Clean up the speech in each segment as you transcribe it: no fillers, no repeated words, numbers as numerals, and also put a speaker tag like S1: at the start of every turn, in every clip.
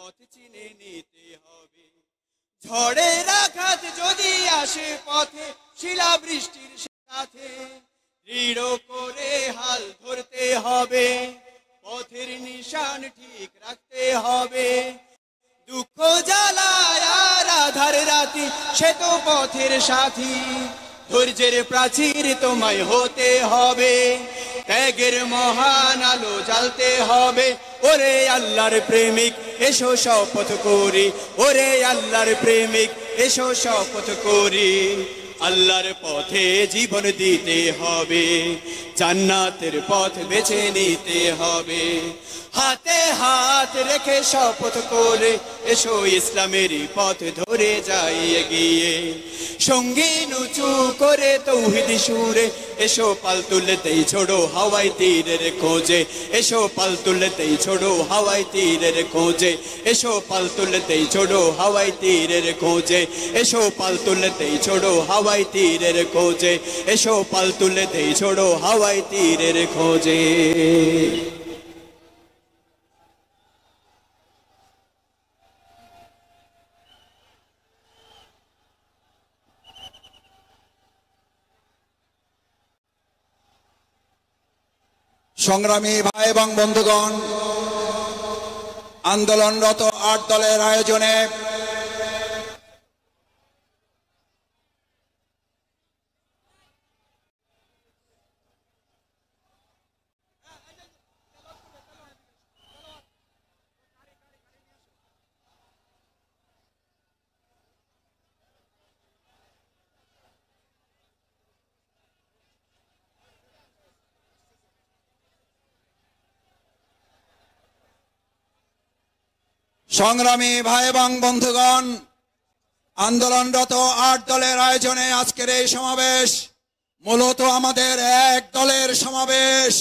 S1: পথ চিনে নিতে হবে। ঝড়ের আঘাত যদি আসে পথে, শিলাবৃষ্টির সাথে দৃঢ় করে হাল ধরতে হবে, পথের নিশান ঠিক রাখতে হবে। দুঃখ জ্বালায় আর আধার রাতি, সে তো পথের সাথী। ধৈর্যের প্রাচীর তোমায় হতে হবে, ত্যাগের মহান আলো জ্বালতে হবে। ওরে আল্লাহর প্রেমিক এসো শপথ করি, ওরে আল্লাহর প্রেমিক এসো শপথ করি। আল্লাহর পথে জীবন দিতে হবে, জান্নাতের পথ বেছে নিতে হবে। হাতে হাত রেখে শপথ করে এসো ইসলামেরই পথ ধরে যাই এগিয়ে। সঙ্গী উঁচু করে তৌহিদি সুরে এসো পাল তুলতেই ছোড়ো হাওয়াই তীরের খোঁজে, এসো পাল তুলতেই ছোড়ো হাওয়াই তীরের খোঁজে, এসো পাল তুলতেই ছোড়ো হাওয়াই তীরের খোঁজে, এসো পাল তুলতেই ছোড়ো হাওয়াই তীরের খোঁজে, এসো পাল তুলতেই ছোড়ো হাওয়াই তীরের খোঁজে।
S2: সংগ্রামী ভাই এবং বন্ধুগণ, আন্দোলনরত ৮ দলের আয়োজনে সংগ্রামী ভাই এবং বন্ধুগণ, আন্দোলনরত ৮ দলের আয়োজনে আজকের এই সমাবেশ মূলত আমাদের এক দলের সমাবেশ।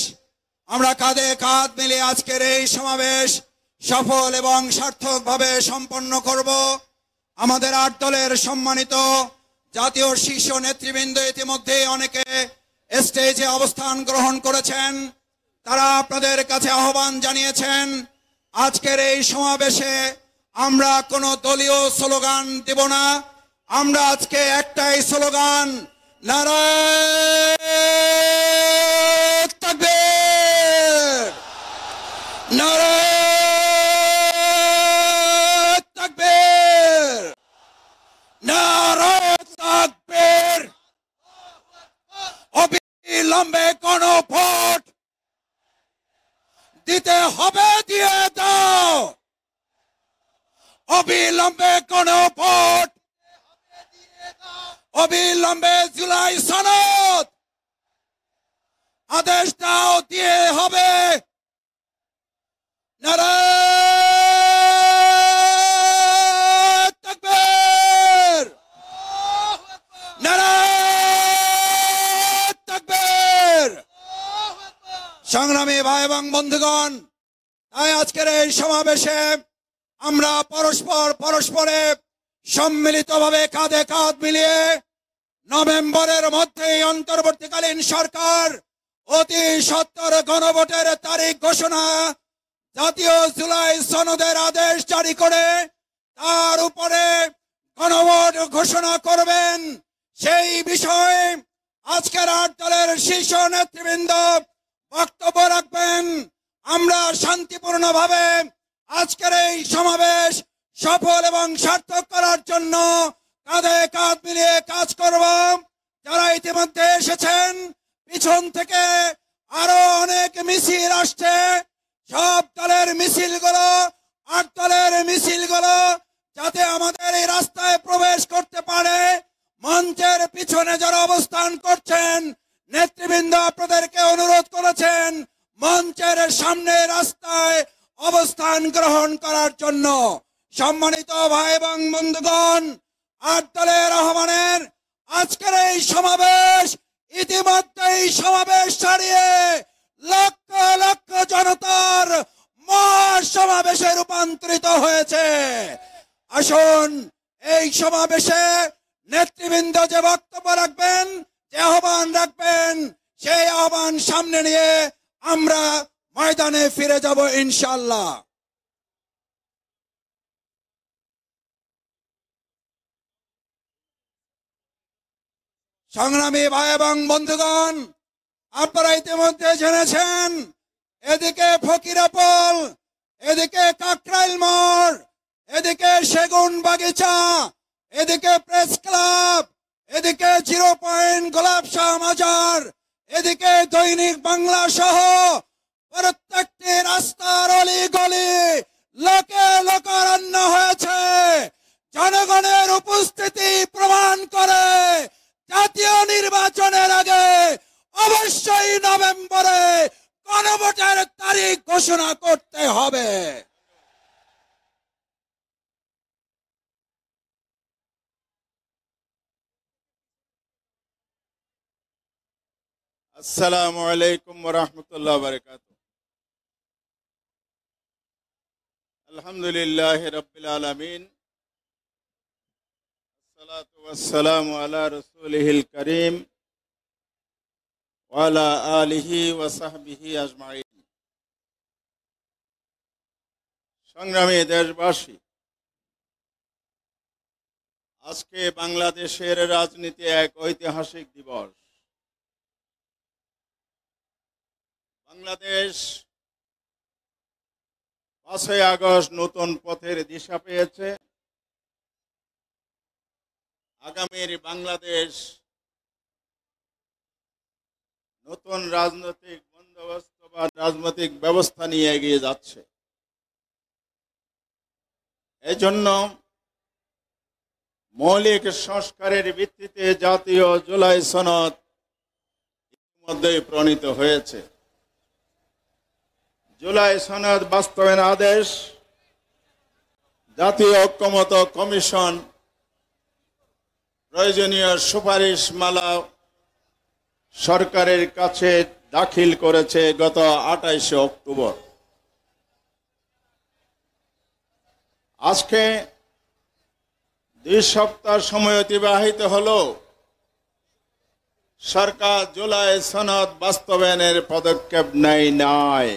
S2: আমরা কাঁধে কাঁধ মিলিয়ে আজকের এই সমাবেশ সফল এবং সার্থকভাবে সম্পন্ন করব। আমাদের ৮ দলের সম্মানিত জাতীয় শীর্ষ নেতৃবৃন্দ ইতিমধ্যে অনেকে স্টেজে অবস্থান গ্রহণ করেছেন। তারা আপনাদের কাছে আহ্বান জানিয়েছেন, আজকের এই সমাবেশে আমরা কোনো দলীয় স্লোগান দেব না। আমরা আজকে একটাই স্লোগান, নারায়ে তাকবীর, নারায়ে তাকবীর, নারায়ে তাকবীর। অবিলম্বে কোনো ভোট দিতে হবে, দিয়ে দাও। অবিলম্বে কোন ভোট, অবিলম্বে জুলাই সনদ আদেশ দাও, দিয়ে হবে। নারায়ে তাকবীর, নারায়ে তাকবীর। সংগ্রামী ভাই এবং বন্ধুগণ, তাই আজকের এই সমাবেশে আমরা পরস্পরে সম্মিলিতভাবে কাঁধে কাঁধ মিলিয়ে নভেম্বরের মধ্যেই অন্তর্বর্তীকালীন সরকার অতি সত্বর গণভোটের তারিখ ঘোষণা, জাতীয় জুলাই সনদের আদেশ জারি করে তার উপরে গণভোট ঘোষণা করবেন। সেই বিষয়ে আজকের ৮ দলের শীর্ষ নেতৃবৃন্দ বক্তব্য রাখবেন। আমরা শান্তিপূর্ণভাবে আজকের এই সমাবেশ সফল এবং সার্থক করার জন্য কাঁধে কাঁধ মিলিয়ে কাজ করব। যারা ইতিমধ্যে এসেছেন, পিছন থেকে আরো অনেক মিছিল আসছে। সব দলের মিছিলগুলো, ৮ দলের মিছিলগুলো যাতে আমাদের এই রাস্তায় প্রবেশ করতে পারে, মঞ্চের পিছনে যারা অবস্থান করছেন নেতৃবৃন্দ আপনাদেরকে অনুরোধ করেছেন মঞ্চের সামনে রাস্তায় অবস্থান গ্রহণ করার জন্য। সম্মানিত ভাই এবং বন্ধুগণ, ৮ দলের আহ্বানের আজকের এই সমাবেশ ইতিমধ্যেই সমাবেশ ছাড়িয়ে লক্ষ লক্ষ জনতার মহাসমাবেশে রূপান্তরিত হয়েছে। আসুন এই সমাবেশে নেতৃবৃন্দ যে বক্তব্য রাখবেন, যে আহ্বান রাখবেন, সেই আহ্বান সামনে নিয়ে আমরা ময়দানে ফিরে যাব ইনশাআল্লাহ। সংগ্রামী ভাই এবং বন্ধুগণ, আপনারা ইতিমধ্যে জেনেছেন এদিকে ফকিরাপল, এদিকে কাকরাইল মোড়, এদিকে সেগুন বাগিচা, এদিকে প্রেস ক্লাব, এদিকে 0 পয়েন্ট গোলাপ শাহ মাজার, এদিকে দৈনিক বাংলা সহ প্রত্যেকটি রাস্তার অলি গলি লোকে লোকারণ্য হয়েছে। জনগণের উপস্থিতি প্রমাণ করে জাতীয় নির্বাচনের আগে অবশ্যই নভেম্বরে গণভোটের তারিখ ঘোষণা করতে হবে।
S3: আসসালামু আলাইকুম ওয়া রাহমাতুল্লাহি ওয়া বারাকাতুহু। আলহামদুলিল্লাহি রাব্বিল আলামিন, আসসালাতু ওয়াসসালামু আলা রাসূলিহিল কারীম ওয়া আলা আলিহি ওয়া সাহবিহি আজমাইন। সংগ্রামী দেশবাসী, আজকে বাংলাদেশের রাজনীতি এক ঐতিহাসিক দিবস। বাংলাদেশ 5ই আগস্ট নতুন পথের দিশা পেয়েছে। আগামীর বাংলাদেশ নতুন রাজনৈতিক বন্দোবস্ত বা রাজনৈতিক ব্যবস্থা নিয়ে এগিয়ে যাচ্ছে। এই জন্য মৌলিক সংস্কারের ভিত্তিতে জাতীয় জুলাই সনদ ইতিমধ্যেই প্রণীত হয়েছে। জুলাই সনদ বাস্তবায়ন আদেশ, জাতীয় ঐক্যমত্য কমিশন প্রয়োজনীয় সুপারিশমালা সরকারের কাছে দাখিল করেছে গত 28 অক্টোবর। আজকে 2 সপ্তাহ সময় অতিবাহিত হলো সরকার জুলাই সনদ বাস্তবায়নের পদক্ষেপ নেয় নাই।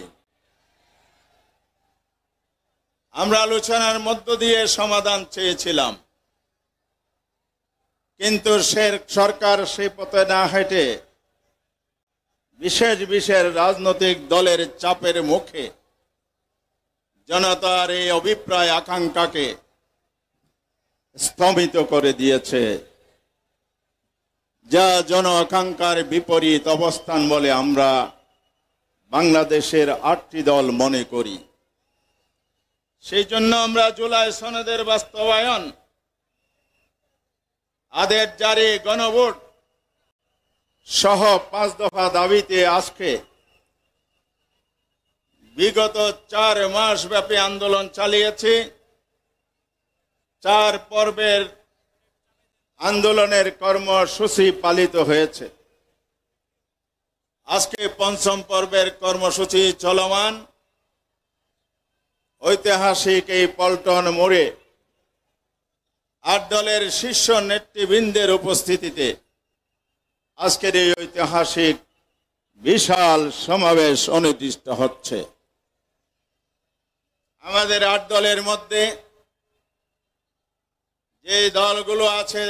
S3: আমরা আলোচনার মধ্য দিয়ে সমাধান চেয়েছিলাম, কিন্তু সরকার সেই পথে না হেঁটে বিশেষ বিশেষ রাজনৈতিক দলের চাপের মুখে জনতার এই অভিপ্রায় আকাঙ্ক্ষাকে স্থগিত করে দিয়েছে, যা জন আকাঙ্ক্ষার বিপরীত অবস্থান বলে আমরা বাংলাদেশের 8টি দল মনে করি। সেই জন্য আমরা জুলাই সনদের বাস্তবায়ন, আদেশ জারি, গণভোট সহ 5 দফা দাবিতে আজকে বিগত 4 মাস ব্যাপী আন্দোলন চালিয়েছি। 4 পর্বের আন্দোলনের কর্মসূচি পালিত হয়েছে। আজকে 5ম পর্বের কর্মসূচি চলমান। ঐতিহাসিক এই পল্টন মোড়ে 8 দলের শীর্ষ নেতৃবৃন্দের উপস্থিতিতে আজকের এই ঐতিহাসিক বিশাল সমাবেশ অনুষ্ঠিত হচ্ছে। আমাদের 8 দলের মধ্যে যে দলগুলো আছে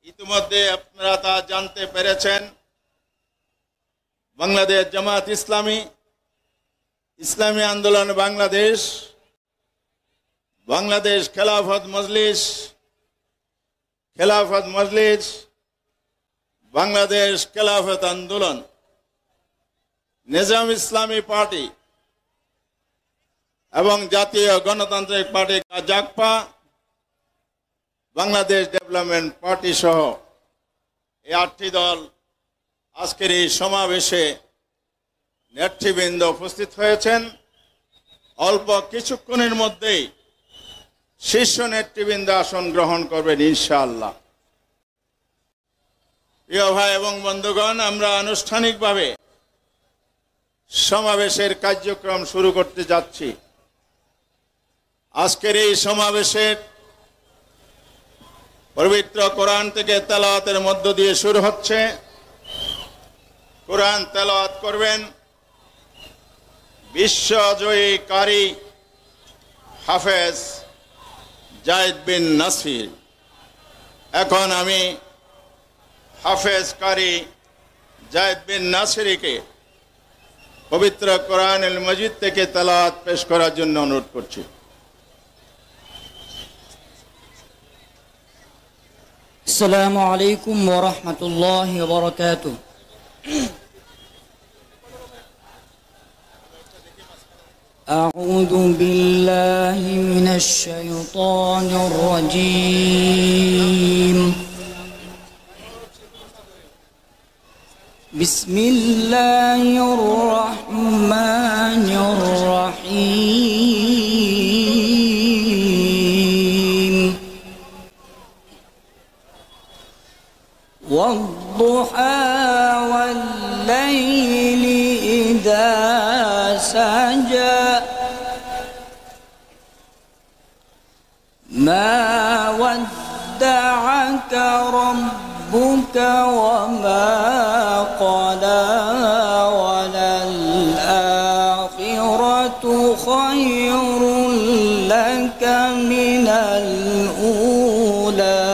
S3: ইতিমধ্যে আপনারা তা জানতে পেরেছেন। বাংলাদেশ জামাত ইসলামী, ইসলামী আন্দোলন বাংলাদেশ, বাংলাদেশ খেলাফত মজলিস, বাংলাদেশ খেলাফত আন্দোলন, নিজাম ইসলামী পার্টি এবং জাতীয় গণতান্ত্রিক party Jagpa, Bangladesh development party সহ এই 8টি দল আজকের এই সমাবেশে নেতৃবৃন্দ উপস্থিত হয়েছেন। অল্প কিছুক্ষণের মধ্যেই শীর্ষ নেতৃবৃন্দ আসন গ্রহণ করবেন ইনশাআল্লাহ। প্রিয় ভাই এবং বন্ধুগণ, আমরা আনুষ্ঠানিকভাবে সমাবেশের কার্যক্রম শুরু করতে যাচ্ছি। আজকের এই সমাবেশের পবিত্র কোরআন থেকে তেলাওয়াতের মধ্য দিয়ে শুরু হচ্ছে। কোরআন তেলাওয়াত করবেন বিশ্বজয়ী কারি হাফেজ জায়েদ বিন নাসির। এখন আমি হাফেজ কারি জায়েদ বিন নাসিরকে পবিত্র কোরআনুল মজিদ থেকে তেলাওয়াত পেশ করার জন্য অনুরোধ করছি।
S4: আসসালামু আলাইকুম ওয়া রাহমাতুল্লাহি ওয়া বারাকাতুহু। আউযু বিল্লাহি মিনাশ শাইতানির রাজীম। বিসমিল্লাহির রহমানির রহিম। والضحى والليل إذا سجى ما ودعك ربك وما قلى وللآخرة خير لك من الأولى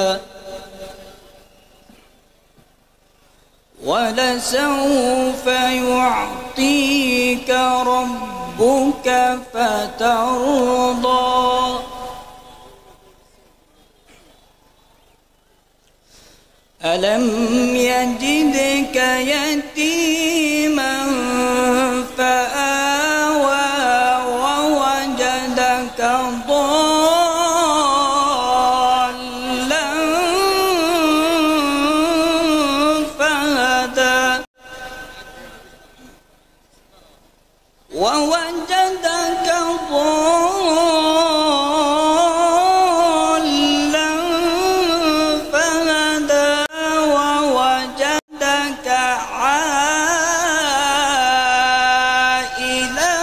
S4: ولسوف يعطيك ربك فترضى ألم يجدك يتيما فآوى ووجدك ضالا فهدى ووجدك ضالا فهدى ووجدك عائلا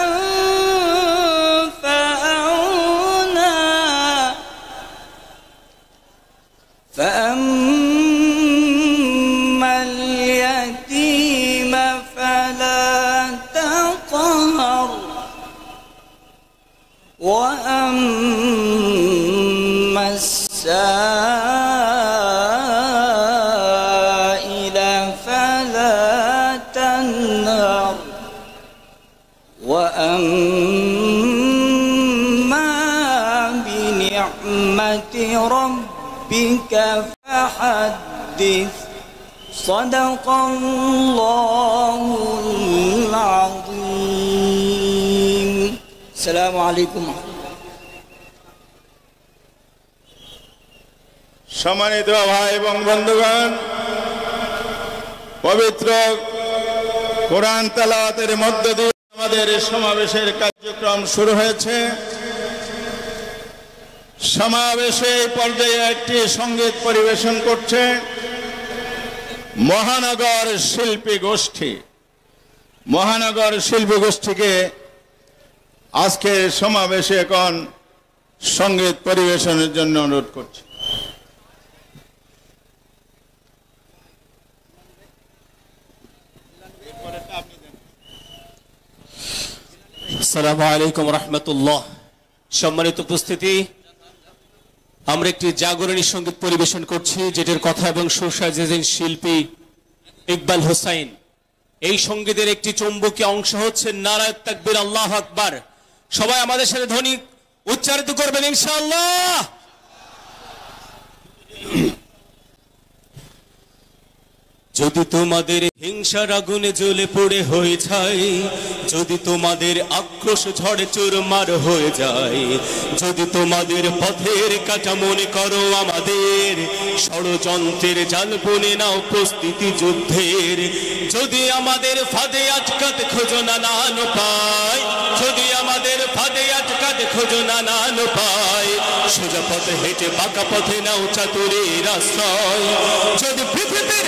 S4: فأغنى فأما اليتيم فلا تقهر وأما السائل فلا تنهر وأما بنعمة ربك فحدث صدق الله العظيم السلام عليكم
S3: সম্মানিত ভাই এবং বন্ধুগণ, পবিত্র কোরআন তেলাওয়াতের মধ্য দিয়ে আমাদের সমাবেশের কার্যক্রম শুরু হয়েছে। সমাবেশে এই পর্যায়ে একটি সঙ্গীত পরিবেশন করছে মহানগর শিল্পী গোষ্ঠী। মহানগর শিল্পী গোষ্ঠীকে আজকে সমাবেশে এখন সঙ্গীত পরিবেশনের জন্য অনুরোধ করছি।
S5: আসসালামু আলাইকুম রহমতুল্লাহ। সম্মানিত উপস্থিতি, আমরা একটি জাগরণী সঙ্গীত পরিবেশন করছি, যেটির কথা এবং সুর সাজিয়েছেন শিল্পী ইকবাল হোসাইন। এই সঙ্গীতের একটি চৌম্বকীয় অংশ হচ্ছে নারায়ে তাকবীর, আল্লাহু আকবার। সবাই আমাদের সাথে ধ্বনি উচ্চারিত করবেন ইনশাআল্লাহ। যদি তোমাদের হিংসার আগুনে জ্বলে পড়ে হয়ে যায়, যদি তোমাদের আক্রোশ ঝড়ে চুরমার হয়ে যায়, যদি তোমাদের পথের কাটা মনে করো আমাদের, ষড়যন্ত্রের জাল বুনে নাও প্রস্তুতি যুদ্ধের। যদি আমাদের ফাঁদে আটকাতে খোঁজো নানান উপায়, যদি আমাদের ফাঁদে আটকাতে খোঁজো নানান উপায়, সোজা পথে হেঁটে বাঁকা পথে নাও চাতুরীর আশ্রয়। যদি পৃথিবীর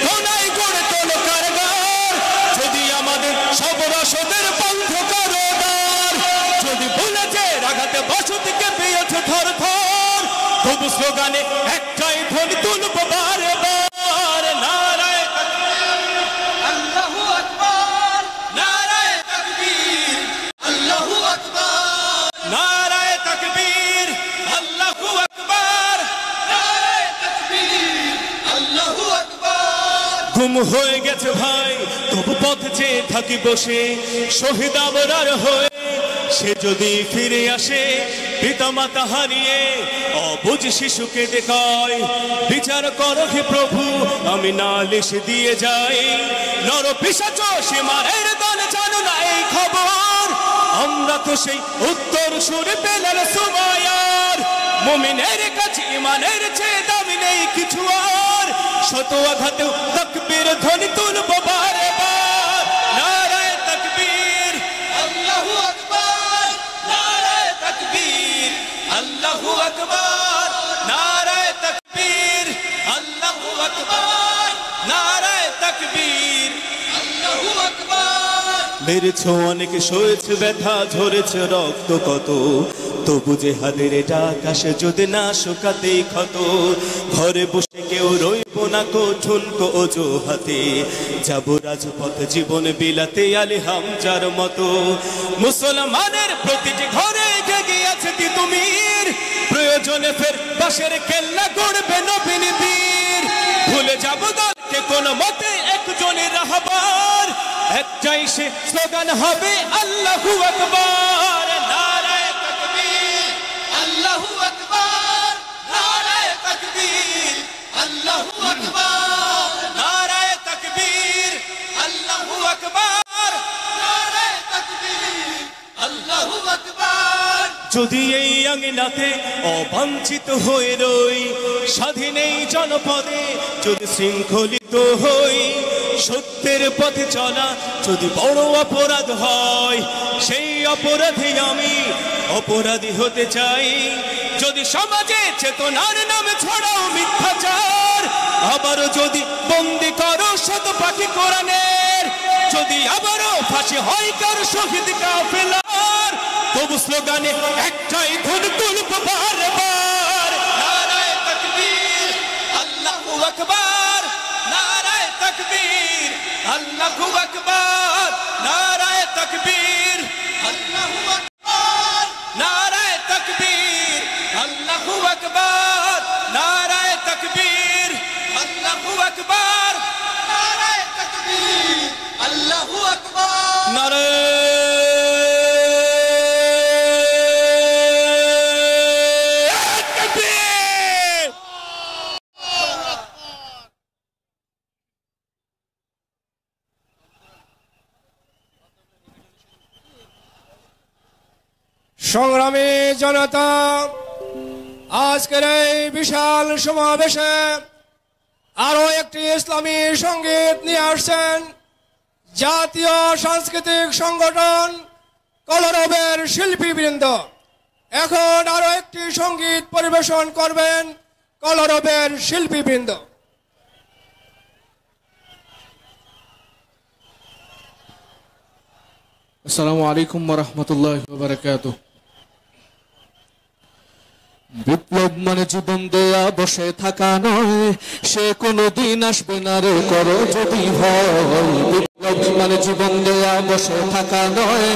S5: কোনায় গড়ে তোলো কারবার, যদি আমাদের সব রসদের বন্ধ করো দ্বার, যদি ভুলেছে রাগাতে বসতিকে পেয়েছে থর থর, তবু স্লোগানে একটাই ধ্বনি তুলব বারে বার, নারায়ে তাকবীর আল্লাহু আকবার, নারায়ে তাকবীর আল্লাহু আকবার, নারায়ে তাকবীর আল্লাহু আকবার, নারায়ে তাকবীর আল্লাহু আকবার। গুম হয়ে গেছে ভাই, তবু পথ চেয়ে থাকি বসে শহীদ আবরার হয়ে। সে যদি ফিরে আসে পিতা মাতা হারিয়ে, অবুঝ শিশুকে দেখায় বিচার করো হে প্রভু, আমি নালিশ দিয়ে যাই। নর পিশাচ সীমারের দল জানো না এই খবর, আমরা তো সেই উত্তর সুরে পেলার সুমায়ার। মুমিনের কাছে ইমানের চেয়ে দামি নেই কিছু আর, শত আঘাতেও তাকবীর ধ্বনি তুলবো বারে বার। নারায়ে তাকবীর, আল্লাহু আকবার, নারায়ে তাকবীর, আল্লাহু আকবার, নারায়ে তাকবীর, আল্লাহু আকবার, নারায়ে তাকবীর, আল্লাহু আকবার। মেরেছ অনেক, সয়েছে ব্যথা, ঝরেছে রক্ত কত, তবু যে হাদের ডাক আসে যদি না শুকাতে ক্ষত। ঘরে বসে কেউ রইব না কো ঠুনকো অজুহাতে, যাব রাজপথ জীবন বিলাতে আলী হামজার মতো। মুসলমানের প্রতিটি ঘরে জেগে আছে তিতুমির, প্রয়োজনে ফের বাঁশের কেল্লা গড়বে নবীন বীর। ভুলে যাব দলকে কোন মতে একজনের রাহবার, একটাই সে স্লোগান হবে আল্লাহু আকবার। নারায়ে তাকবীর, আল্লাহু আকবার, নারায়ে তাকবীর, আল্লাহু আকবার, নারায়ে তাকবীর, আল্লাহু আকবার, নারায়ে তাকবীর, আল্লাহু আকবার। যদি এই আঙ্গিনাতে অবাঞ্ছিত হয়ে রই, স্বাধীন এই জনপদে যদি শৃঙ্খলিত হই, সত্যের পথে চলা যদি বড় অপরাধ হয়, সেই অপরাধী আমি অপরাধী হতে চাই। যদি সমাজে চেতনার নামে ছড়াও মিথ্যাচার, আবারও যদি বন্দি করো শত পাখি কোরআনের, যদি আবারও ফাঁসি হয় কারো শহীদ কাফেলার, তবু স্লোগানে একটাই ধন তুলব বারবার। নারায়ে তাকবীর, আল্লাহু আকবার, নারায়ে তাকবীর, আল্লাহু আকবার, নারায়ে তাকবীর, আল্লাহু আকবার, নারায়ে তাকবীর, আল্লাহু আকবার, নারায়ে তাকবীর, আল্লাহু আকবার, নারায়ে তাকবীর, আল্লাহু আকবার, নারায়ে
S6: সংগ্রামী জনতা, আজকের এই বিশাল সমাবেশে আরো একটি ইসলামী সঙ্গীত নিয়ে আসছেন জাতীয় সাংস্কৃতিক সংগঠন কলরবের শিল্পীবৃন্দ। এখন আরো একটি সঙ্গীত পরিবেশন করবেন কলরবের শিল্পীবৃন্দ।
S7: আসসালামু আলাইকুম ওয়া রাহমাতুল্লাহি ওয়া বারাকাতুহু। বিপ্লব মানে জীবন দেয়া বসে থাকা নয়, সে কোনোদিন আসবে না রে করো যদি ভয়। বিপ্লব মানে জীবন দেয়া বসে থাকা নয়,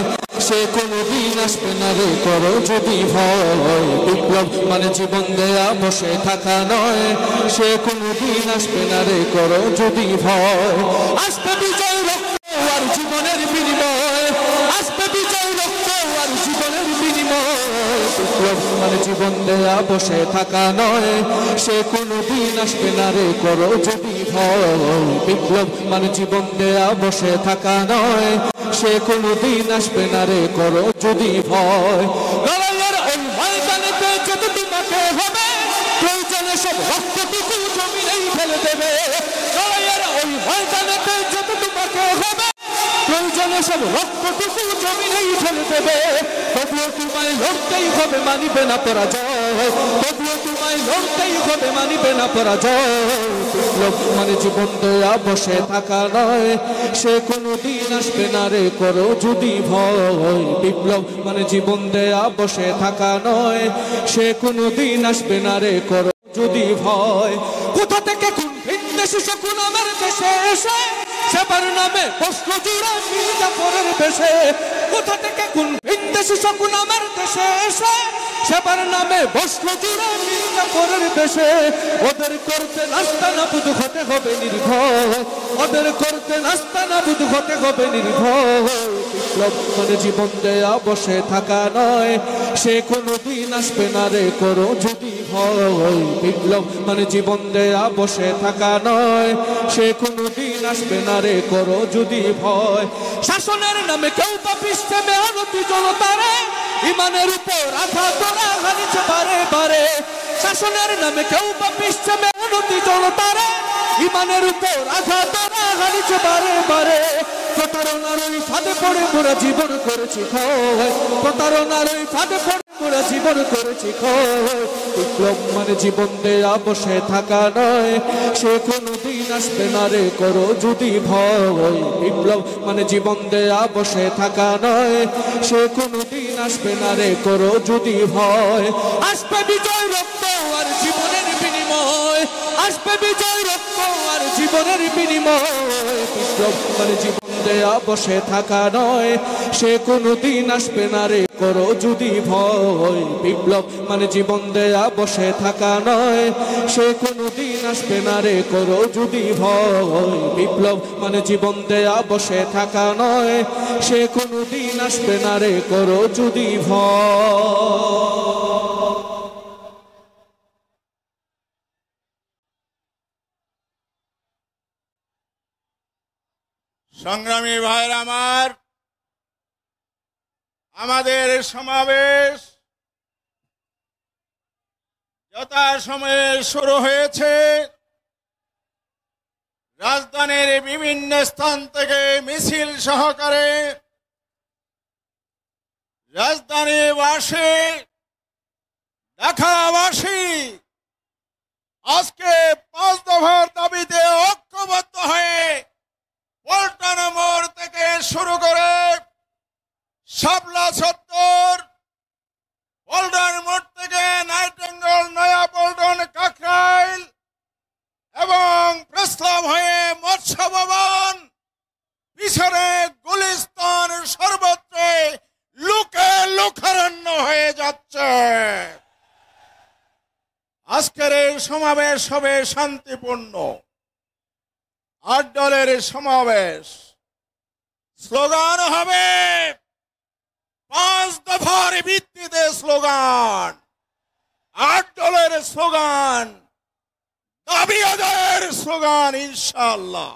S7: সে কোনোদিন আসবে না রে করো যদি ভয়। বিপ্লব মানে জীবন দেয়া বসে থাকা নয়, সে কোনোদিন আসবে না রে করো যদি ভয়। আসবে বিজয় রক্ত আর জীবনের বিনিময়, আসবে বিজয় রক্ত আর জীবনের বিনিময়। বিপ্লব মানে জীবন দেয়া বসে থাকা নয়, সে কোনোদিন আসবে না রে করো যদি ভয়। বিপ্লব মানে জীবন দেয়া বসে থাকা নয়, সে কোনোদিন আসবে না রে করো যদি ভয়। লড়াইয়ের ওই ময়দানেতে যত তোমাকে হবে, প্রয়োজনে সব রক্তটুকু জমিনেই ফেলে দেবে। লড়াইয়ের ওই ময়দানেতে যত তোমাকে হবে, প্রয়োজনে সব রক্তটুকু জমিনেই ফেলে দেবে। তবুও তোমায় লড়তেই হবে, মানিবে না পরাজয়। তবুও তোমায় লড়তেই হবে, মানিবে না পরাজয়। বিপ্লব মানে জীবন দেয়া বসে থাকা নয়, সে কোনোদিন আসবে না রে করো যদি ভয়। বিপ্লব মানে জীবন দেয়া বসে থাকা নয়, সে কোনোদিন আসবে না রে করো যদি ভয়। কোথা থেকে কোন ভিনদেশী শকুন আমার দেশে এসে, সেবার নামে প্রশ্ন জুড়া মির্জাফরের বেশে। কোথা থেকে কোন ভিনদেশি শকুন আমার দেশে এসে সেবার নামে বসলো জুড়ে মির্জাপুরের বেশে। ওদের করতে নাস্তা নাবুদ হতে হবে নির্ভয়, ওদের করতে নাস্তা নাবুদ হতে হবে নির্ভয়। বিপ্লব মানে জীবন দেয়া বসে থাকা নয়, সে কোনোদিন আসবে না রে করো যদি ভয়। বিপ্লব মানে জীবন দেয়া বসে থাকা নয়, সে কোনোদিন আসবে না রে করো যদি ভয়। শাসনের নামে কেউ পাপিষ্ঠে মেহনতি জনতারে ইমানের উপর আঘাত তোলা হানিছে বারে বারে। শাসনের নামে কেউ পাপিষ্ঠে মেহনতি জনতারে ইমানের উপর আঘাত তোলা হানিছে বারে বারে। প্রতারণার ওই ফাঁদে পড়ে মোরা জীবন করেছি ক্ষয়, প্রতারণার ওই ফাঁদে পড়ে মোরা জীবন করেছি ক্ষয়। বিপ্লব মানে জীবন দেয়া বসে থাকা নয়, সে কোনোদিন আসবে না রে করো যদি ভয়। বিপ্লব মানে জীবন দেয়া বসে থাকা নয়, সে কোনোদিন আসবে না রে করো যদি ভয়। আসবে বিজয় রক্ত আর জীবনের বিনিময়, আসবে বিজয় রক্ত আর জীবনের বিনিময়। বিপ্লব মানে জীবন দেয়া বসে থাকা নয়, সে কোনোদিন আসবে না রে করো যদি ভয়। বিপ্লব মানে জীবন দেয়া বসে থাকা নয়, সে কোনোদিন আসবে না রে করো যদি ভয়। বিপ্লব মানে জীবন দেয়া বসে থাকা নয়, সে কোনোদিন আসবে না রে করো যদি ভয়।
S3: সংগ্রামী ভাইরা আমার, আমাদের সমাবেশ যথাসময়ে শুরু হয়েছে। রাজধানীর বিভিন্ন স্থান থেকে মিছিল সহকারে রাজধানীবাসী, ঢাকাবাসী আজকে 5 দফার দাবিতে ঐক্যবদ্ধ হয়ে পল্টন মোড় থেকে শুরু করে শাপলা চত্বর, পল্টন মোড় থেকে নাইটেঙ্গল, নয়া পল্টন, কাকরাইল এবং প্রেসক্লাব হয়ে মৎস্য ভবন, পিছনে গুলিস্তান, সর্বত্র লোকে লোকারণ্য হয়ে যাচ্ছে। আজকের এই সমাবেশ হবে শান্তিপূর্ণ। 8 দলের সমাবেশ, স্লোগান হবে 5 দফার ভিত্তিতে স্লোগান, 8 দলের স্লোগান, দাবি আদায়ের স্লোগান ইনশাআল্লাহ।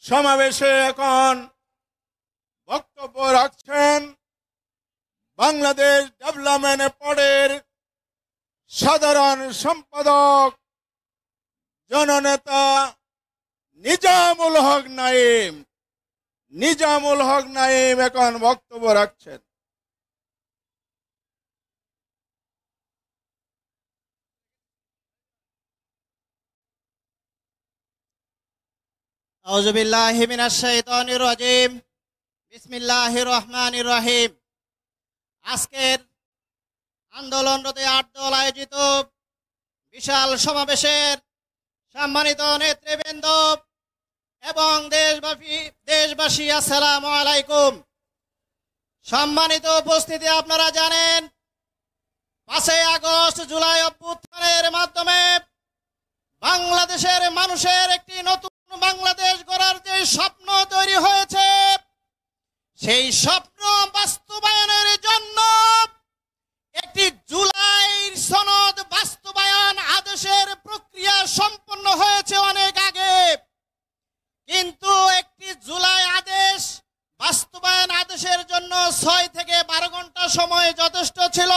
S3: সমাবেশে এখন বক্তব্য রাখছেন বাংলাদেশ ডেভেলপমেন্ট বোর্ডের সাধারণ সম্পাদক জননেতা নিজামুল হক নাঈম। নিজামুল হক নাঈম এখন বক্তব্য রাখছেন।
S1: আউযু বিল্লাহি মিনাশ শাইতানির রাজিম। বিসমিল্লাহির রহমানির রহিম। আজকের আন্দোলনরত 8 দল আয়োজিত বিশাল সমাবেশের সম্মানিত নেতৃবৃন্দ এবং দেশবাসী, আসসালামু আলাইকুম। সম্মানিত উপস্থিতি, আপনারা জানেন 5 আগস্ট জুলাই অভ্যুত্থানের মাধ্যমে বাংলাদেশের মানুষের একটি নতুন বাংলাদেশ গড়ার যে স্বপ্ন তৈরি হয়েছে, সেই স্বপ্ন বাস্তবায়নের জন্য একটি জুলাইর সনদ বাস্তবায়ন আদেশের প্রক্রিয়া সম্পন্ন হয়েছে অনেক আগে, কিন্তু একটি জুলাই আদেশ বাস্তবায়ন আদেশের জন্য 6 থেকে 12 ঘন্টা সময় যথেষ্ট ছিল।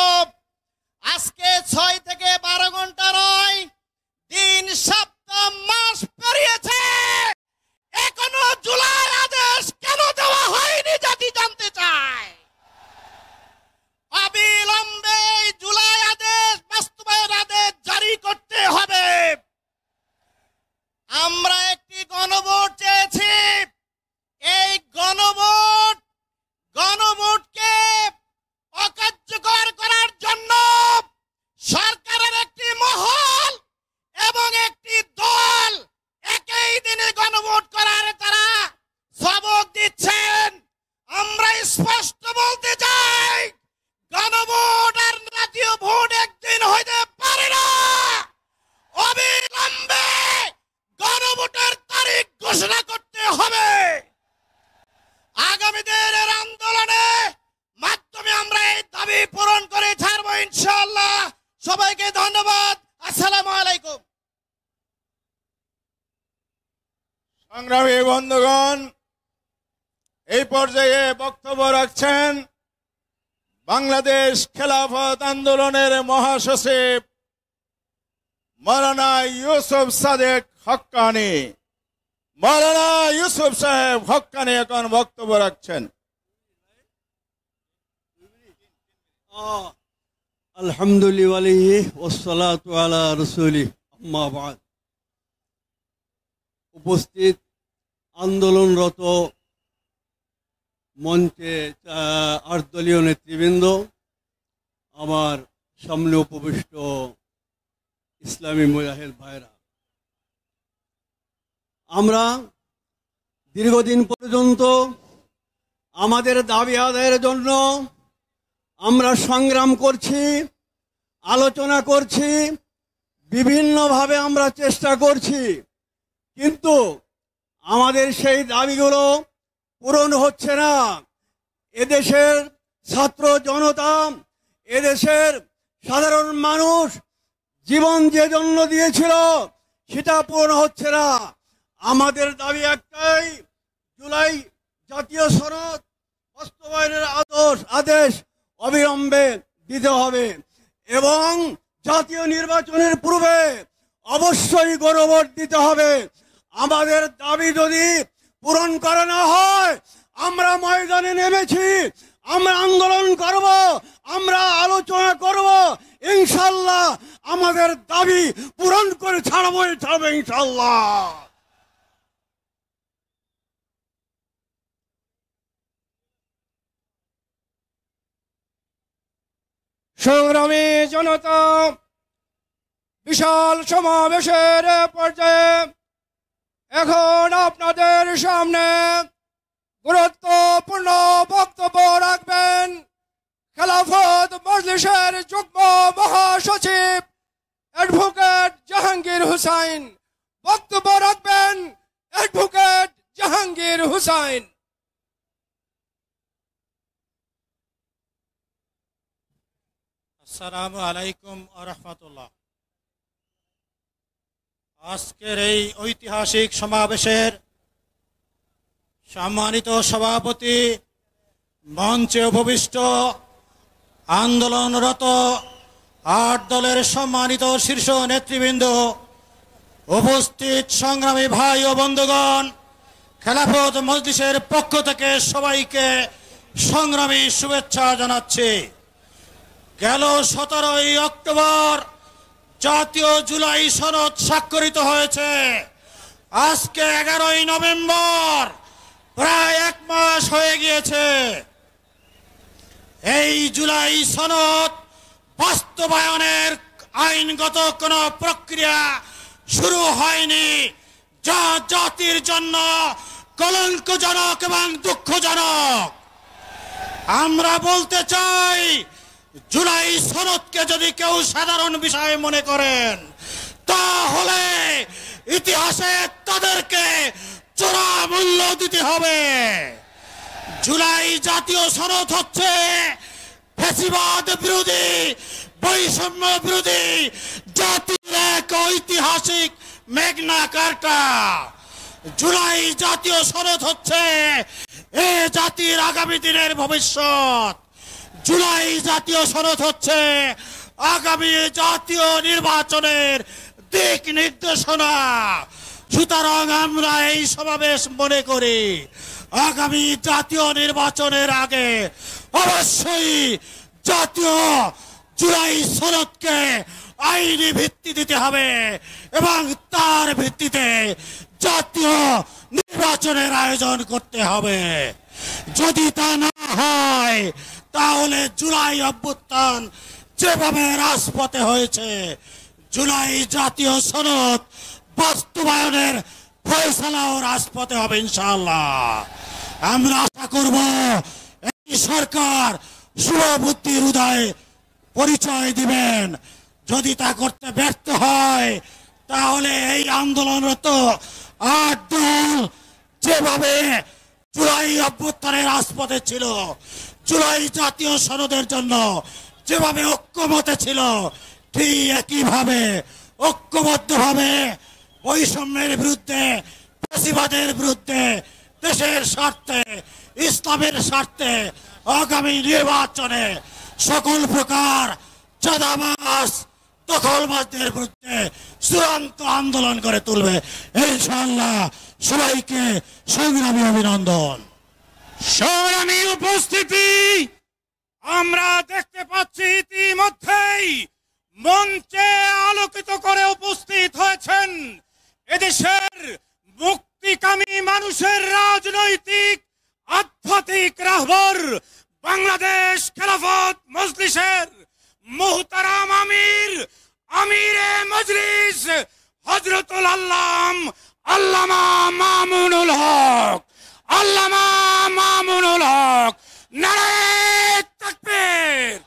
S1: আজকে 6 থেকে 12 ঘন্টা নয়, দিন, সপ্তাহ, মাস পেরিয়েছে, এখনো জুলাই আদেশ কেন দেওয়া হয়নি জাতি জানতে চায়। অবিলম্বে জুলাই আদেশ বাস্তবায়ন আদেশ জারি করতে হবে। আমরা একটি গণভোট চেয়েছি। এই গণভোটকে অকার্যকর করার জন্য সরকারের একটি মহল এবং একটি দল একই দিনে গণভোট করার তারা সবক দিচ্ছেন। আমরা সবাইকে ধন্যবাদ। আসসালামু আলাইকুম।
S3: সংগ্রামী বন্ধুগণ, এই পর্যায়ে বক্তব্য রাখছেন বাংলাদেশ খেলাফত আন্দোলনের মহাসচিব মাওলানা ইউসুফ সাদেক হক্কানি। মাওলানা ইউসুফ সাহেব হক্কানি এখন বক্তব্য রাখছেন।
S8: আলহামদুলিল্লাহ ওয়াসসালাতু আলা রাসূলিহি আম্মা বাদ। উপস্থিত আন্দোলনরত মঞ্চে 8 দলীয় নেতৃবৃন্দ, আমার সামনে উপবিষ্ট ইসলামী মুজাহিদ ভাইরা, আমরা দীর্ঘদিন পর্যন্ত আমাদের দাবি আদায়ের জন্য আমরা সংগ্রাম করছি, আলোচনা করছি, বিভিন্নভাবে আমরা চেষ্টা করছি, কিন্তু আমাদের সেই দাবিগুলো পূরণ হচ্ছে না। এদেশের ছাত্র জনতা, এদেশের সাধারণ মানুষ জীবন যে জন্য দিয়েছিল সেটা পূরণ হচ্ছে না। আমাদের দাবি একটাই, জুলাই জাতীয় সনদ বাস্তবায়নের আদেশ অবিলম্বে দিতে হবে এবং জাতীয় নির্বাচনের পূর্বে অবশ্যই গণভোট দিতে হবে। আমাদের দাবি যদি পূরণ করা না হয়, আমরা ময়দানে নেমেছি, আমরা আন্দোলন করব, আমরা আলোচনা করব, ইনশাআল্লাহ আমাদের দাবি পূরণ করে ছাড়বো ইনশাআল্লাহ।
S6: সংগ্রামী জনতা, বিশাল সমাবেশের পর্যায়ে এখন আপনাদের সামনে গুরুত্বপূর্ণ বক্তব্য রাখবেন খেলাফত মজলিসের যুগ্ম মহাসচিব অ্যাডভোকেট জাহাঙ্গীর হুসাইন। বক্তব্য রাখবেন অ্যাডভোকেট জাহাঙ্গীর হুসাইন।
S9: আসসালামু আলাইকুম ওয়া রাহমাতুল্লাহ। আজকের এই ঐতিহাসিক সমাবেশের সম্মানিত সভাপতি, মঞ্চে উপবিষ্ট আন্দোলনরত 8 দলের সম্মানিত শীর্ষ নেতৃবৃন্দ, উপস্থিত সংগ্রামী ভাই ও বন্ধুগণ, খেলাফত মজলিসের পক্ষ থেকে সবাইকে সংগ্রামী শুভেচ্ছা জানাচ্ছি। গেল 17 অক্টোবর জাতীয় জুলাই সনদ স্বাক্ষরিত হয়েছে। আজকে 11 নভেম্বর, প্রায় 1 মাস হয়ে গিয়েছে। এই জুলাই সনদ বাস্তবায়নের আইনগত কোনো প্রক্রিয়া শুরু হয়নি, যা জাতির জন্য কলঙ্কজনক এবং দুঃখজনক। আমরা বলতে চাই, জুলাই সনদকে যদি কেউ সাধারণ বিষয় মনে করেন, তাহলে ইতিহাসে তাদেরকে চড়া মূল্য দিতে হবে। জুলাই জাতীয় সনদ হচ্ছে ফ্যাসিবাদ বিরোধী, বৈষম্য বিরোধী জাতির এক ঐতিহাসিক ম্যাগনা কার্টা। জুলাই জাতীয় সনদ হচ্ছে এ জাতির আগামী দিনের ভবিষ্যৎ। জুলাই জাতীয় সনদ হচ্ছে আগামী জাতীয় নির্বাচনের দিক নির্দেশনা। সুতরাং আমরা এই সমাবেশ মনে করি, আগামী জাতীয় নির্বাচনের আগে অবশ্যই জাতীয় জুলাই সনদকে আইনি ভিত্তি দিতে হবে এবং তার ভিত্তিতে জাতীয় নির্বাচনের আয়োজন করতে হবে। যদি তা না হয়, তাহলে জুলাই অভ্যুত্থান যেভাবে রাজপথে হয়েছে, জুলাই জাতীয় সনদ বাস্তবায়নের ফয়সালাও রাজপথে হবে ইনশাআল্লাহ। আমরা আশা করব এই সরকার শুভবুদ্ধির উদয় পরিচয় দিবেন। যদি তা করতে ব্যর্থ হয়, তাহলে এই আন্দোলনরত 8 দল যেভাবে জুলাই অভ্যুত্থানের রাজপথে ছিল, জুলাই জাতীয় সনদের জন্য যেভাবে ঐক্যমতে ছিল, ঠিক একইভাবে ঐক্যবদ্ধভাবে বৈষম্যের বিরুদ্ধে, ফ্যাসিবাদের বিরুদ্ধে, দেশের স্বার্থে, ইসলামের স্বার্থে আগামী নির্বাচনে সকল প্রকার চাঁদাবাজ দখলবাজদের বিরুদ্ধে চূড়ান্ত আন্দোলন করে তুলবে ইনশাআল্লাহ। সবাইকে সংগ্রামী অভিনন্দন।
S10: সংগ্রামী উপস্থিতি, আমরা দেখতে পাচ্ছি ইতিমধ্যেই মঞ্চে আলোকিত করে উপস্থিত হয়েছেন এদেশের মুক্তিকামী মানুষের রাজনৈতিক আধ্যাত্মিক রাহবর বাংলাদেশ খেলাফত মজলিসের মুহতারাম আমিরে মজলিস হযরতুল আল্লামা মামুনুল হক। আল্লামা মামুনুল হক, নারায়ে তাকবীর।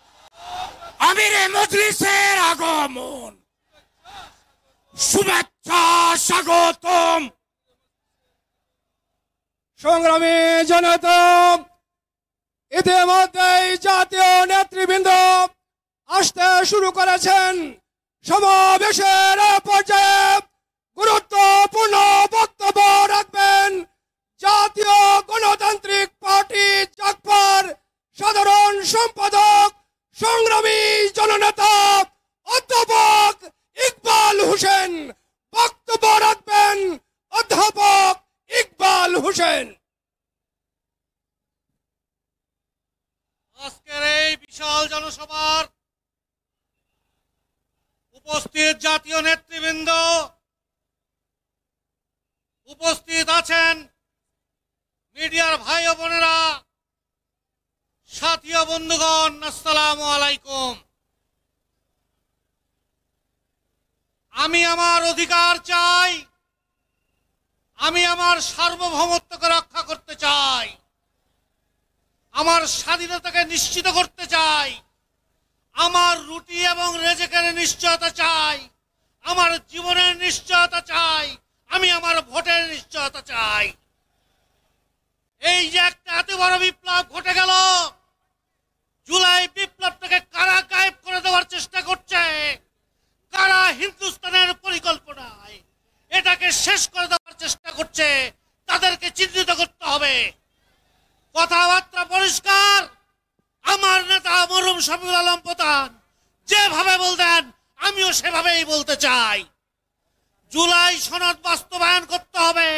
S10: আমিরে মজলিসের আগমন, শুভেচ্ছা, স্বাগতম।
S6: সংগ্রামী জনতা, ইতিমধ্যেই জাতীয় নেতৃবৃন্দ আসতে শুরু করেছেন। সমাবেশের পর্যায়ে গুরুত্বপূর্ণ বক্তব্য রাখবেন জাতীয় গণতান্ত্রিক পার্টি জাগপার সাধারণ সম্পাদক সংগ্রামী জননেতা অধ্যাপক ইকবাল হোসেন। বক্তব্য রাখবেন অধ্যাপক ইকবাল হোসেন।
S10: আজকের এই বিশাল জনসভার উপস্থিত জাতীয় নেতৃবৃন্দ, উপস্থিত আছেন মিডিয়ার ভাই ও বোনেরা, সাথী ও বন্ধুগণ, আসসালামু আলাইকুম। আমি আমার অধিকার চাই, আমি আমার সার্বভৌমত্বকে রক্ষা করতে চাই, আমার স্বাধীনতাকে নিশ্চিত করতে চাই, আমার রুটি এবং রেজেকের নিশ্চয়তা চাই, আমার জীবনের নিশ্চয়তা চাই, আমি আমার ভোটের নিশ্চয়তা চাই। এই যে একটা এত বড় বিপ্লব ঘটে গেল, জুলাই বিপ্লবটাকে কারা গায়েব করে দেওয়ার চেষ্টা করছে, কারা হিন্দুস্তানের পরিকল্পনায় এটাকে শেষ করে দেওয়ার চেষ্টা করছে, তাদেরকে চিহ্নিত করতে হবে। কথাবার্তা পরিষ্কার। আমার নেতা মরহুম শফিউল আলম প্রধান যেভাবে বলতেন, আমিও সেভাবেই বলতে চাই। জুলাই সনদ বাস্তবায়ন করতে হবে।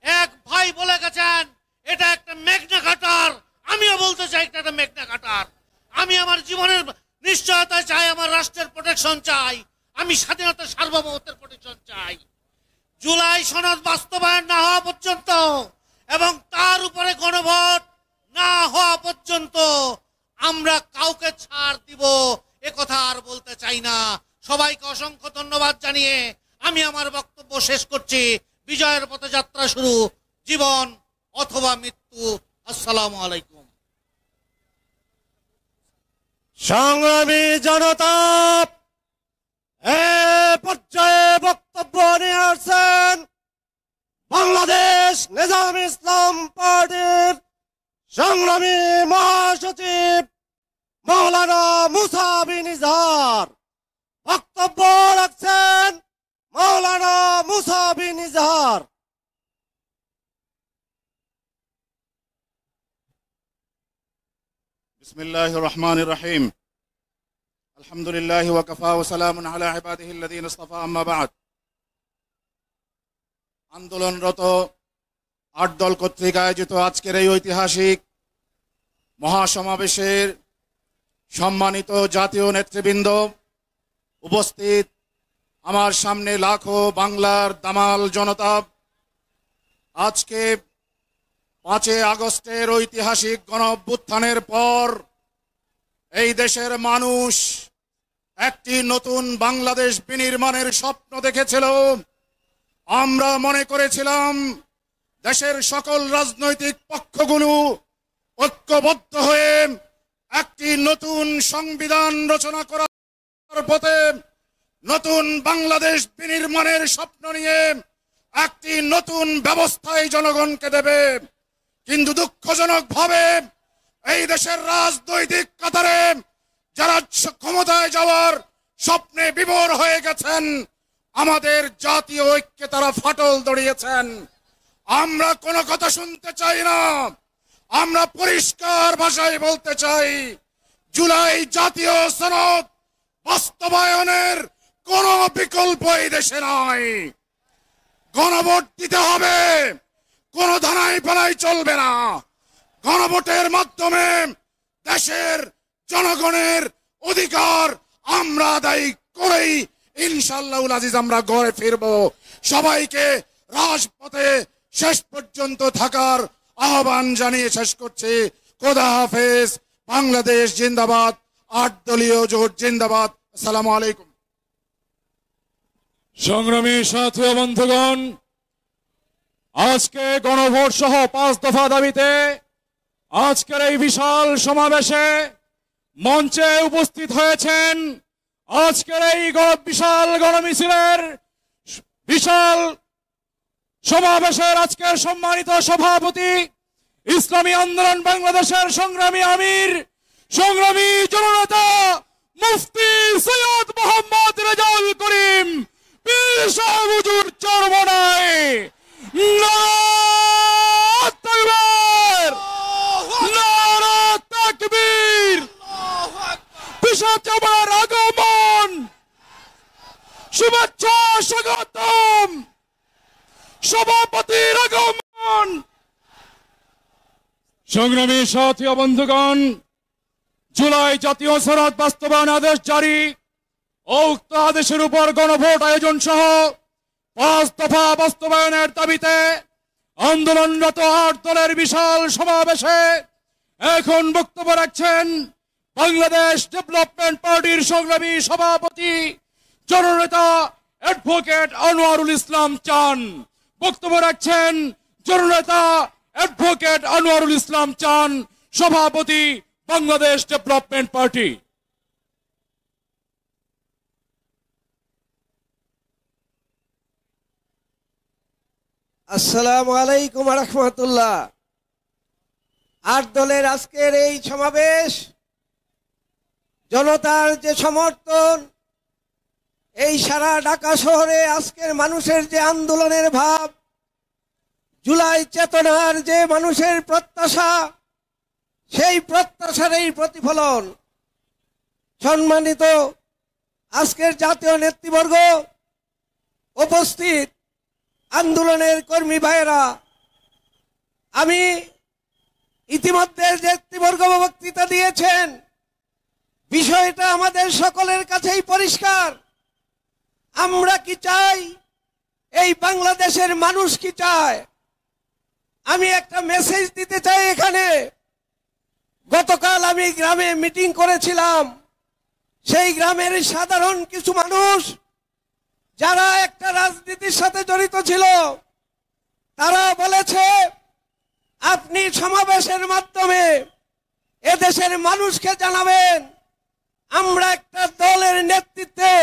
S10: এক ভাই বলে গেছেন এটা একটা মেঘনা কাটার, আমিও বলতে চাই এটা একটা মেঘনা কাটার। আমি আমার জীবনের নিশ্চয়তা চাই, আমার রাষ্ট্রের প্রোটেকশন চাই, আমি স্বাধীনতার সার্বভৌমত্বের প্রোটেকশন চাই। জুলাই সনদ বাস্তবায়ন না হওয়া পর্যন্ত এবং তার উপরে গণভোট না হওয়া পর্যন্ত আমরা কাউকে ছাড় দিব এ কথা আর বলতে চাই না। সবাইকে অসংখ্য ধন্যবাদ জানিয়ে আমি আমার বক্তব্য শেষ করছি। বিজয়ের পথে যাত্রা শুরু, জীবন অথবা মৃত্যু। আসসালামু আলাইকুম।
S9: সংগ্রামী জনতা, এ পর্যায়ে বক্তব্য নিয়ে আসছেন বাংলাদেশ নিজাম ইসলাম পার্টির সংগ্রামী মহাসচিব মাওলানা মুসা বিন ইজহার। বক্তব্য রাখছেন মাওলানা মুসা বিন ইজহার।
S3: বিসমিল্লাহির রহমানির রহিম। আলহামদুলিল্লাহি ওয়া কাফা ওয়া সালামুন আলা ইবাদিহিল্লাযীনা ইসতাফা, আম্মা বা'দ। আন্দোলনরত ৮ দল কর্তৃক আয়োজিত আজকের এই ঐতিহাসিক মহাসমাবেশের সম্মানিত জাতীয় নেতৃবৃন্দ, উপস্থিত আমার সামনে লাখো বাংলার দামাল জনতা, আজকে ৫ আগস্টের ঐতিহাসিক গণঅভ্যুত্থানের পর এই দেশের মানুষ একটি নতুন বাংলাদেশ বিনির্মাণের স্বপ্ন দেখেছিল। আমরা মনে করেছিলাম দেশের সকল রাজনৈতিক পক্ষগুলো ঐক্যবদ্ধ হয়ে একটি নতুন সংবিধান রচনা করার পথে নতুন বাংলাদেশ বিনির্মাণের স্বপ্ন নিয়ে একটি নতুন ব্যবস্থায় জনগণকে দেবে। কিন্তু দুঃখজনকভাবে এই দেশের রাজনৈতিক কাতারে যারা ক্ষমতায় যাওয়ার
S9: স্বপ্নে বিভোর হয়ে গেছেন, আমাদের জাতীয় ঐক্যে তারা ফাটল ধরিয়েছেন। আমরা কোনো কথা শুনতে চাই না, আমরা পরিষ্কার ভাষায় বলতে চাই, জুলাই জাতীয় সনদ বাস্তবায়নের কোন বিকল্প এই দেশে নাই। গণভোট দিতে হবে, কোন ধানাই পালাই চলবে না। গণভোটের মাধ্যমে দেশের জনগণের অধিকার আমরা আদায় করেই ইনশাআল্লাহুল আজিজ আমরা ঘরে ফিরব। সবাইকে রাজপথে শেষ পর্যন্ত থাকার আহ্বান জানিয়ে শেষ করছি। খোদা হাফেজ। বাংলাদেশ জিন্দাবাদ। 8 দলীয় জোট জিন্দাবাদ। আসসালামু আলাইকুম।
S6: সংগ্রামী সাথী ও বন্ধুগণ, আজকে গণভোট সহ 5 দফা দাবিতে আজকের এই বিশাল সমাবেশে মঞ্চে উপস্থিত হয়েছেন। আজকের এই বিশাল গণমিছিলের বিশাল সমাবেশের আজকের সম্মানিত সভাপতি, ইসলামী আন্দোলন বাংলাদেশের সংগ্রামী আমির, সংগ্রামী জননেতা মুফতি সৈয়দ মোহাম্মদ রেজাউল করিম পীর সাহেব হুজুর চরমনায়। নারে তাকবীর, নারে তাকবীর। পিসাব জামার আগমন, শুভেচ্ছা স্বাগতম। সভাপতির আগমন। সংগ্রামী সাথী ও বন্ধুগণ, জুলাই জাতীয় সনদ বাস্তবায়ন আদেশ জারি ও উক্ত আদেশের উপর গণভোট আয়োজন সহ 5 দফা বাস্তবায়নের দাবিতে আন্দোলনরত 8 দলের বিশাল সমাবেশে এখন বক্তব্য রাখছেন বাংলাদেশ ডেভেলপমেন্ট পার্টির সংগ্রামী সভাপতি জননেতা অ্যাডভোকেট আনোয়ারুল ইসলাম চান। বক্তব্য রাখছেন জননেতা অ্যাডভোকেট আনোয়ারুল ইসলাম চান, সভাপতি বাংলাদেশ ডেভেলপমেন্ট পার্টি।
S11: আসসালামু আলাইকুম ওয়া রাহমাতুল্লাহ। 8 দলের আজকের এই সমাবেশ, জনতার যে সমর্থন, এই সারা ঢাকা শহরে আজকের মানুষের যে আন্দোলনের ভাব, জুলাই চেতনার যে মানুষের প্রত্যাশা, সেই প্রত্যাশার এই প্রতিফলন। সম্মানিত আজকের জাতীয় নেতৃবর্গ, উপস্থিত আন্দোলনের কর্মী ভাইয়েরা, আমি ইতিমধ্যে যে নেতৃবর্গ বক্তৃতা দিয়েছেন, বিষয়টা আমাদের সকলের কাছেই পরিষ্কার। আমরা কি চাই, এই বাংলাদেশের মানুষ কি চায়। আমি একটা মেসেজ দিতে চাই এখানে। গতকাল আমি গ্রামে মিটিং করেছিলাম। সেই গ্রামের সাধারণ কিছু মানুষ যারা একটা রাজনীতির সাথে জড়িত ছিল, তারা বলেছে আপনি সমাবেশের মাধ্যমে এদেশের মানুষকে জানাবেন আমরা একটা দলের নেতৃত্বে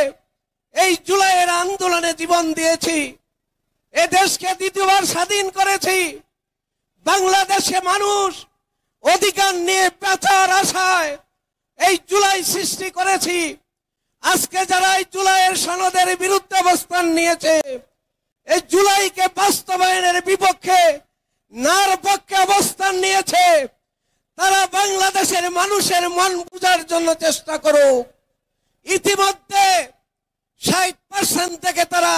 S11: এই জুলাইয়ের আন্দোলনে জীবন দিয়েছি, এ দেশকে দ্বিতীয়বার স্বাধীন করেছি। বাংলাদেশে মানুষ অধিকার নিয়ে বাঁচার আশায় এই জুলাই সৃষ্টি করেছি। আজকে যারা এই জুলাইয়ের সনদের বিরুদ্ধে অবস্থান নিয়েছে, এই জুলাইকে বাস্তবায়নের বিপক্ষে নার পক্ষে অবস্থান নিয়েছে, তারা বাংলাদেশের মানুষের মন বুঝার জন্য চেষ্টা করুক। ইতিমধ্যে 60% থেকে তারা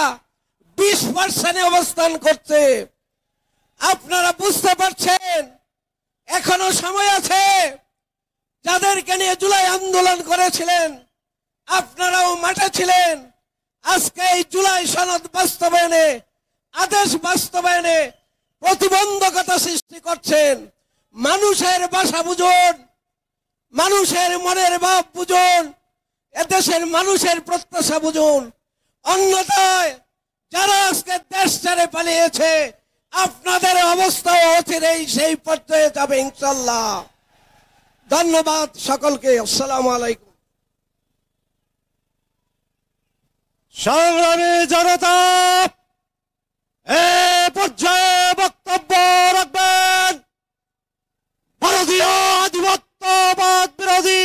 S11: 20% অবস্থান করছে। আপনারা বুঝতে পারছেন এখনো সময় আছে। যাদেরকে নিয়ে জুলাই আন্দোলন করেছিলেন, আপনারাও মাঠে ছিলেন। আজকে এই জুলাই সনদ বাস্তবায়নে, আদেশ বাস্তবায়নে প্রতিবন্ধকতা সৃষ্টি করছেন। মানুষের ভাষা বুঝুন, মানুষের মনের ভাব বুঝুন, এদেশের মানুষের প্রত্যাশা বুঝুন। অন্যথায় যারা আজকে দেশ ছেড়ে পালিয়েছে, আপনাদের অবস্থা অচিরেই সেই পর্যায়ে যাবে ইনশাআল্লাহ। ধন্যবাদ সকলকে। আসসালামু আলাইকুম।
S9: সংগ্রামী জনতা, এ পর্যায়ে বক্তব্য রাখবেন ভারতীয় আধিপত্যবাদ বিরোধী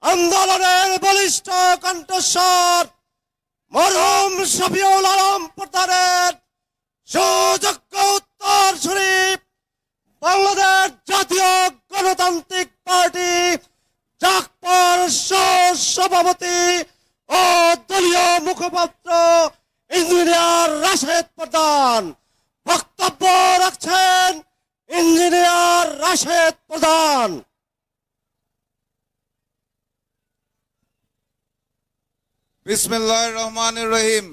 S9: আন্দোলন
S12: আন্দোলনের বলিষ্ঠ কণ্ঠস্বর মরহুম শফিউল আলম প্রধানের সুযোগ্য উত্তর শরীফ বাংলাদেশ জাতীয় গণতান্ত্রিক পার্টি জাকপার সভাপতি ও দলীয় মুখপাত্র ইঞ্জিনিয়ার রাশেদ প্রধান। বক্তব্য রাখছেন ইঞ্জিনিয়ার রাশেদ প্রধান।
S2: বিসমিল্লাহির রহমানির রহিম।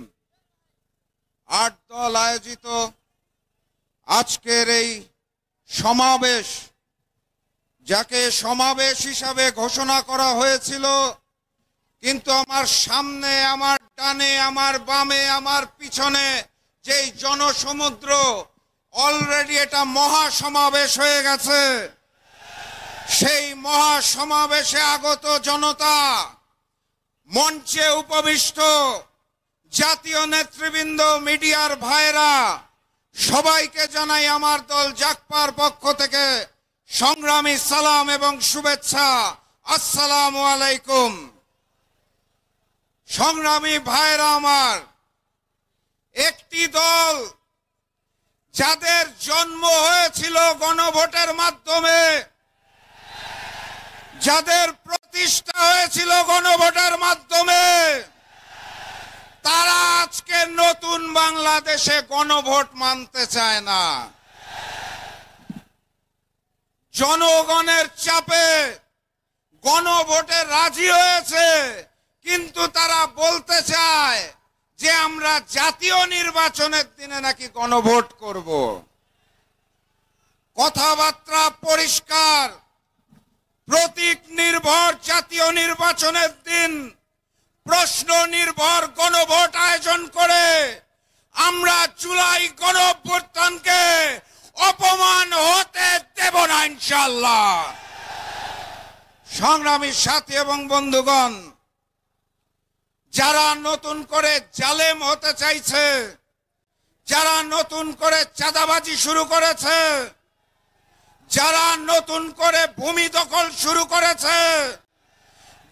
S2: 8 দল আয়োজিত আজকের এই সমাবেশ, যাকে সমাবেশ হিসাবে ঘোষণা করা হয়েছিল, কিন্তু আমার সামনে, আমার ডানে, আমার বামে, আমার পিছনে যেই জনসমুদ্র, অলরেডি এটা মহাসমাবেশ হয়ে গেছে। সেই মহাসমাবেশে আগত জনতা, মঞ্চে উপবিষ্ট জাতীয় নেতৃবৃন্দ, মিডিয়ার ভাইরা, সবাইকে জানাই আমার দল জাকপার পক্ষ থেকে সংগ্রামী সালাম এবং শুভেচ্ছা। আসসালামু আলাইকুম। সংগ্রামী ভাইরা আমার, একটি দল যাদের জন্ম হয়েছিল গণভোটের মাধ্যমে, যাদের প্রতিষ্ঠা হয়েছিল গণভোটের মাধ্যমে, তারা আজকে নতুন বাংলাদেশে গণভোট মানতে চায় না। জনগণের চাপে গণভোটে রাজি হয়েছে, কিন্তু তারা বলতে চায় যে আমরা জাতীয় নির্বাচনের দিনে নাকি গণভোট করব। কথাবার্তা পরিষ্কার, প্রতীক নির্ভর জাতীয় নির্বাচনের দিন প্রশ্ন নির্ভর গণভোট আয়োজন করে আমরা জুলাই গণঅভ্যুত্থানকে অপমান হতে দেব না ইনশাআল্লাহ। সংগ্রামী সাথী এবং বন্ধুগণ, যারা নতুন করে জালেম হতে চাইছে, যারা নতুন করে চাঁদাবাজি শুরু করেছে, যারা নতুন করে ভূমি দখল শুরু করেছে,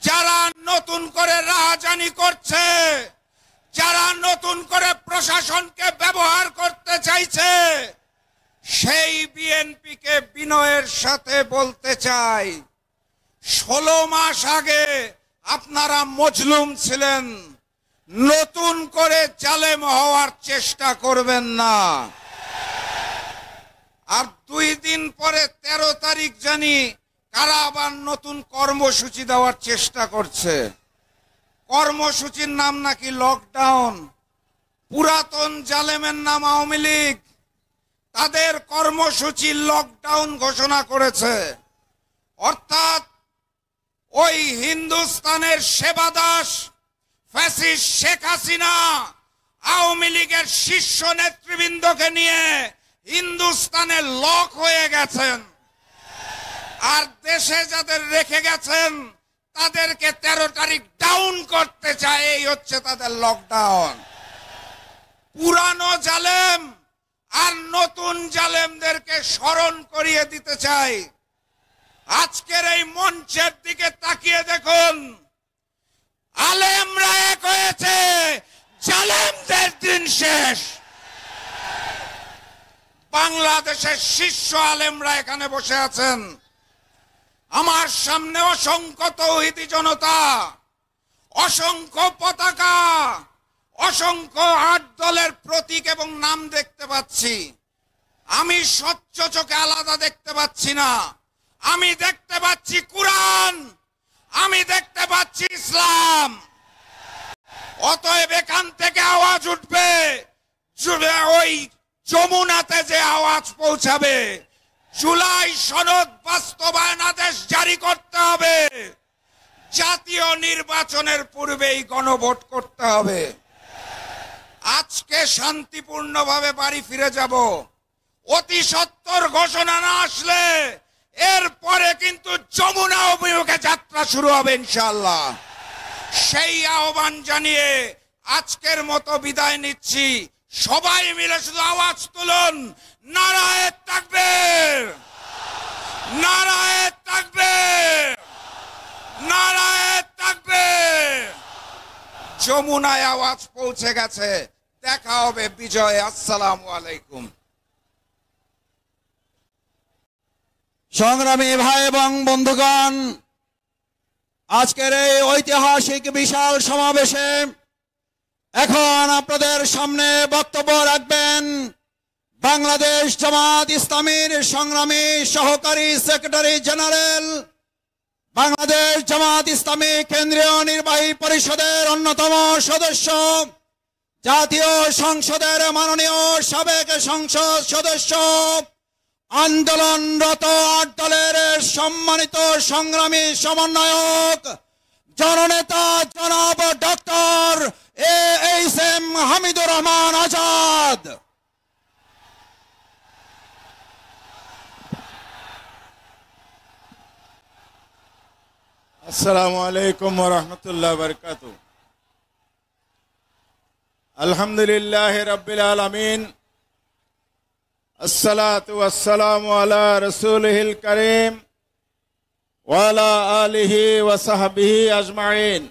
S2: যারা নতুন করে রাহাজানি করছে, যারা নতুন করে প্রশাসনকে ব্যবহার করতে চাইছে, সেই বিএনপিকে বিনয়ের সাথে বলতে চাই, 16 মাস আগে আপনারা মজলুম ছিলেন, নতুন করে জালেম হওয়ার চেষ্টা করবেন না। আর 2 দিন পরে 13 তারিখ জানি কারা আবার নতুন কর্মসূচি দেওয়ার চেষ্টা করছে। কর্মসূচির নাম নাকি লকডাউন। পুরাতন জালেমের নাম আওয়ামী লীগ, তাদের কর্মসূচি লকডাউন ঘোষণা করেছে। অর্থাৎ ওই হিন্দুস্তানের সেবাদাস ফ্যাসিস্ট শেখ হাসিনা আওয়ামী লীগের শীর্ষ নেতৃবৃন্দকে নিয়ে হিন্দুস্তানে লক হয়ে গেছেন, আর দেশে যাদের রেখে গেছেন তাদেরকে 13 তারিখ ডাউন করতে চায়। এই হচ্ছে তাদের লকডাউন। পুরানো জালেম আর নতুন জালেমদেরকে স্মরণ করিয়ে দিতে চাই। আজকের এই মঞ্চের দিকে তাকিয়ে দেখুন, আলেমরা এক হয়েছে, জালেমদের দিন শেষ। বাংলাদেশের শীর্ষ আলেমরা এখানে বসে আছেন। আমার সামনে অসংখ্য তৌহিদি জনতা, অসংখ্য পতাকা, অসংখ্য 8 দলের প্রতীক এবং নাম দেখতে পাচ্ছি। আমি স্বচ্ছ চোখে আলাদা দেখতে পাচ্ছি না। আমি দেখতে পাচ্ছি কুরআন, আমি দেখতে পাচ্ছি ইসলাম। অতএব এখান থেকে আওয়াজ উঠবে, ওই যমুনাতে যে আওয়াজ পৌঁছাবে, জুলাই সনদ বাস্তবায়ন আদেশ জারি করতে হবে, জাতীয় নির্বাচনের পূর্বেই গণভোট করতে হবে। আজকে শান্তিপূর্ণভাবে বাড়ি ফিরে যাব। অতি সত্বর ঘোষণা না আসলে এরপরে কিন্তু যমুনা অভিমুখে যাত্রা শুরু হবে ইনশাআল্লাহ। সেই আহ্বান জানিয়ে আজকের মতো বিদায় নিচ্ছি। সবাই মিলে শুধু আওয়াজ তুলুন, নারায়ে তাকবীর, নারায়ে তাকবীর,
S9: নারায়ে তাকবীর। যমুনায় আওয়াজ পৌঁছে গেছে। দেখা হবে বিজয়। আসসালামু আলাইকুম।
S2: সংগ্রামী ভাই এবং বন্ধুগণ, আজকের এই ঐতিহাসিক বিশাল সমাবেশে এখন আপনাদের সামনে বক্তব্য রাখবেন বাংলাদেশ জামাত ইসলামীর সংগ্রামী সহকারী সেক্রেটারি জেনারেল, বাংলাদেশ জামাত ইসলামী কেন্দ্রীয় নির্বাহী পরিষদের অন্যতম সদস্য, জাতীয় সংসদের মাননীয় সাবেক সংসদ সদস্য, আন্দোলনরত ৮ দলের সম্মানিত সংগ্রামী সমন্বয়ক, জননেতা জনাব ডক্টর এ.এইচ.এম. হামিদুর রহমান আজাদ।
S3: আসসালামু আলাইকুম ওয়া রাহমাতুল্লাহি ওয়া বারাকাতুহু। আলহামদুলিল্লাহি রাব্বিল আলামিন, আসসালাতু ওয়াসসালামু আলা রাসূলিহিল কারীম ওয়া আলা আলিহি ওয়া সাহবিহি আজমাইন।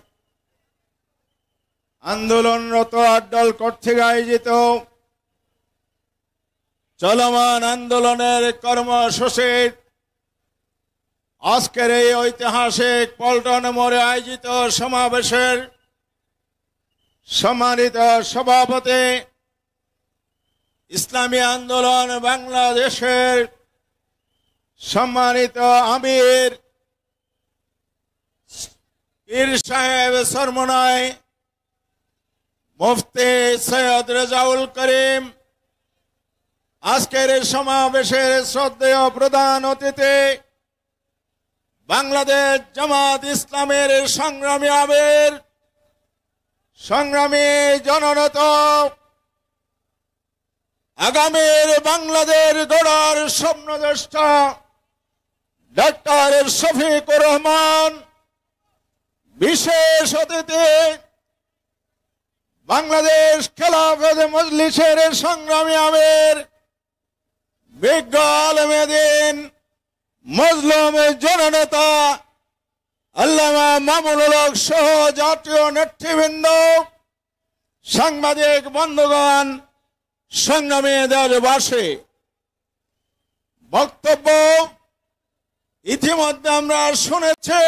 S3: আন্দোলনরত ৮ দল কর্তৃক আয়োজিত চলমান আন্দোলনের কর্মসূচির আজকের এই ঐতিহাসিক পল্টন মোড়ে আয়োজিত সমাবেশের সম্মানিত সভাপতি, ইসলামী আন্দোলন বাংলাদেশের সম্মানিত আমির পীর সাহেব সরমনাই মুফতি সৈয়দ রেজাউল করিম, আজকের সমাবেশের শ্রদ্ধেয় প্রধান অতিথি বাংলাদেশ জামাত ইসলামের সংগ্রামী আমির, সংগ্রামী জননেত, আগামীর বাংলাদেশ গড়ার স্বপ্নদ্রষ্টা ডক্টর শফিকুর রহমান, বিশেষ অতিথি বাংলাদেশ খেলাফত মজলিসের সংগ্রামী আমির, বিজ্ঞ আলেমে দ্বীন, মজলুম জননেতা আল্লামা মামুনুল হক সহ জাতীয় নেতৃবৃন্দ, সাংবাদিক বন্ধুগণ, সংগ্রামী দেশবাসী, বক্তব্য ইতিমধ্যে আমরা শুনেছি।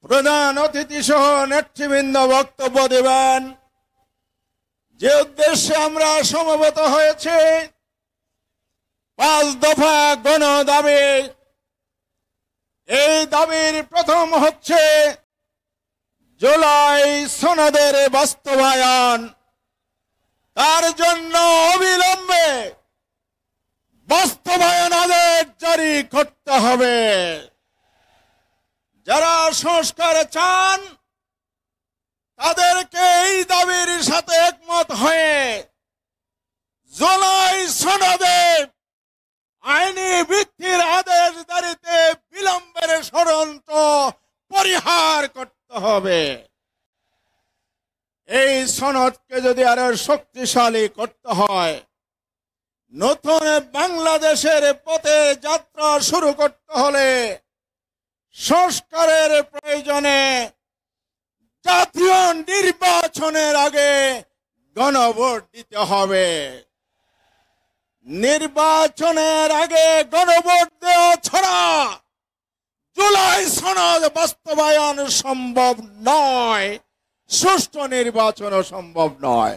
S3: প্রধান অতিথি সহ নেতৃবৃন্দ বক্তব্য দেবেন। যে উদ্দেশ্যে আমরা সমবেত হয়েছি, 5 দফা গণ দাবি। এই দাবির প্রথম হচ্ছে জুলাই সনদের বাস্তবায়ন। তার জন্য অবিলম্বে বাস্তবায়ন আদেশ জারি করতে হবে। যারা সংস্কার চান তাদেরকে এই দাবির সাথে একমত হয়ে জুলাই সনদে আইনি ভিত্তির আদেশ জারিতে বিলম্বের ষড়যন্ত্র পরিহার করতে হবে। এই সনদকে যদি আরো শক্তিশালী করতে হয়, নতুন বাংলাদেশের পথে যাত্রা শুরু করতে হলে সংস্কারের প্রয়োজনে জাতীয় নির্বাচনের আগে গণভোট দিতে হবে। নির্বাচনের আগে গণভোট দেওয়া ছাড়া জুলাই সনদ বাস্তবায়ন সম্ভব নয়, সুষ্ঠু নির্বাচনও সম্ভব নয়।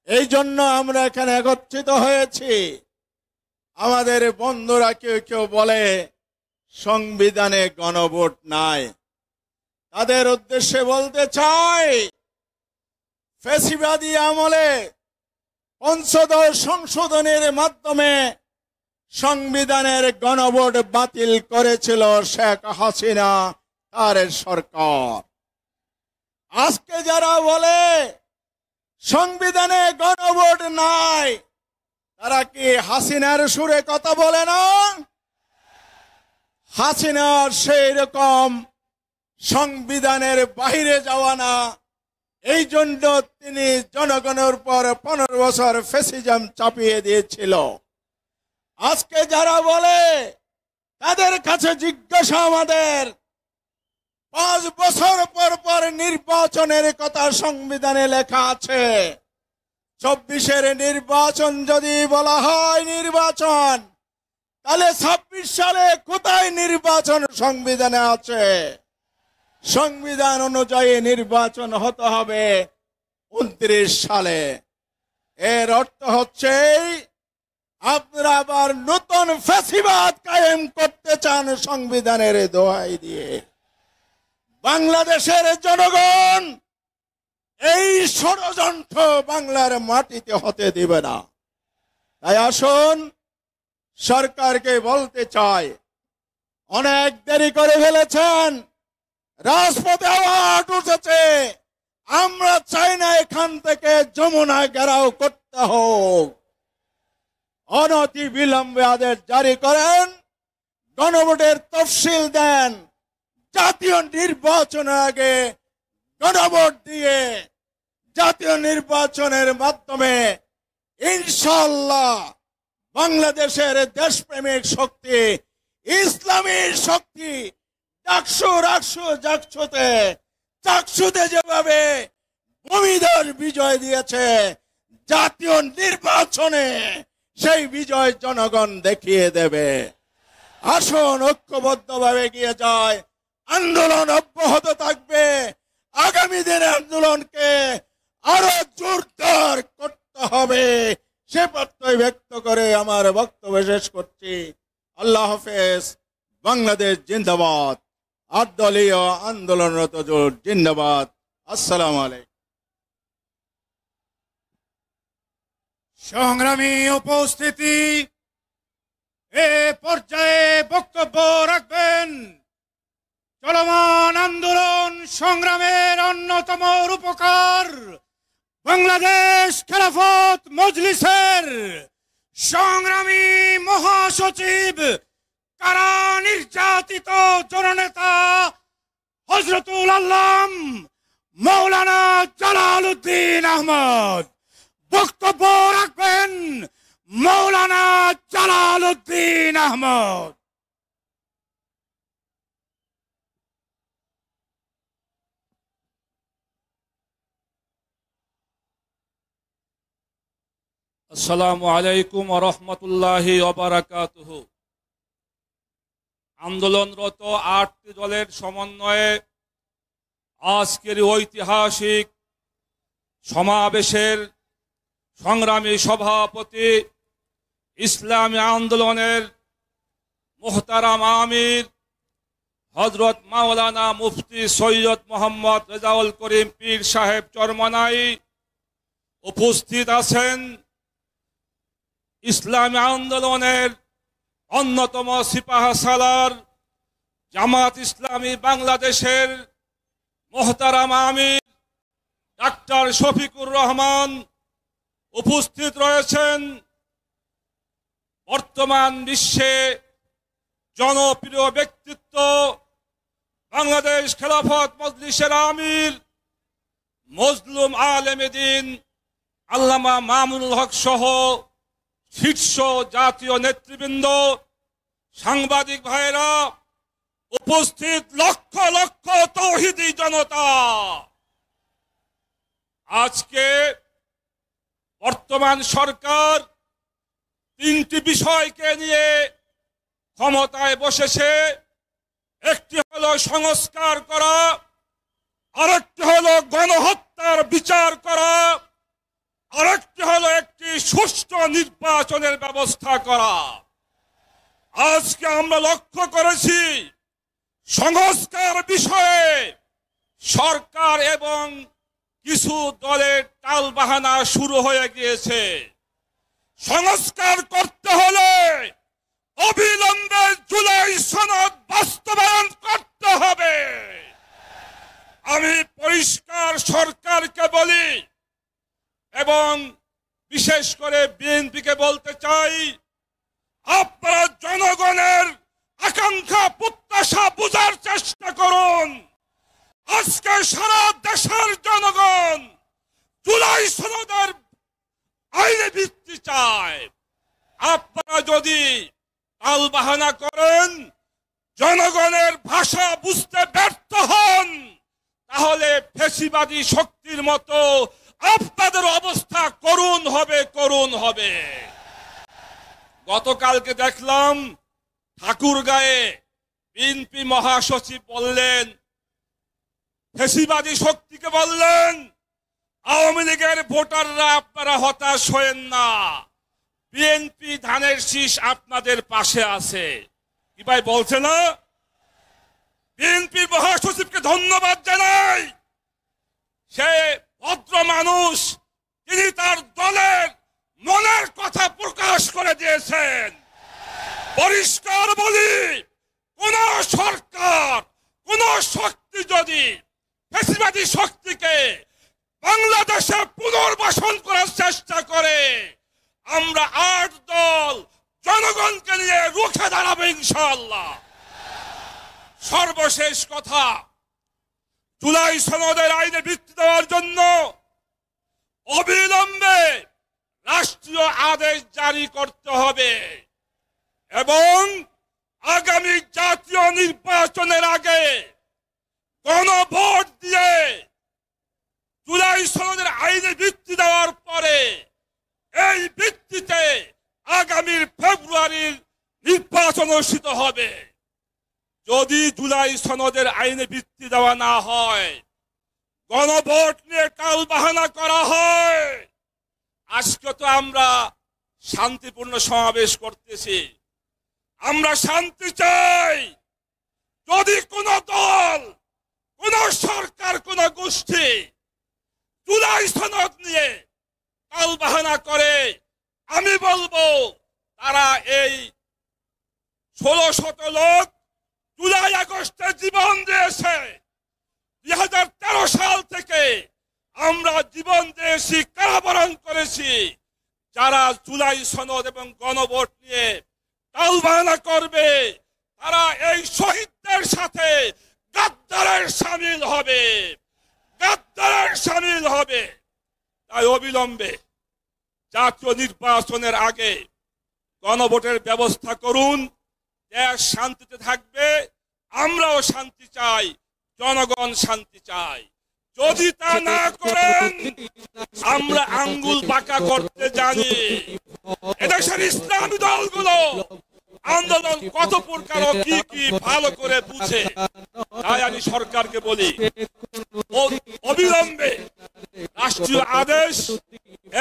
S3: এই জন্য আমরা এখানে একত্রিত হয়েছি। আমাদের বন্ধুরা কেউ কেউ বলে সংবিধানে গণভোট নাই। তাদের উদ্দেশ্যে বলতে চাই, ফ্যাসিবাদী আমলে পঞ্চদশ সংশোধনের মাধ্যমে সংবিধানের গণভোট বাতিল করেছিল শেখ হাসিনা তার সরকার। আজকে যারা বলে সংবিধানে গণভোট নাই, তারা কি হাসিনার সুরে কথা বলে না? হাসিনার সেই রকম সংবিধানের বাইরে যাওয়া না। এই জন্য তিনি জনগণের উপর 15 বছর ফ্যাসিজম চাপিয়ে দিয়েছিল। আজকে যারা বলে তাদের কাছে জিজ্ঞাসা আমাদের, 5 বছর পর পর নির্বাচনের কথা সংবিধানে লেখা আছে। 24-এর নির্বাচন যদি বলা হয় নির্বাচন, তাহলে 26 সালে কোথায় নির্বাচন সংবিধানে আছে? সংবিধান অনুযায়ী নির্বাচন হতে হবে 29 সালে। এর অর্থ হচ্ছে আপনারা আবার নতুন ফ্যাসিবাদ কায়েম করতে চান সংবিধানের দোহাই দিয়ে। বাংলাদেশের জনগণ এই ষড়যন্ত্র বাংলার মাটিতে হতে দিবে না। তাই আসুন, সরকারকে বলতে চাই, অনেক দেরি করে ফেলেছেন, রাজপথে আওয়াজ উঠেছে। আমরা চাই না এখান থেকে যমুনা ঘেরাও করতে হোক। অনতি বিলম্বে আদেশ জারি করেন, গণভোটের তফসিল দেন, জাতীয় নির্বাচনের আগে গণভোট দিয়ে জাতীয় নির্বাচনের মাধ্যমে ইনশাআল্লাহ বাংলাদেশের দেশপ্রেমিক শক্তি, ইসলামী শক্তি চাকসুতে যেভাবে ভূমিধর বিজয় দিয়েছে, জাতীয় নির্বাচনে সেই বিজয় জনগণ দেখিয়ে দেবে। আসুন ঐক্যবদ্ধভাবে এগিয়ে যায়, আন্দোলন অব্যাহত থাকবে। আগামী দিনে আন্দোলনকে আরো জোরদার করতে হবে, সে প্রত্যয় ব্যক্ত করে আমার বক্তব্য শেষ করছি। আল্লাহ হাফেজ। বাংলাদেশ জিন্দাবাদ। 8 দলীয় আন্দোলনরত জোট জিন্দাবাদ। আসসালামু আলাইকুম।
S9: সংগ্রামী উপস্থিতি, এ পর্যায়ে বক্তব্য রাখবেন চলমান আন্দোলন সংগ্রামের অন্যতম রূপকার বাংলাদেশ খেলাফত মজলিসের সংগ্রামী মহাসচিব, কারা নির্যাতিত জননেতা হযরতুল আল্লাম মাওলানা জালালউদ্দিন আহমদ। বক্তব্য রাখবেন মাওলানা জালালউদ্দিন আহমদ।
S6: আসসালামু আলাইকুম ওয়া রাহমাতুল্লাহি ওয়া বারাকাতুহু। আন্দোলনরত 8টি দলের সমন্বয়ে আজকের ঐতিহাসিক সমাবেশের সংগ্রামী সভাপতি, ইসলামী আন্দোলনের মুহতারাম আমির হযরত মাওলানা মুফতি সৈয়দ মোহাম্মদ রেজাউল করিম পীর সাহেব চরমনাই, উপস্থিত আছেন ইসলামী আন্দোলনের অন্যতম সিপাহসালার জামাত ইসলামী বাংলাদেশের মুহতারাম আমির ডাক্তার শফিকুর রহমান, উপস্থিত রয়েছেন বর্তমান বিশ্বে জনপ্রিয় ব্যক্তিত্ব বাংলাদেশ খেলাফত মজলিসের আমির মজলুম আলেমে দ্বীন আল্লামা মামুনুল হক সহ শীর্ষ জাতীয় নেতৃবৃন্দ, সাংবাদিক ভাইরা, উপস্থিত লক্ষ লক্ষ তৌহিদি জনতা। আজকে বর্তমান সরকার 3টি বিষয়কে নিয়ে ক্ষমতায় বসেছে। একটি হলো সংস্কার করা, আরেকটি হলো গণহত্যার বিচার করা, আরেকটি হলো একটি সুষ্ঠু নির্বাচনের ব্যবস্থা করা। আজকে আমরা লক্ষ্য করেছি সংস্কার বিষয়ে সরকার এবং কিছু দলের টালবাহানা শুরু হয়ে গিয়েছে। সংস্কার করতে হলে অবিলম্বে জুলাই সনদ বাস্তবায়ন করতে হবে। আমি পরিষ্কার সরকারকে বলি এবং বিশেষ করে বিএনপিকে বলতে চাই, আপনারা জনগণের আকাঙ্ক্ষা প্রত্যাশা বোঝার চেষ্টা করুন। আজকে সারা দেশের জনগণ জুলাই সনদের আইনে ভিত্তি চায়। আপনারা যদি টালবাহানা করেন জনগণের ভাষা বুঝতে ব্যর্থ হন, তাহলে ফ্যাসিবাদী শক্তির মতো আপনাদের অবস্থা করুণ হবে। গতকালকে দেখলাম ঠাকুরগাঁয়ে বিএনপি মহাসচিব বললেন, ফ্যাসিবাদী শক্তিকে বললেন, আওয়ামী লীগের ভোটাররা আপনারা হতাশ হয়েন না, বিএনপি ধানের শীষ আপনাদের পাশে আছে। কি ভাই বলছে না? বিএনপির মহাসচিবকে ধন্যবাদ জানাই। সে ভদ্র মানুষ, তিনি তার দলের মনের কথা প্রকাশ করে দিয়েছেন। পরিষ্কার বলি, কোন সরকার, কোন শক্তি যদি ফ্যাসিবাদী শক্তিকে বাংলাদেশে পুনর্বাসন করার চেষ্টা করে, আমরা 8 দল জনগণকে নিয়ে রুখে দাঁড়াবো ইনশাআল্লাহ। সর্বশেষ কথা, জুলাই সনদের আইনে ভিত্তি দেওয়ার জন্য অবিলম্বে রাষ্ট্রীয় আদেশ জারি করতে হবে এবং আগামী জাতীয় নির্বাচনের আগে গণভোট দিয়ে জুলাই সনদের আইনে ভিত্তি দেওয়ার পরে এই ভিত্তিতে আগামীর ফেব্রুয়ারির নির্বাচন অনুষ্ঠিত হবে। যদি জুলাই সনদের আইনে ভিত্তি দেওয়া না হয়, গণভোট নিয়ে টালবাহানা করা হয়, আজকে তো আমরা শান্তিপূর্ণ সমাবেশ করতেছি, আমরা শান্তি চাই। যদি কোন দল, কোন সরকার, কোন গোষ্ঠী জুলাই সনদ নিয়ে টালবাহানা করে, আমি বলবো তারা এই 16-17 লোক জুলাই আগস্টে জীবন দিয়েছে। 2013 সাল থেকে আমরা জীবন দিয়েছি, কারাবরণ করেছি। যারা জুলাই সনদ এবং গণভোট নিয়ে টালবাহানা করবে, তারা এই শহীদদের সাথে গাদ্দারের সামিল হবে। তাই অবিলম্বে জাতীয় নির্বাচনের আগে গণভোটের ব্যবস্থা করুন। দেশ শান্তিতে থাকবে, আমরাও শান্তি চাই, জনগণ শান্তি চাই। যদি তা না করেন, আমরা আঙ্গুল বাঁকা করতে জানি। এদেশের ইসলামী দলগুলো আন্দোলন কত প্রকার কি ভালো করে বুঝে। তাই আমি সরকারকে বলি, অবিলম্বে রাষ্ট্রীয় আদেশ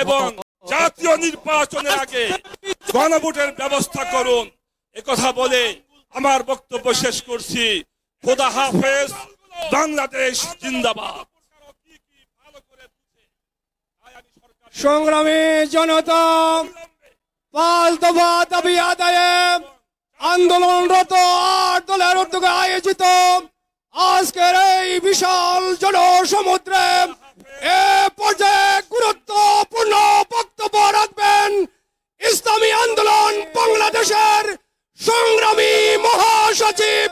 S6: এবং জাতীয় নির্বাচনের আগে গণভোটের ব্যবস্থা করুন। একথা বলে আমার বক্তব্য শেষ করছি। খোদা হাফেজ। বাংলাদেশ জিন্দাবাদ।
S12: সংগ্রামী জনতা, 5 দফা দাবি আদায়ে আন্দোলনরত 8 দলের উদ্যোগে আয়োজিত আজকের এই বিশাল জনসমুদ্রে এ পর্যায়ে গুরুত্বপূর্ণ বক্তব্য রাখবেন ইসলামী আন্দোলন বাংলাদেশের সংগ্রামী মহাসচিব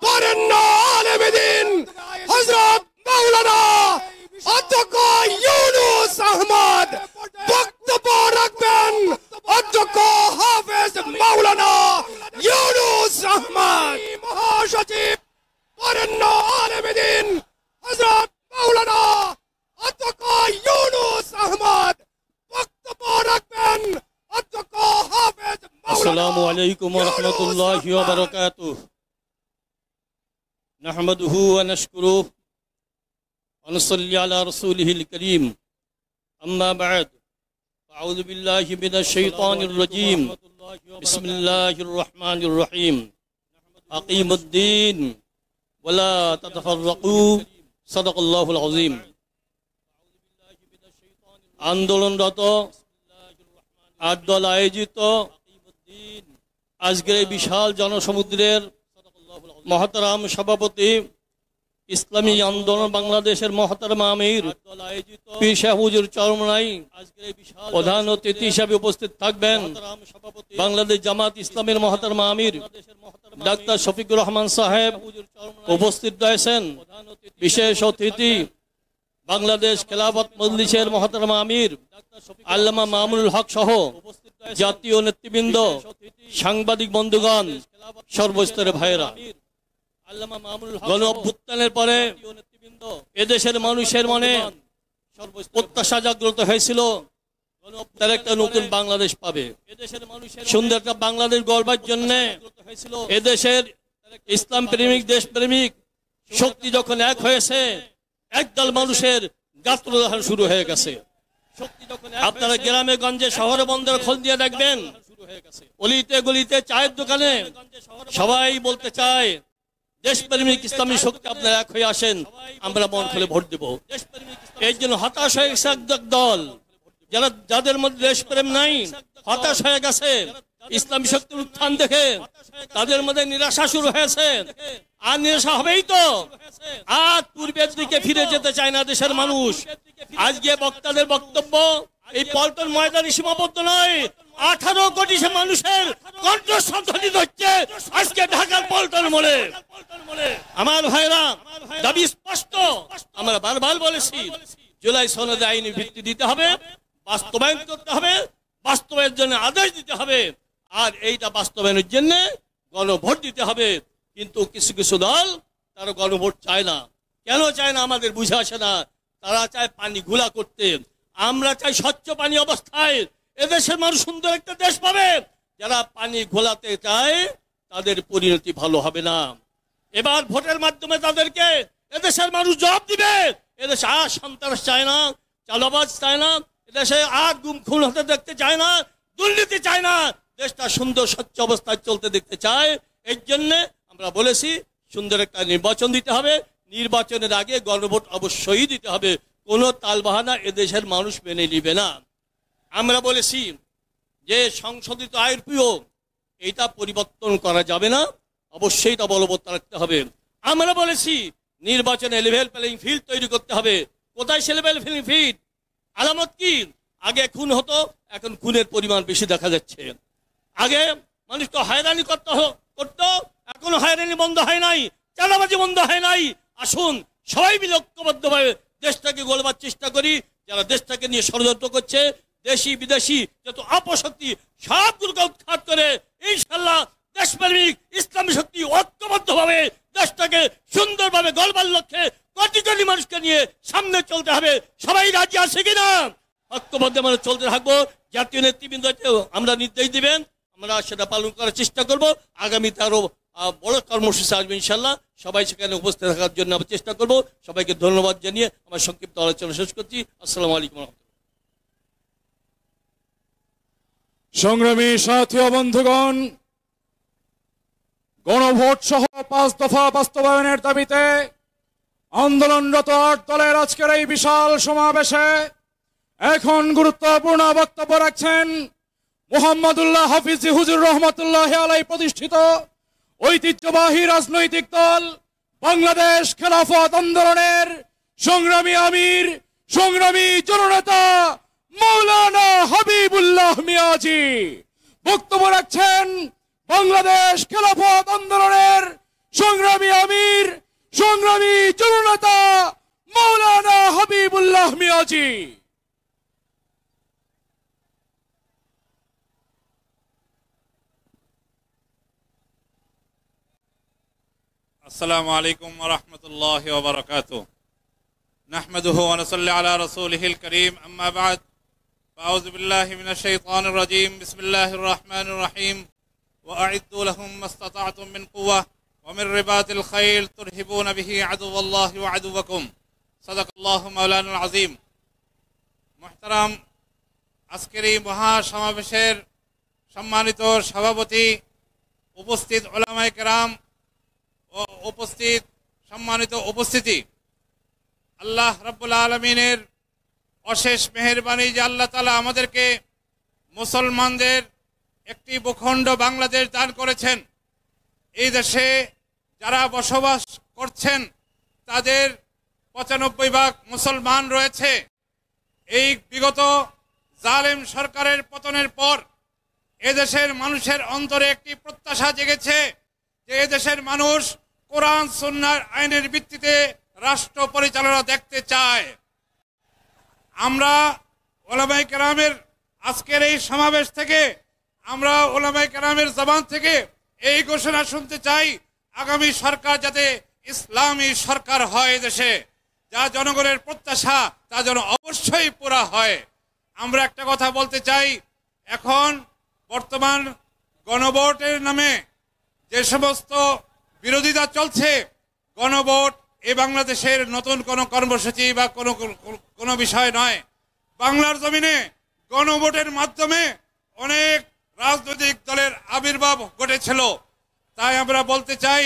S12: বরেণ্য আলেমে দ্বীন হযরত মাওলানা অধ্যক্ষ ইউনুস আহমদ। বক্তব্য রাখবেন অধ্যক্ষ হাফেজ মাওলানা ইউনুস আহমদ। মহাসচিব বরেণ্য আলেমে দ্বীন হযরত মাওলানা অধ্যক্ষ ইউনুস আহমদ। বক্তব্য রাখবেন অধ্যক্ষ হাফেজ মাওলানা।
S13: আসসালামু আলাইকুম ওয়া রাহমাতুল্লাহি ওয়া বারাকাতুহু। নাহমাদুহু ওয়া নাশকুরুহু ওয়া নুসাল্লি আলা রাসূলিহিল কারীম। আম্মা বা'দ। আউযু বিল্লাহি মিনাশ শাইতানির রাজীম। বিসমিল্লাহির রহমানির রহিম। আকিমুদ্দিন ওয়া লা তাতাফাররাকু। সাদাকাল্লাহুল আযীম। আন্দোলনরত 8 দল আয়োজিত আজকের এই বিশাল জনসমুদ্রের মহতারাম সভাপতি, ইসলামী আন্দোলন বাংলাদেশের মহতারাম আমির পীর সাহেব হুজুর চরমনাই প্রধান অতিথি হিসাবে উপস্থিত থাকবেন। বাংলাদেশ জামাত ইসলামের মহতারাম আমির ডাক্তার শফিকুর রহমান সাহেব উপস্থিত রয়েছেন। বিশেষ অতিথি বাংলাদেশ খেলাফত মজলিসের মহতারাম আমির আল্লামা মামুনুল হক সহ জাতীয় নেতৃবৃন্দ, সাংবাদিক বন্ধুগণ, সর্বস্তরের ভাইয়েরা, গণ অভ্যুত্থানের পরে এদেশের মানুষের মনে প্রত্যাশা জাগ্রত হয়েছিল তারা একটা নতুন বাংলাদেশ পাবে, সুন্দর একটা বাংলাদেশ গড়বার জন্য এদেশের ইসলাম প্রেমিক, দেশ প্রেমিক শক্তি যখন এক হয়েছে, একদল মানুষের গাত্রদাহ শুরু হয়ে গেছে। আপনারা গ্রামে গঞ্জে শহরে বন্দরে খোঁজ দিয়ে দেখবেন, অলিতে গলিতে চায়ের দোকানে সবাই বলতে চায় দেশপ্রেমিক ইসলামী শক্তি আপনারা এক হয়ে আসেন, আমরা মন খুলে ভোট দেব। এই জন্য হতাশ হয়ে গেছে এক দল, যাদের মধ্যে দেশপ্রেম নাই, হতাশ হয়ে গেছে ইসলামী শক্তির উত্থান দেখে, তাদের মধ্যে নিরাশা শুরু হয়েছে। আর নিরাশা হবেই তো, আর পূর্বের দিকে ফিরে যেতে চায় না দেশের মানুষ। আজকে বক্তাদের বক্তব্য এই পল্টন ময়দানে সীমাবদ্ধ নয়, 18 কোটি মানুষের কণ্ঠস্বর হচ্ছে আজকে ঢাকার পল্টন মোড়ে। আমার ভাইরা, দাবি স্পষ্ট, আমরা বারবার বলেছি, জুলাই সনদে আইনি ভিত্তি দিতে হবে, বাস্তবায়ন করতে হবে, বাস্তবায়নের জন্য আদেশ দিতে হবে, আর এইটা বাস্তবায়নের জন্য গণভোট দিতে হবে। কিন্তু কিছু কিছু দল তারা গণভোট চায় না। কেন চায় না আমাদের বুঝে আসে না। তারা চায় পানি ঘোলা করতে, আমরা চাই স্বচ্ছ পানি অবস্থায় এদেশের মানুষ সুন্দর একটা দেশ পাবে। যারা পানি ঘোলাতে চায় তাদের পরিণতি ভালো হবে না। এবার ভোটের মাধ্যমে তাদেরকে এদেশের মানুষ জবাব দিবে। এদেশে আর সন্ত্রাস চায় না, চালাবাজ চায় না, এদেশে আর গুম খুন হতে দেখতে চায় না, দুর্নীতি চায় না, দেশটা সুন্দর স্বচ্ছ অবস্থায় চলতে দেখতে চায়। এর জন্য আমরা বলেছি সুন্দর একটা নির্বাচন দিতে হবে, নির্বাচনের আগে গণভোট অবশ্যই দিতে হবে। কোনো তালবাহানা এদেশের মানুষ মেনে নিবে না। আমরা বলেছি যে সংশোধিত আইন প্রয়োগ এইটা পরিবর্তন করা যাবে না, অবশ্যই তা বলবৎ রাখতে হবে। আমরা বলেছি নির্বাচনে লেভেল প্লেইং ফিল্ড তৈরি করতে হবে। কোথায় সে লেভেল প্লেইং ফিল্ড? আলামত কি? আগে খুন হতো, এখন খুনের পরিমাণ বেশি দেখা যাচ্ছে। আগে মানুষ তো হয়রানি করতো, এখনো হয়রানি বন্ধ হয় নাই, চাঁদাবাজি বন্ধ হয় নাই। আসুন সবাই মিলে ঐক্যবদ্ধভাবে দেশটাকে গড়বার চেষ্টা করি। যারা দেশটাকে নিয়ে ষড়যন্ত্র করছে, দেশি বিদেশি যত অপশক্তি, সবগুলোকে উৎখাত করে ইনশাল্লাহ দেশপ্রেমিক ইসলামী শক্তি ঐক্যবদ্ধভাবে দেশটাকে সুন্দরভাবে গড়বার লক্ষ্যে কোটি কোটি মানুষকে নিয়ে সামনে চলতে হবে। সবাই রাজি আছে কিনা? ঐক্যবদ্ধ মানে চলতে থাকবো। জাতীয় নেতৃবৃন্দকেও আমরা নির্দেশ দিবেন, আমরা সেটা পালন করার চেষ্টা করব। আগামীতে আরো বড় কর্মসূচি আসবে ইনশাল্লাহ। সবাই সেখানে উপস্থিত থাকার জন্য আমরা চেষ্টা করব। সবাইকে ধন্যবাদ জানিয়ে আমার সংক্ষিপ্ত আলোচনা শেষ করছি। আসসালামু আলাইকুম।
S9: সংগ্রামী সাথী ও বন্ধুগণ, গণভোট সহ 5 দফা বাস্তবায়নের দাবিতে আন্দোলনরত 8 দলের আজকের এই বিশাল সমাবেশে এখন গুরুত্বপূর্ণ বক্তব্য রাখছেন মুহাম্মদুল্লাহ হাফিজি হুজুর রহমতুল্লাহ আলাই প্রতিষ্ঠিত ঐতিহ্যবাহী রাজনৈতিক দল বাংলাদেশ খেলাফত আন্দোলনের সংগ্রামী আমির, সংগ্রামী জননেতা মাওলানা হাবিবুল্লাহ মিয়াজি। বক্তব্য রাখছেন বাংলাদেশ খেলাফত আন্দোলনের সংগ্রামী আমির, সংগ্রামী জননেতা মাওলানা হাবিবুল্লাহ মিয়াজি।
S14: السلام عليكم ورحمة الله وبركاته. نحمده ونصلي على رسوله الكريم. أما بعد، فأعوذ بالله من الشيطان الرجيم. بسم الله الرحمن الرحيم. وأعدوا لهم ما استطعتم من قوة ومن رباط الخيل ترهبون به عدو الله وعدوكم. صدق الله مولانا العظيم. محترم আজকের মহা সমাবেশের সম্মানিত সভাপতি, উপস্থিত উলামায়ে কেরাম ও উপস্থিত সম্মানিত উপস্থিতি, আল্লাহ রাব্বুল আলামিনের অশেষ মেহেরবানি যে আল্লাহ তাআলা আমাদেরকে মুসলমানদের একটি ভূখণ্ড বাংলাদেশ দান করেছেন। এই দেশে যারা বসবাস করছেন তাদের 95% মুসলমান রয়েছে। এই বিগত জালেম সরকারের পতনের পর এদেশের মানুষের অন্তরে একটি প্রত্যাশা জেগেছে যে এদেশের মানুষ কোরআন সুন্নাহর আইনের ভিত্তিতে রাষ্ট্র পরিচালনা দেখতে চায়। আমরা ওলামায়ে কেরামের আজকের এই সমাবেশ থেকে আমরা ওলামায়ে কেরামের জবান থেকে এই ঘোষণা শুনতে চাই, আগামী সরকার যাতে ইসলামী সরকার হয় দেশে, যা জনগণের প্রত্যাশা তা যেন অবশ্যই পুরা হয়। আমরা একটা কথা বলতে চাই, এখন বর্তমান গণভোটের নামে যে সমস্ত বিরোধিতা চলছে, গণভোট এই বাংলাদেশের নতুন কোনো কর্মসূচি বা কোনো বিষয় নয়। বাংলার জমিনে গণভোটের মাধ্যমে অনেক রাজনৈতিক দলের আবির্ভাব ঘটেছিল। তাই আমরা বলতে চাই,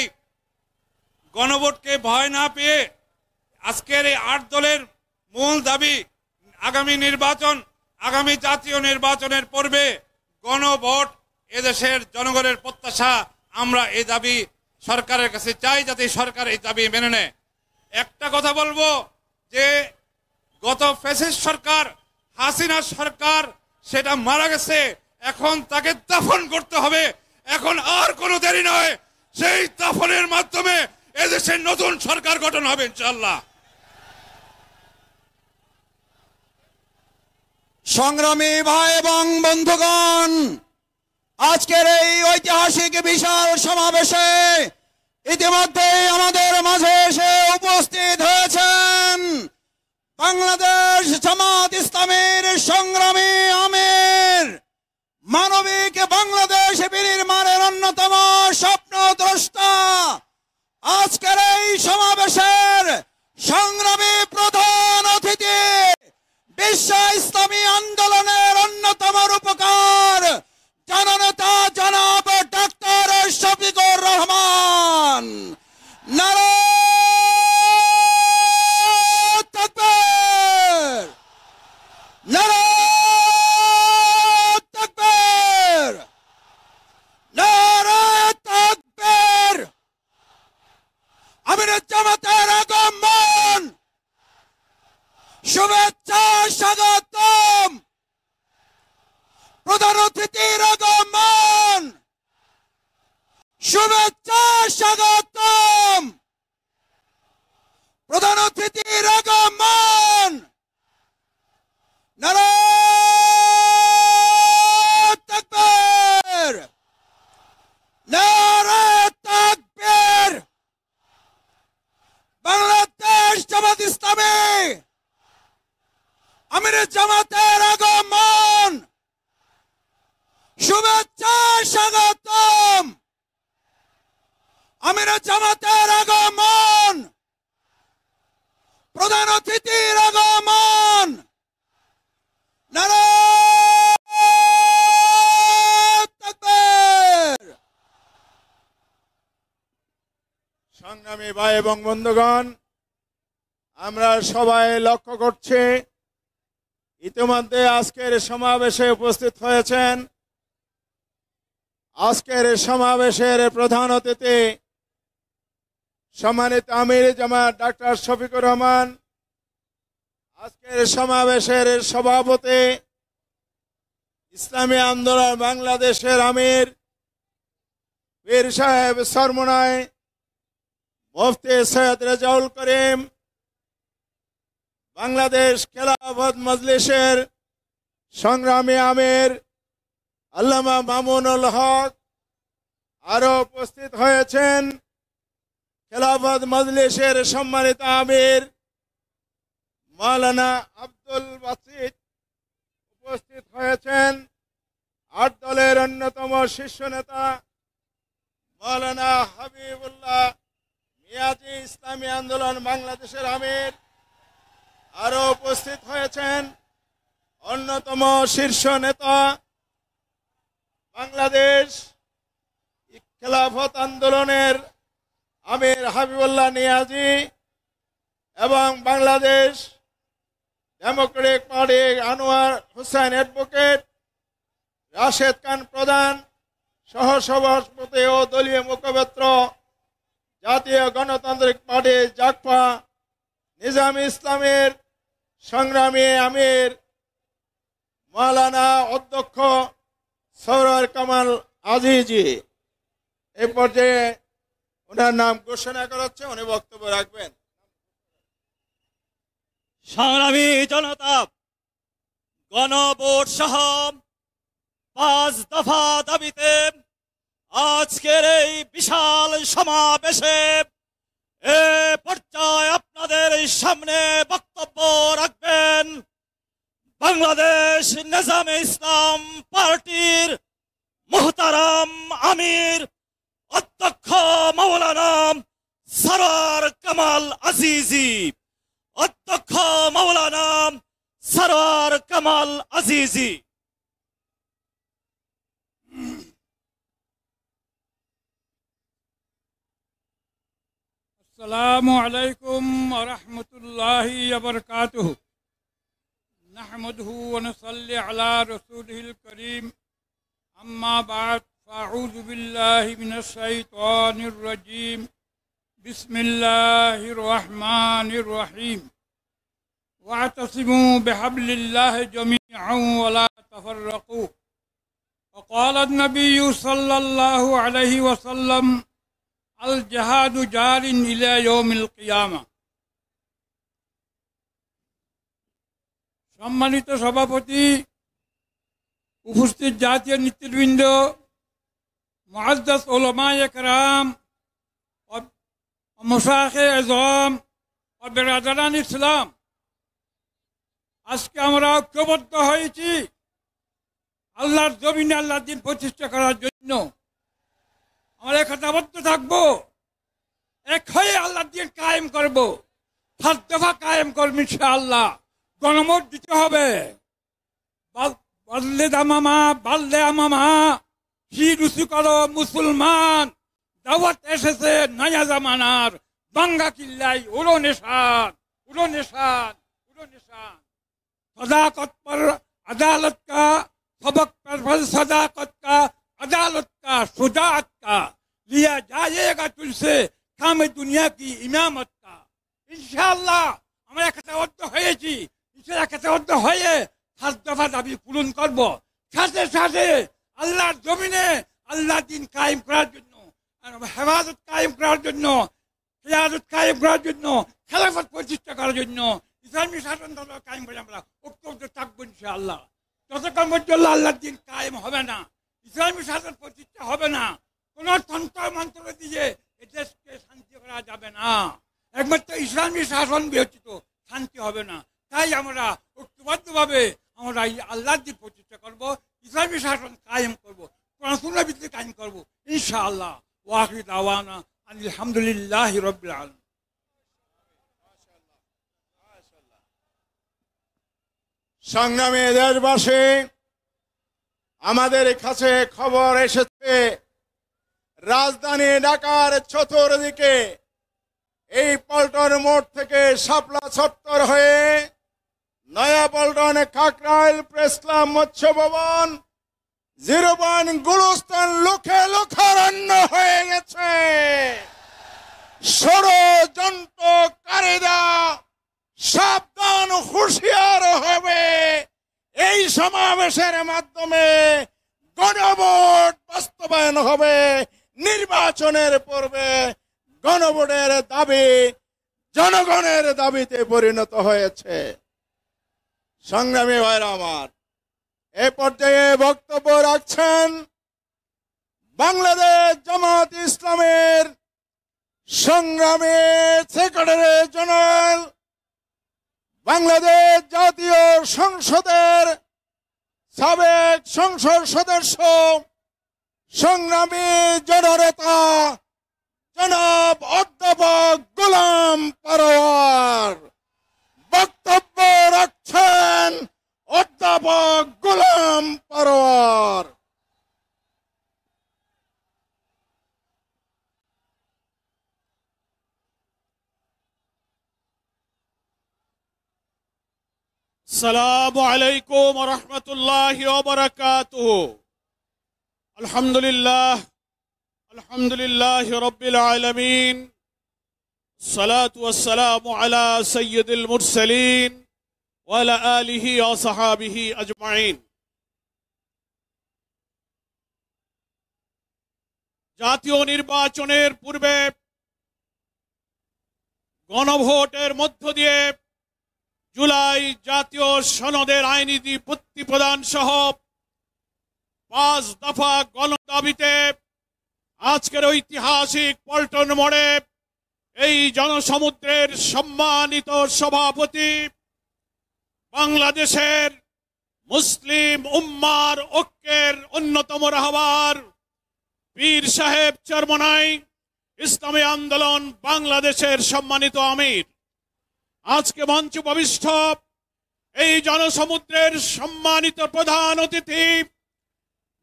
S14: গণভোটকে ভয় না পেয়ে আজকের এই 8 দলের মূল দাবি আগামী নির্বাচন, আগামী জাতীয় নির্বাচনের পূর্বে গণভোট এদেশের জনগণের প্রত্যাশা। আমরা এই দাবি সরকারের কাছে চাই, যাতে সরকার এই দাবি মেনে নেয়। একটা কথা বলবো যে গত ফ্যাসিস্ট সরকার হাসিনা সরকার সেটা মারা গেছে, এখন তাকে দাফন করতে হবে। এখন আর কোনো দেরি নয়, সেই দাফনের মাধ্যমে এদেশের নতুন সরকার গঠন হবে ইনশাআল্লাহ।
S2: সংগ্রামী ভাই এবং বন্ধুগণ, আজকের এই ঐতিহাসিক বিশাল সমাবেশে ইতিমধ্যে আমাদের মাঝে এসে উপস্থিত হয়েছেন বাংলাদেশ জামাত ইসলামীর সংগ্রামী আমির, মানবিক বাংলাদেশ বিনির্মাণের অন্যতম স্বপ্নদ্রষ্টা, আজকের এই সমাবেশের সংগ্রামী প্রধান অতিথি, বিশ্ব ইসলামী আন্দোলনের অন্যতম রূপকার জননেতা জনাব ডাক্তার শফিকুর রহমান। নারায়ে তাকবীর, নারায়ে তাকবীর, নারায়ে তাকবীর। আমিরের জামাতের আগমন, শুভেচ্ছা স্বাগতম। প্রধান অতিথির আগমন, শুভেচ্ছা স্বাগতম। প্রধান অতিথির আগমন, নারায়ে তাকবীর, নারায়ে তাকবীর। বাংলাদেশ জামাত ইসলামী আমিরের জামাতের আগমন, শুভেচ্ছা স্বাগতম। আমিরের জামাতের আগমন, প্রধান অতিথির আগমন, নারায়ে তাকবীর।
S3: সংগ্রামী ভাই এবং বন্ধুগণ, আমরা সবাই লক্ষ্য করছি ইতিমধ্যে আজকের সমাবেশে উপস্থিত হয়েছেন। আজকের সমাবেশের প্রধান অতিথি সম্মানিত আমির জামাত ডাক্তার শফিকুর রহমান, আজকের সমাবেশের সভাপতি ইসলামী আন্দোলন বাংলাদেশের আমির পীর সাহেব সরমুনাই মুফতি সৈয়দ রেজাউল করিম, বাংলাদেশ খেলাফত মজলিসের সংগ্রামী আমির আল্লামা মামুনুল হক, আরো উপস্থিত হয়েছেন খেলাফত মজলিসের সম্মানিত আমির মাওলানা আব্দুল বাসিত, উপস্থিত হয়েছেন 8 দলের অন্যতম শীর্ষ নেতা মাওলানা হাবিবুল্লাহ মিয়াজি, ইসলামী আন্দোলন বাংলাদেশের আমির, আরো উপস্থিত হয়েছেন অন্যতম শীর্ষ নেতা বাংলাদেশ খেলাফত আন্দোলনের আমির হাবিবুল্লাহ নিয়াজি এবং Bangladesh democratic party Anwar Hossain advocate, Rashed Khan Prodhan, সহসভাপতি ও দলীয় মুখপাত্র জাতীয় গণতান্ত্রিক পার্টি জাকপা, নিজাম ইসলামের সংগ্রামী আমির মাওলানা অধ্যক্ষ সরওয়ার কামাল আজিজি। এই পর্যায়ে ওনার নাম ঘোষণা করা হচ্ছে, উনি বক্তব্য রাখবেন।
S15: সংগ্রামী জনতা,
S5: গণভোট সহ 5 দফা দাবিতে আজকের এই বিশাল সমাবেশে এ পর্যায়ে আপনাদের সামনে বক্তব্য রাখবেন বাংলাদেশ নিজামে ইসলাম পার্টির মুহতারাম আমির অধ্যক্ষ মাওলানা সরওয়ার কামাল আজিজি। অধ্যক্ষ মাওলানা সরওয়ার কামাল আজিজি।
S15: अस्सलामु अलैकुम व रहमतुल्लाहि व बरकातुहू। नहमदुहु व नसल्ली अला रसूलिहिल करीम। अम्मा बाद फ़अऊज़ु बिल्लाहि मिनश शैतानिर रजीम। बिस्मिल्लाहिर रहमानिर रहीम। वअतसिमू बिहब्लिल्लाहि जमीअन व ला तफर्रक़ू। वक़ाल अन-नबिय्यु सल्लल्लाहु अलैहि वसल्लम अल जहादु जारिन इला यौमिल कियामा। सम्मानित सभापति, उपस्थित जातीय नेतृवृंद, मुअज़्ज़ज़ उलमाए कराम और मशाइख़े आज़म और बिरादरान इस्लाम, আজকে আমরা ঐক্যবদ্ধ হয়েছি আল্লাহর জমিনে আল্লাহর দ্বীন প্রতিষ্ঠা করার জন্য। আমরা একতাবদ্ধ থাকবো, এক হয়ে আল্লাহর দ্বীন কায়েম করব, 7 দফা কায়েম করব ইনশাআল্লাহ। গণভোট দিতে হবে। বাল্লে আমামা হি রুসু করো মুসলমান, দাওয়াত এসেছে নয়া জামানার, বাঙ্গা কিল্লাই উড়ো নিশান, উড়ো নিশান, উড়ো নিশান। सदाकत पर अदालत का सबक पर सदाकत का अदालत का शुजाअत का लिया जाएगा तुझसे काम दुनिया की इमामत का। इंशाअल्लाह আমরা একতাবদ্ধ হয়েছি। ইনশাআল্লাহ একতাবদ্ধ হয়ে 7 দফা দাবি পূরণ করব। সাথে সাথে আল্লাহর জমিনে আল্লাহর দ্বীন কায়েম করার জন্য, হেফাজত কায়েম করার জন্য, কিয়াদত কায়েম করার জন্য, খেলাফত প্রতিষ্ঠা করার জন্য ইসলামী শাসনতন্ত্র কায়েম করে আমরা ঐক্যবদ্ধ থাকবো ইনশাআল্লাহ। যতক্ষণ পর্যন্ত আল্লাহর দ্বীন কায়েম হবে না, ইসলামী শাসন প্রতিষ্ঠা হবে না, কোন তন্ত্র মন্ত্র দিয়ে এই দেশকে শান্তি করা যাবে না। একমাত্র ইসলামী শাসন ব্যতীত শান্তি হবে না। তাই আমরা ঐক্যবদ্ধভাবে আমরা এই আল্লাহর দ্বীন প্রতিষ্ঠা করবো, ইসলামী শাসন কায়েম করবো, কোরআন সুন্নাহ ভিত্তিক কায়েম করবো ইনশাআল্লাহ। ওয়া আখিরু দাওয়ানা আলহামদুলিল্লাহি রাব্বিল আলামিন।
S3: সংগ্রামী দেশবাসী, আমাদের কাছে খবর এসেছে রাজধানী ঢাকার চতুর্দিকে এই পল্টন মোড় থেকে শাপলা চত্বর হয়ে নয়া পল্টন, কাকরাইল, প্রেস ক্লাব, মৎস্য ভবন, 0 গুলস্তান লোকে লোকারণ্য হয়ে গেছে। ষড়যন্ত্রকারীরা সাবধান, হুঁশিয়ার হবে। এই সমাবেশের মাধ্যমে গণভোট বাস্তবায়ন হবে। নির্বাচনের পূর্বে গণভোটের দাবি জনগণের দাবিতে পরিণত হয়েছে। সংগ্রামী ভাইরা আমার, এ পর্যায়ে বক্তব্য রাখছেন বাংলাদেশ জামাত ইসলামের সংগ্রামী সেক্রেটারি জেনারেল, বাংলাদেশ জাতীয় সংসদের সাবেক সংসদ সদস্য, সংগ্রামী জননেতা জনাব অধ্যাপক গোলাম পরোয়ার। বক্তব্য রাখছেন অধ্যাপক গোলাম পরোয়ার।
S16: السلام عليكم ورحمة الله وبركاته. الحمد لله رب العالمين. الصلاة والسلام على سيد المرسلين وعلى آله وصحابه أجمعين. জাতীয় নির্বাচনের পূর্বে গণভোটের মধ্য দিয়ে জুলাই জাতীয় সনদের আইনি ভিত্তি প্রদান সহ 5 দফা গণদাবিতে আজকের ঐতিহাসিক পল্টন মোড়ে এই জনসমুদ্রের সম্মানিত সভাপতি, বাংলাদেশের মুসলিম উম্মার ঐক্যের অন্যতম রাহবার পীর সাহেব চরমনাই ইসলামী আন্দোলন বাংলাদেশের সম্মানিত আমির, আজকে মঞ্চ উপবিষ্ট এই জনসমুদ্রের সম্মানিত প্রধান অতিথি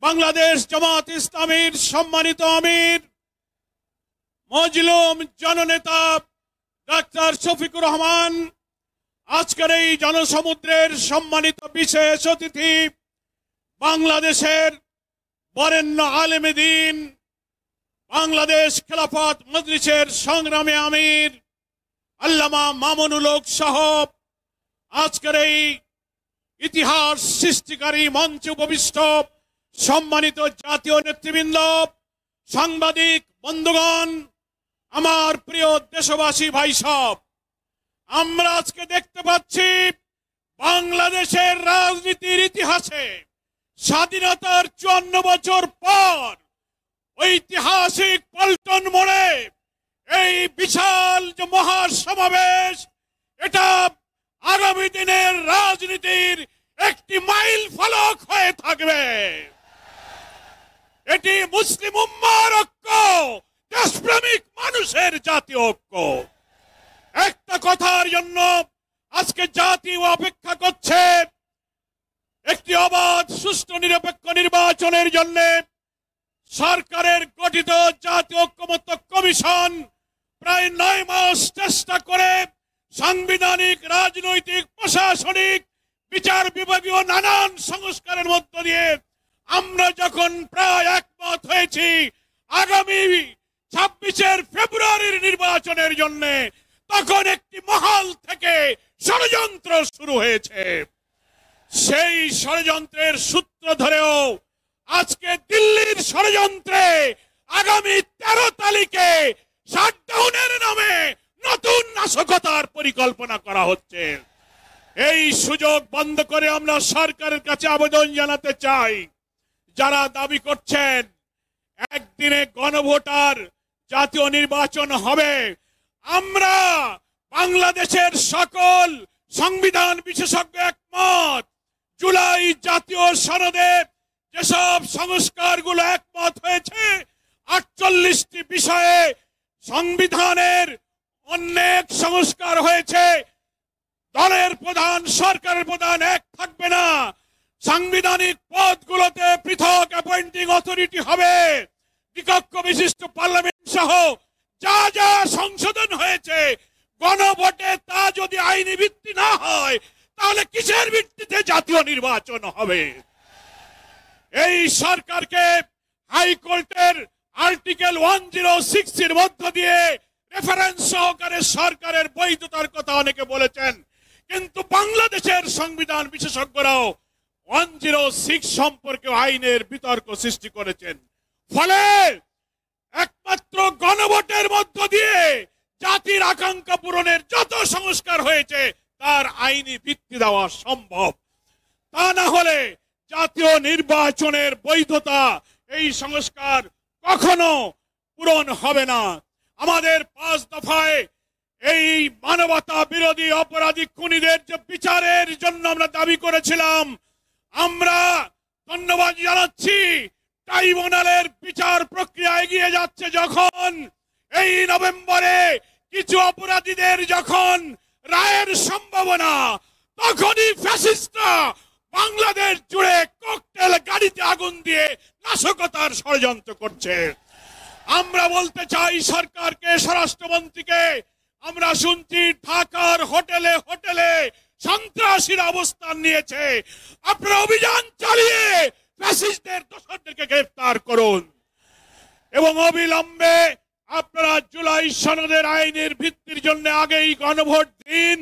S16: বাংলাদেশ জামাত ইসলামীর সম্মানিত আমির মজলুম জননেতা ডাক্তার শফিকুর রহমান, আজকের এই জনসমুদ্রের সম্মানিত বিশেষ অতিথি বাংলাদেশের বরেণ্য আলেমে দ্বীন, বাংলাদেশ খেলাফত মজলিসের সংগ্রামী আমির আল্লামা মামুনুল হক সহ আজকের এই ইতিহাস সৃষ্টিকারী মঞ্চে উপবিষ্ট সম্মানিত জাতীয় নেতৃবৃন্দ, সাংবাদিক বন্ধুগণ, আমার প্রিয় দেশবাসী ভাই সব, আমরা আজকে দেখতে পাচ্ছি বাংলাদেশের রাজনীতির ইতিহাসে স্বাধীনতার 54 বছর পর ঐতিহাসিক পল্টন মোড়ে এই বিশাল যে মহাসমাবেশ, এটা আগামী দিনের রাজনীতির একটি মাইল ফলক হয়ে থাকবে। এটি মুসলিম উম্মার ঐক্য, দেশপ্রেমিক মানুষের জাতীয় ঐক্য। একটা কথার জন্য আজকে জাতি অপেক্ষা করছে, একটি অবাধ সুষ্ঠু নিরপেক্ষ নির্বাচনের জন্য সরকারের গঠিত জাতীয় ঐক্যমত্য কমিশন প্রায় 9 মাস চেষ্টা করে সাংবিধানিক, রাজনৈতিক, প্রশাসনিক, বিচার বিভাগীয় নানান সংস্কারের মধ্য দিয়ে আমরা যখন প্রায় একমত হয়েছি আগামী 26 ফেব্রুয়ারির নির্বাচনের জন্য, তখন একটি মহল থেকে ষড়যন্ত্র শুরু হয়েছে। সেই ষড়যন্ত্রের সূত্র ধরেও আজকে দিল্লির ষড়যন্ত্রে আগামী 13 তারিখে শাটডাউনের নামে নতুন নাশকতার পরিকল্পনা করা হচ্ছে। এই সুযোগ বন্ধ করে আমরা সরকারের কাছে আবেদন জানাতে চাই, যারা দাবি করছেন একদিনে গণভোটার জাতীয় নির্বাচন হবে, আমরা বাংলাদেশের সকল সংবিধান বিশেষজ্ঞ একমত, জুলাই জাতীয় সনদে যেসব সংস্কারগুলো একমত হয়েছে 48টি বিষয়ে সংবিধানের অনেক সংস্কার হয়েছে। দলের প্রধান, সরকারের প্রধান এক থাকবে না, সাংবিধানিক পদগুলোতে পৃথক অ্যাপয়েন্টিং অথরিটি হবে, দ্বিকক্ষ বিশিষ্ট পার্লামেন্ট সহ যা যা সংশোধন হয়েছে গণভোটে, তা যদি আইনি ভিত্তি না হয় তাহলে কিসের ভিত্তিতে জাতীয় নির্বাচন হবে? এই সরকারকে হাইকোর্টের আর্টিকেল 106 এর মধ্য দিয়ে রেফারেন্স সহকারে সরকারের বৈধতার কথা অনেকে বলেছেন, কিন্তু বাংলাদেশের সংবিধান বিশেষজ্ঞরাও 106 সম্পর্কে আইনের বিতর্ক সৃষ্টি করেছেন। ফলে একমাত্র গণভোটের মধ্য দিয়ে জাতির আকাঙ্ক্ষা পূরণের যত সংস্কার হয়েছে তার আইনি ভিত্তি দেওয়া সম্ভব। তা না হলে জাতীয় নির্বাচনের বৈধতা, এই সংস্কার কখনো পূরণ হবে না। আমাদের 5 দফায় এই মানবতা বিরোধী অপরাধী খুনিদের যে বিচারের জন্য আমরা দাবি করেছিলাম, আমরা ধন্যবাদ জানাচ্ছি ট্রাইব্যুনালের বিচার প্রক্রিয়া এগিয়ে যাচ্ছে। যখন এই নভেম্বরে কিছু অপরাধীদের যখন রায়ের সম্ভাবনা, তখনই ফ্যাসিস্টরা বাংলাদেশ জুড়ে ককটেল গাড়িতে আগুন দিয়ে নাশকতার ষড়যন্ত্র করছে। আমরা বলতে চাই সরকারকে, স্বরাষ্ট্রমন্ত্রীকে, আমরা শুনছি ঢাকার হোটেলে হোটেলে সন্ত্রাসীর অবস্থান নিয়েছে। আপনারা অভিযান চালিয়ে ফ্যাসিস্টদের দোষরদেরকে গ্রেফতার করুন এবং অবিলম্বে আপনারা জুলাই সনদের আইনের ভিত্তির জন্য আগেই গণভোট দিন,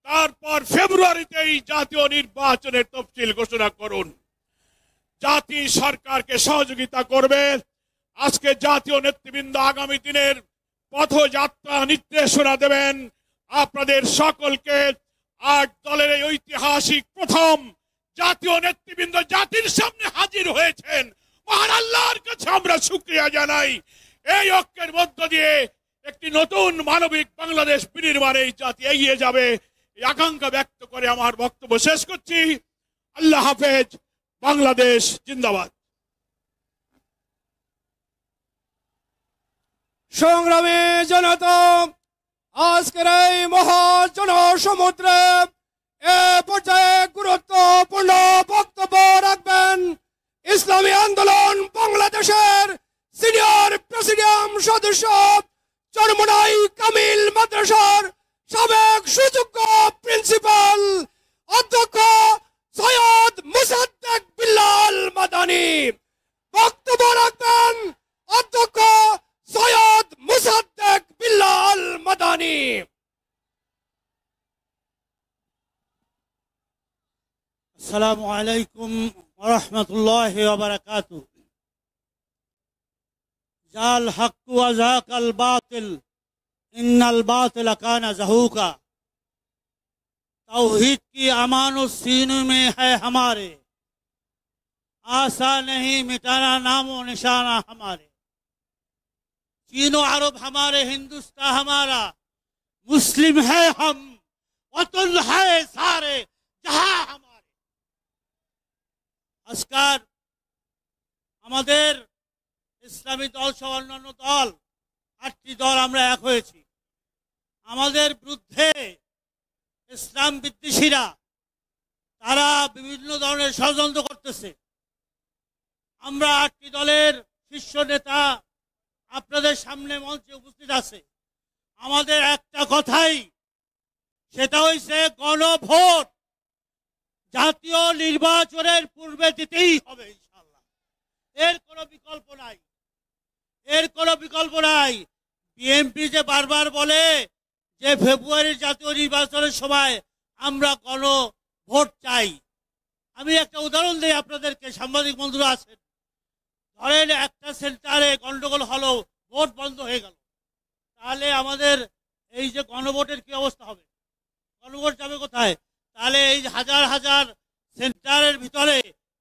S16: তারপর ফেব্রুয়ারিতেই জাতীয় নির্বাচনের তফসিল ঘোষণা করুন। জাতি সরকারকে সহযোগিতা করবে। আজকে জাতীয় নেতৃবৃন্দ আগামী দিনের পথযাত্রা নির্দেশনা দেবেন। আপনাদের সকলকে 8 দলের এই ঐতিহাসিক প্রথম জাতীয় নেতৃবৃন্দ জাতির সামনে হাজির হয়েছেন। মহান আল্লাহর কাছে আমরা শুকরিয়া জানাই। এই ঐক্যের মধ্য দিয়ে একটি নতুন মানবিক বাংলাদেশ বিনির্মাণে এই জাতি এগিয়ে যাবে, এই আকাঙ্ক্ষা ব্যক্ত করে আমার বক্তব্য শেষ করছি। আল্লাহ হাফেজ। বাংলাদেশ জিন্দাবাদ।
S12: সংগ্রামী জনতা, আজকের এই মহাজনসমুদ্রে এ পর্যায়ে গুরুত্বপূর্ণ বক্তব্য রাখবেন ইসলামী আন্দোলন বাংলাদেশের সিনিয়র প্রেসিডিয়াম সদস্য চরমনাই কামিল মাদ্রাসার সাবেক সুযোগ্য প্রিন্সিপাল অধ্যক্ষ সৈয়দ মুসাদ্দেক বিল্লাল মাদানী। বক্তব্য রাখবেন অধ্যক্ষ সৈয়দ মুসাদ্দেক বিল্লাল মাদানী।
S17: আসসালামু আলাইকুম ওয়া রাহমাতুল্লাহি ওয়া বারাকাতুহু। জাল হক ওয়া যাকাল বাতিল ইন্নাল বাতিলা কানা ज़हूका। तौहीद की अमानो सीने में है हमारे, आशा नहीं मिटाना नामो निशाना हमारे। चीनो अरब हमारे, हिंदुस्तान हमारा, मुस्लिम है हम, वतन है सारे जहां हमारे। আজকার আমাদের ইসলামী দল সহ অন্যান্য দল 8টি দল আমরা এক হয়েছি। আমাদের বিরুদ্ধে ইসলাম বিদ্বেষীরা তারা বিভিন্ন ধরনের ষড়যন্ত্র করতেছে। আমরা 8টি দলের শীর্ষ নেতা আপনাদের সামনে মঞ্চে উপস্থিত আছে। আমাদের একটা কথাই, সেটা হইছে গণভোট জাতীয় নির্বাচনের পূর্বে দিতেই হবে ইনশাআল্লাহ। এর কোনো বিকল্প নাই, এর কোনো বিকল্প নাই। বিএনপি যে বারবার বলে যে ফেব্রুয়ারির জাতীয় নির্বাচনের সময় আমরা গণভোট চাই। আমি একটা উদাহরণ দিই আপনাদেরকে, সাংবাদিক বন্ধুরা আছেন। ধরেন একটা সেন্টারে গন্ডগোল হলো, ভোট বন্ধ হয়ে গেল, তাহলে আমাদের এই যে গণভোটের কি অবস্থা হবে? গণভোট যাবে কোথায়? তাহলে এই হাজার হাজার সেন্টারের ভিতরে,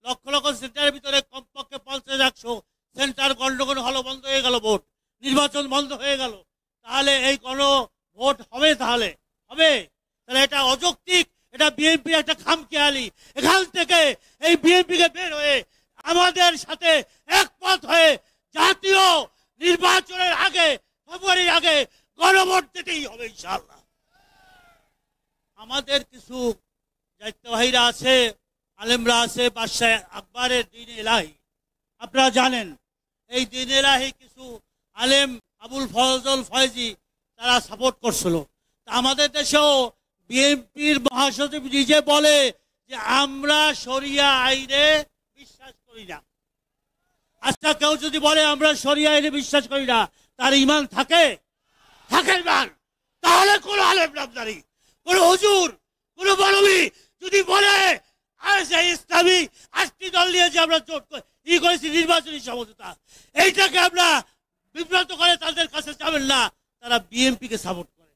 S17: লক্ষ লক্ষ সেন্টারের ভিতরে কমপক্ষে 50-100 সেন্টার গন্ডগোল হলো, বন্ধ হয়ে গেল, ভোট নির্বাচন বন্ধ হয়ে গেল, তাহলে এই ভোট হবে? তাহলে হবে? তাহলে এটা অযৌক্তিক, এটা বিএনপি একটা খামখেয়ালি। এখান থেকে এই বিএনপিকে বের হয়ে আমাদের সাথে একমত হয়ে জাতীয় নির্বাচনের আগে, ফেব্রুয়ারির আগে গণভোট দিতেই হবে ইনশাআল্লাহ। আমাদের কিছু দায়িত্ববাহীরা আছে, আলেমরা আছে, বাদশাহ আকবরের দ্বীন এলাহি আপনারা জানেন। এই দ্বীন এলাহি কিছু আলেম, আবুল ফজল ফয়জি, তারা সাপোর্ট করছিল। তা আমাদের দেশেও বিএনপির মহাসচিব নিজে বলে যে আমরা শরিয়া আইনে বিশ্বাস করি না। আচ্ছা, কেউ যদি বলে আমরা শরিয়া আইনে বিশ্বাস করি না, তার ইমান থাকে? থাকে ইমান? তাহলে কোন আলেম নামদারি, কোন হুজুর, কোন মৌলবী যদি বলে ইসলামী 8টি দল নিয়ে যে আমরা জোট করেছি নির্বাচনী সমঝোতা, এইটাকে আমরা বিব্রত করে তাদের কাছে যাবেন না, তারা বিএনপি কে সাপোর্ট করে।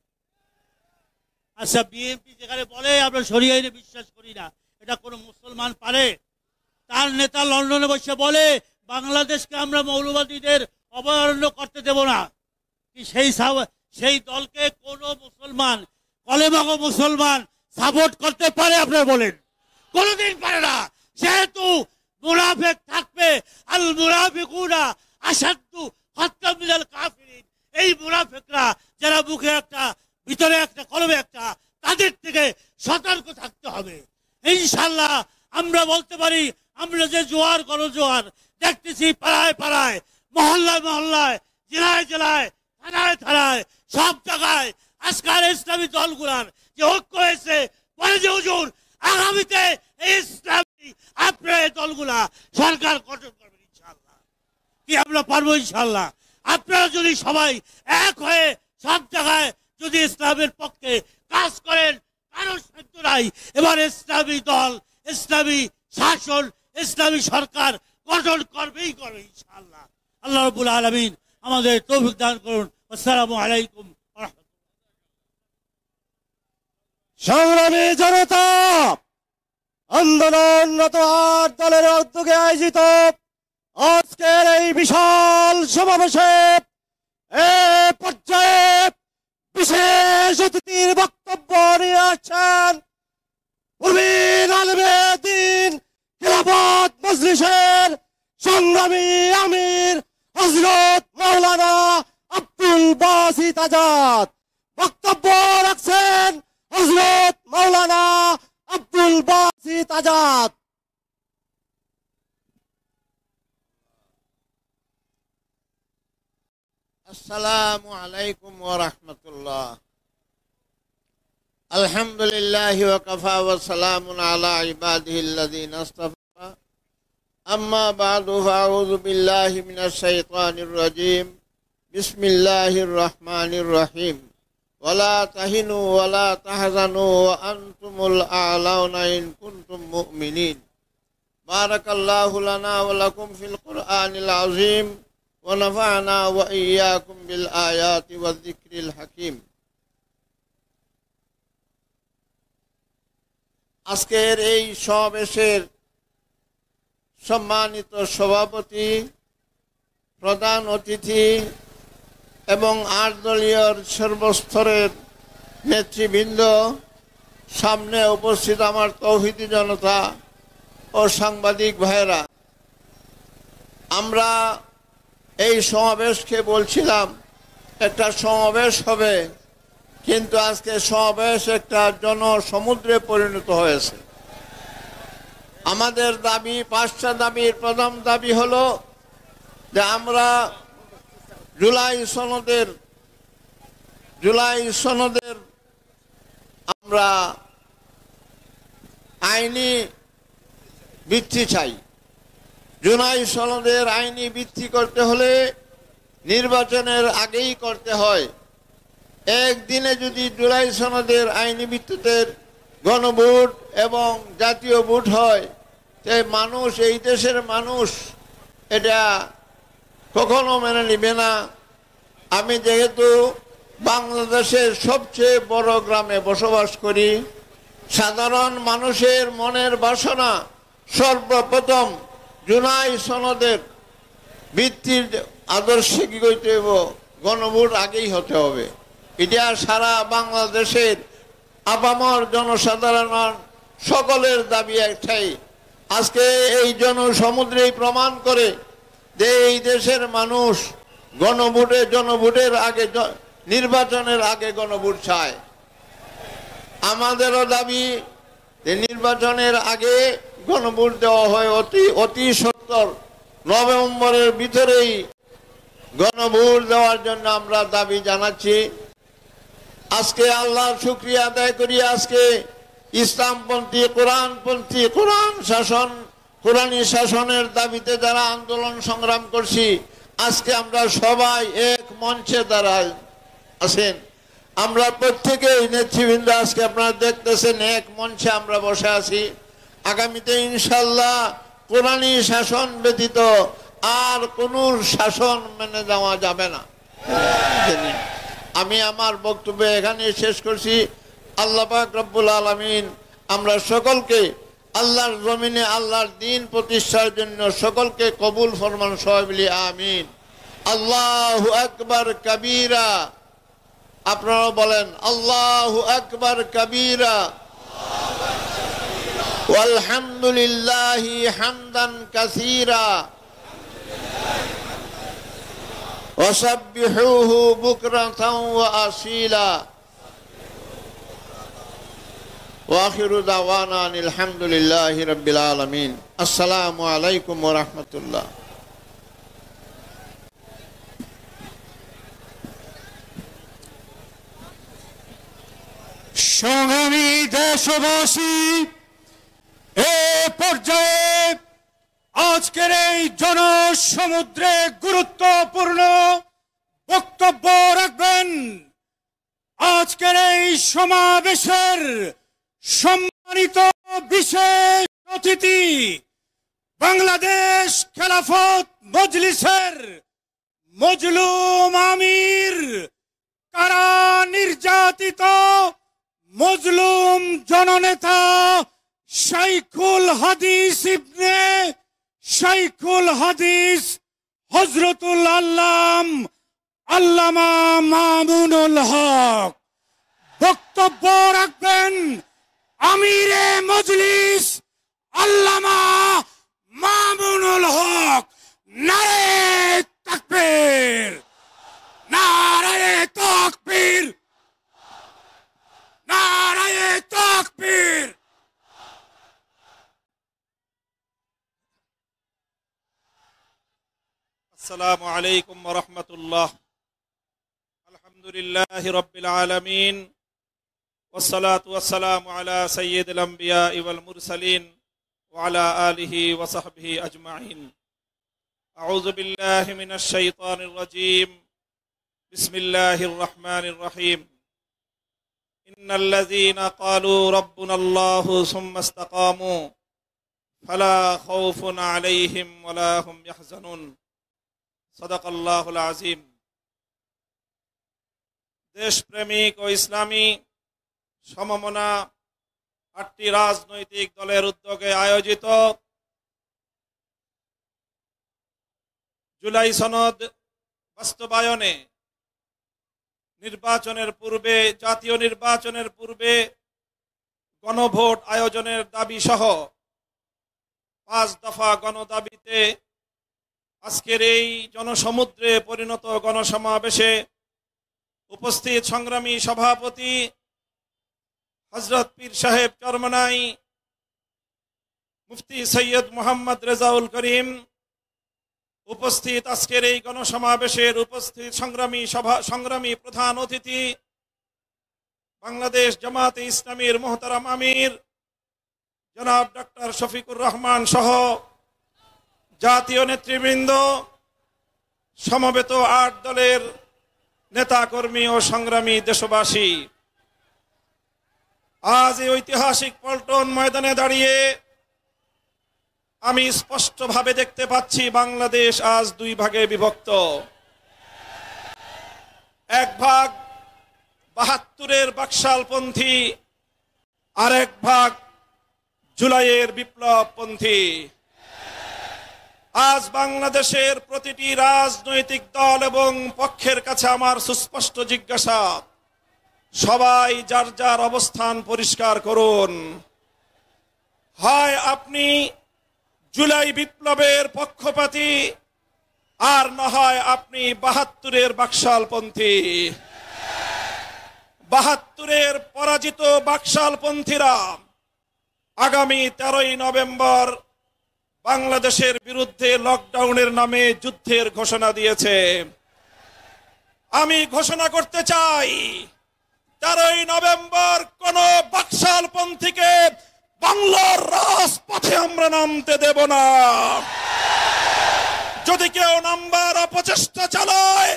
S17: আচ্ছা, বিএনপি যেখানে বলে আমরা শরিয়া আইনে বিশ্বাস করি না, এটা কোন মুসলমান পারে? তার নেতা লন্ডনে বসে বলে বাংলাদেশকে আমরা মৌলবাদীদের অভয়ারণ্য করতে দেব না, কি সেই দলকে কোন মুসলমান, কলেমাগো মুসলমান সাপোর্ট করতে পারে? আপনারা বলেন, কোনদিন পারে না। যেহেতু মুনাফিক থাকবে, আল মুনাফিকুনা আশাদ্দু খাত্তাম মিনাল কাফিরিন, এই মুনাফিকরা যারা মুখে একটা, ভিতরে একটা, কলমে একটা, তাদের থেকে সতর্ক থাকতে হবে। ইনশাআল্লাহ আমরা বলতে পারি, আমরা যে জোয়ার গণজোয়ার দেখতেছি পাড়ায় পাড়ায়, মহল্লায় মহল্লায়, জেলায় জেলায়, থানায় থানায়, সব জায়গায় আজকাল ইসলামী দলগুলার যে ঐক্য হয়েছে, বলে যে হুজুর আগামীতে ইসলামী আপনার দলগুলা সরকার গঠন করবেন ইনশাআল্লাহ। কি আমরা পারবো ইনশাআল্লাহ? আপনারা যদি সবাই এক হয়ে সব জায়গায় যদি ইসলামের পক্ষে কাজ করেন, কারো সাধ্য নাই। এবার ইসলামী দল, ইসলামী শাসন, ইসলামী সরকার গঠন করবেই করবে ইনশাআল্লাহ। আল্লাহ রাব্বুল আলামিন আমাদের তৌফিক দান করুন। আসসালামু আলাইকুম।
S12: সংগ্রামী জনতা, আন্দোলনরত 8 দলের উদ্যোগে আয়োজিত আজকের এই বিশাল সমাবেশে এ পর্যায়ে বিশেষ অতিথির বক্তব্য নিয়ে আসছেন প্রবীণ আলেমে দ্বীন খিলাফত মজলিসের সংগ্রামী আমির হযরত মাওলানা আব্দুল বাসিত আজাদ। বক্তব্য রাখছেন হযরত মাওলানা আব্দুল বাসিত আজাদ।
S18: আসসালামু আলাইকুম ওয়া রাহমাতুল্লাহ। আলহামদুলিল্লাহি ওয়া কাফা ওয়া সালামুন আলা ইবাদিহিল্লাযিনা ইসতাফা। আম্মা বা'দু ফাআউযু বিল্লাহি মিনাশ শাইতানির রাজীম। বিসমিল্লাহির রহমানির রহিম। ওয়ালা তাহিনু ওয়ালা তাহজানু ওয়া আনতুমুল আ'লাউনা ইন কুনতুম মুমিনিন। বারাকাল্লাহু লানা ওয়া লাকুম ফিল কুরআনিল আযীম। ونفعنا وإياكم بالآيات والذكر الحكيم। আজকের এই সমাবেশের সম্মানিত সভাপতি, প্রধান অতিথি এবং 8 দলীয় সর্বস্তরের নেতৃবৃন্দ, সামনে উপস্থিত আমার তৌহিদি জনতা ও সাংবাদিক ভাইয়েরা, আমরা এই সমাবেশকে বলছিলাম একটা সমাবেশ হবে, কিন্তু আজকে সমাবেশ একটা জনসমুদ্রে পরিণত হয়েছে। আমাদের দাবি, 5টা দাবির প্রথম দাবি হলো যে আমরা জুলাই সনদের আমরা আইনি ভিত্তি চাই। জুলাই সনদের আইনি ভিত্তি করতে হলে নির্বাচনের আগেই করতে হয়। একদিনে যদি জুলাই সনদের আইনি ভিত্তিতে গণভোট এবং জাতীয় ভোট হয়, তাই মানুষ, এই দেশের মানুষ এটা কখনো মেনে নেবে না। আমি যেহেতু বাংলাদেশের সবচেয়ে বড় গ্রামে বসবাস করি, সাধারণ মানুষের মনের বাসনা সর্বপ্রথম জুলাই সনদের ভিত্তির আদর্শে কি করতে হবে, গণভোট আগেই হতে হবে। এটা সারা বাংলাদেশের আপামর জনসাধারণ সকলের দাবি একটাই। আজকে এই জনসমুদ্রেই প্রমাণ করে যে এই দেশের মানুষ জনভোটের আগে, নির্বাচনের আগে গণভোট চায়। আমাদেরও দাবি যে নির্বাচনের আগে গণভোট দেওয়া হয়, অতি সত্বর নভেম্বরের ভিতরেই গণভোট দেওয়ার জন্য আমরা দাবি জানাচ্ছি। আজকে আল্লাহর শুকরিয়া আদায় করি, আজকে ইসলামপন্থী, কোরআনপন্থী, কোরআনী শাসনের দাবিতে যারা আন্দোলন সংগ্রাম করছি, আজকে আমরা সবাই এক মঞ্চে দাঁড়ায় আছেন। আমরা প্রত্যেকেই নেতৃবৃন্দ আজকে আপনারা দেখতেছেন এক মঞ্চে আমরা বসে আছি। আগামীতে ইনশাল্লাহ কোরআনী শাসন ব্যতীত আর কোন শাসন মেনে যাওয়া যাবে না। আমি আমার বক্তব্য এখানে শেষ করছি। আল্লাহ পাক রব্বুল আলামিন আমরা সকলকে আল্লাহর জমিনে আল্লাহর দ্বীন প্রতিষ্ঠার জন্য সকলকে কবুল ফরমান, সবাই বলি আমিন। আল্লাহু আকবার কাবীরা, আপনারা বলেন আল্লাহু আকবার কাবীরা ওয়ালহামদুলিল্লাহি হামদান কাসীরা ওয়াসাব্বিহুহু বুকরাতান ওয়া আসীলা ওয়া আখিরু দাওয়ানা আনিল হামদুলিল্লাহি রাব্বিল আলামিন। আসসালামু আলাইকুম ওয়া রাহমাতুল্লাহ।
S7: সংগ্রামী দেশবাসী, এ পর্যায়ে আজকের এই জনসমুদ্রে গুরুত্বপূর্ণ বক্তব্য রাখবেন আজকের এই সমাবেশের সম্মানিত বিশেষ অতিথি, বাংলাদেশ খেলাফত মজলিসের মজলুম আমির, কারা নির্যাতিত
S12: মজলুম জননেতা শাইখুল হাদিস ইবনে শাইখুল হাদিস হযরতুল আল্লাম আল্লামা মামুনুল হক। বক্তব্য রাখবেন আমিরে মজলিস আল্লামা মামুনুল হক। নারে তাকবীর, নারে তাকবীর, নারে তাকবীর।
S19: আসসালামু আলাইকুম ওয়া রাহমাতুল্লাহ। আলহামদুলিল্লাহি রাব্বিল আলামিন ওয়াসসালাতু ওয়াসসালামু আলা সাইয়্যিদিল আমবিয়া ওয়াল মুরসালিন ওয়া আলা আলিহি ওয়া সাহবিহি আজমাইন। আউযু বিল্লাহি মিনাশ শাইতানির রাজীম। বিসমিল্লাহির রহমানির রহিম। ইন্নাল্লাযীনা ক্বালু রাব্বুনাল্লাহু সুম্মা ইসতাকামু ফালা খাউফুন আলাইহিম ওয়া লা হুম ইয়াহজানুন। সাদাকাল্লাহুল আযীম। দেশপ্রেমিক ও ইসলামী সমমনা 8টি রাজনৈতিক দলের উদ্যোগে আয়োজিত জুলাই সনদ বাস্তবায়নে নির্বাচনের পূর্বে, জাতীয় নির্বাচনের পূর্বে গণভোট আয়োজনের দাবি সহ 5 দফা গণদাবিতে আজকের এই জনসমুদ্রে পরিণত গণসমাবেশে উপস্থিত সংগ্রামী সভাপতি হযরত পীর সাহেব চরমনাই মুফতি সৈয়দ মোহাম্মদ রেজাউল করিম, উপস্থিত আজকের এই গণসমাবেশের উপস্থিত সংগ্রামী প্রধান অতিথি বাংলাদেশ জামাতে ইসলামীর মোহতারাম আমির জনাব ডক্টর শফিকুর রহমান সহ জাতীয় নেতৃবৃন্দ, সমবেত 8 দলের নেতাকর্মী ও সংগ্রামী দেশবাসী, আজ এই ঐতিহাসিক পল্টন ময়দানে দাঁড়িয়ে আমি স্পষ্টভাবে দেখতে পাচ্ছি বাংলাদেশ আজ 2 ভাগে বিভক্ত। এক ভাগ 72-এর বাকশালপন্থী, আরেক ভাগ জুলাইয়ের বিপ্লবপন্থী। আজ বাংলাদেশের প্রতিটি রাজনৈতিক দল এবং পক্ষের কাছে আমার সুস্পষ্ট জিজ্ঞাসা, সবাই যার যার অবস্থান পরিষ্কার করুন। হয় আপনি জুলাই বিপ্লবের পক্ষপাতী, আর না হয় আপনি 72-এর বাকশালপন্থী। 72-এর পরাজিত বাকশালপন্থীরা আগামী 13ই নভেম্বর বাংলাদেশের বিরুদ্ধে লকডাউনের নামে যুদ্ধের ঘোষণা দিয়েছে। আমি ঘোষণা করতে চাই 13ই নভেম্বর কোন বাকশালপন্থীকে বাংলার রাজপথে আমরা নামতে দেব না। যদি কেউ নামবার অপচেষ্টা চালায়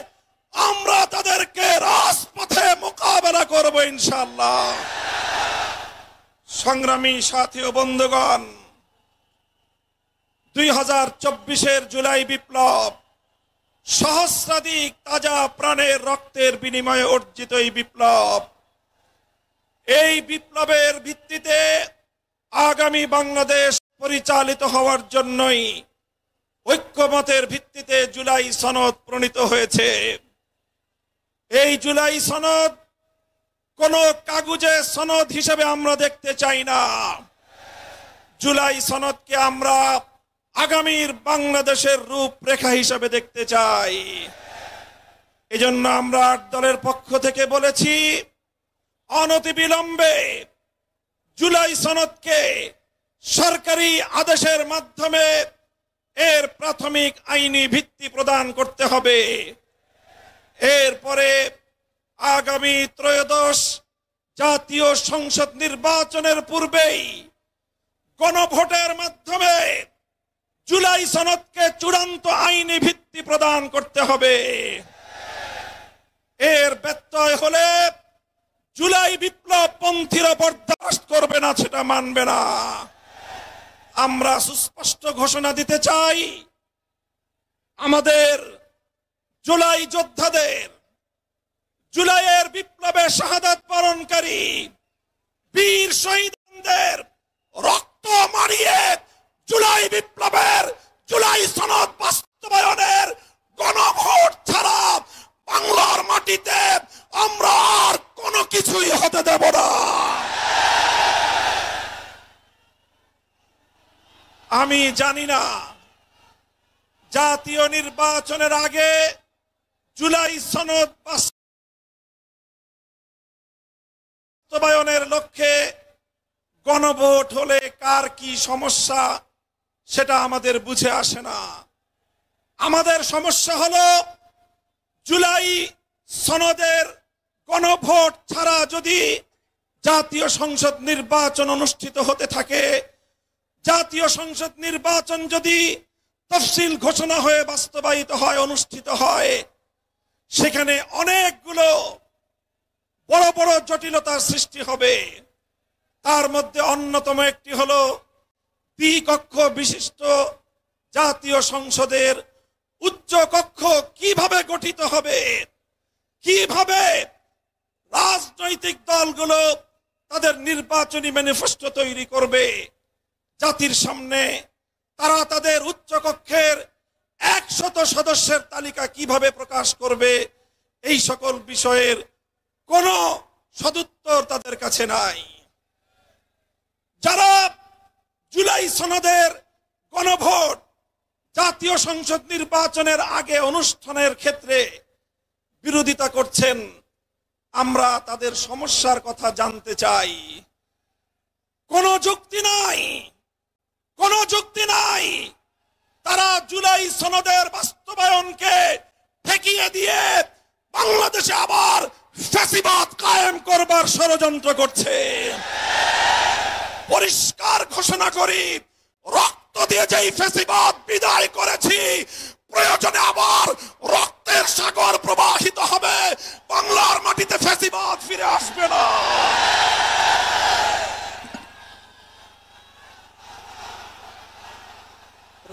S19: আমরা তাদেরকে রাজপথে মোকাবেলা করব ইনশাআল্লাহ। সংগ্রামী সাথী ও বন্ধুগণ, 2024-এর জুলাই বিপ্লব সহস্রাধিক তাজা প্রাণের রক্তের বিনিময়ে অর্জিত এই বিপ্লব। এই বিপ্লবের ভিত্তিতে আগামী বাংলাদেশ পরিচালিত হওয়ার জন্যই ঐক্যমতের ভিত্তিতে জুলাই সনদ প্রণীত হয়েছে। এই জুলাই সনদ কোন কাগজে সনদ হিসেবে আমরা দেখতে চাই না। জুলাই সনদকে আমরা আগামীর বাংলাদেশের রূপরেখা হিসেবে দেখতে চাই। এজন্য আমরা 8 দলের পক্ষ থেকে বলেছি, অনতিবিলম্বে জুলাই সনদকে সরকারি আদেশের মাধ্যমে এর প্রাথমিক আইনি ভিত্তি প্রদান করতে হবে। এরপরে আগামী ত্রয়োদশ জাতীয় সংসদ নির্বাচনের পূর্বেই গণভোটের মাধ্যমে জুলাই সনদকে চূড়ান্ত আইনি ভিত্তি প্রদান করতে হবে। এর ব্যত্যয় হলে জুলাই বিপ্লবপন্থীরা বরদাস্ত করবে না, সেটা মানবে না। আমরা সুস্পষ্ট ঘোষণা দিতে চাই, আমাদের জুলাই যোদ্ধাদের, জুলাইয়ের বিপ্লবে শাহাদাত বরণকারী
S16: বীর শহীদদের রক্ত মারিয়ে জুলাই বিপ্লবের জুলাই সনদ বাস্তবায়নের গণভোট ছাড়া বাংলার মাটিতে আমরা আর কোনো কিছুই হতে দেব না। আমি জানি না জাতীয় নির্বাচনের আগে জুলাই সনদ বাস্তবায়নের লক্ষ্যে গণভোট হলে কার কি সমস্যা সেটা আমাদের বুঝে আসে না। আমাদের সমস্যা হলো জুলাই সনদের গণভোট ছাড়া যদি জাতীয় সংসদ নির্বাচন অনুষ্ঠিত হতে থাকে, জাতীয় সংসদ নির্বাচন যদি তফসিল ঘোষণা হয়ে বাস্তবায়িত হয়, অনুষ্ঠিত হয়, সেখানে অনেকগুলো বড় বড় জটিলতার সৃষ্টি হবে। তার মধ্যে অন্যতম একটি হলো দ্বিকক্ষ বিশিষ্ট জাতীয় সংসদের উচ্চ কক্ষ কিভাবে গঠিত হবে, কিভাবে রাজনৈতিক দলগুলো তাদের নির্বাচনী ম্যানিফেস্টো তৈরি করবে, জাতির সামনে তারা তাদের উচ্চ কক্ষের 100 সদস্যের তালিকা কিভাবে প্রকাশ করবে, এই সকল বিষয়ের কোনো সদুত্তর তাদের কাছে নাই। যারা জুলাই সনদের গণভোট জাতীয় সংসদ নির্বাচনের আগে অনুষ্ঠানের ক্ষেত্রে বিরোধিতা করছেন, আমরা তাদের সমস্যার কথা জানতে চাই। কোনো যুক্তি নাই, কোনো যুক্তি নাই। তারা জুলাই সনদের বাস্তবায়নকে ঠেকিয়ে দিয়ে বাংলাদেশে আবার ফ্যাসিবাদ কায়েম করবার ষড়যন্ত্র করছে। পরিষ্কার ঘোষণা করি, রক্ত দিয়ে যেই ফ্যাসিবাদ বিদায় করেছি, প্রয়োজনে আবার রক্তের সাগর প্রবাহিত হবে, বাংলার মাটিতে ফ্যাসিবাদ ফিরে আসবে না।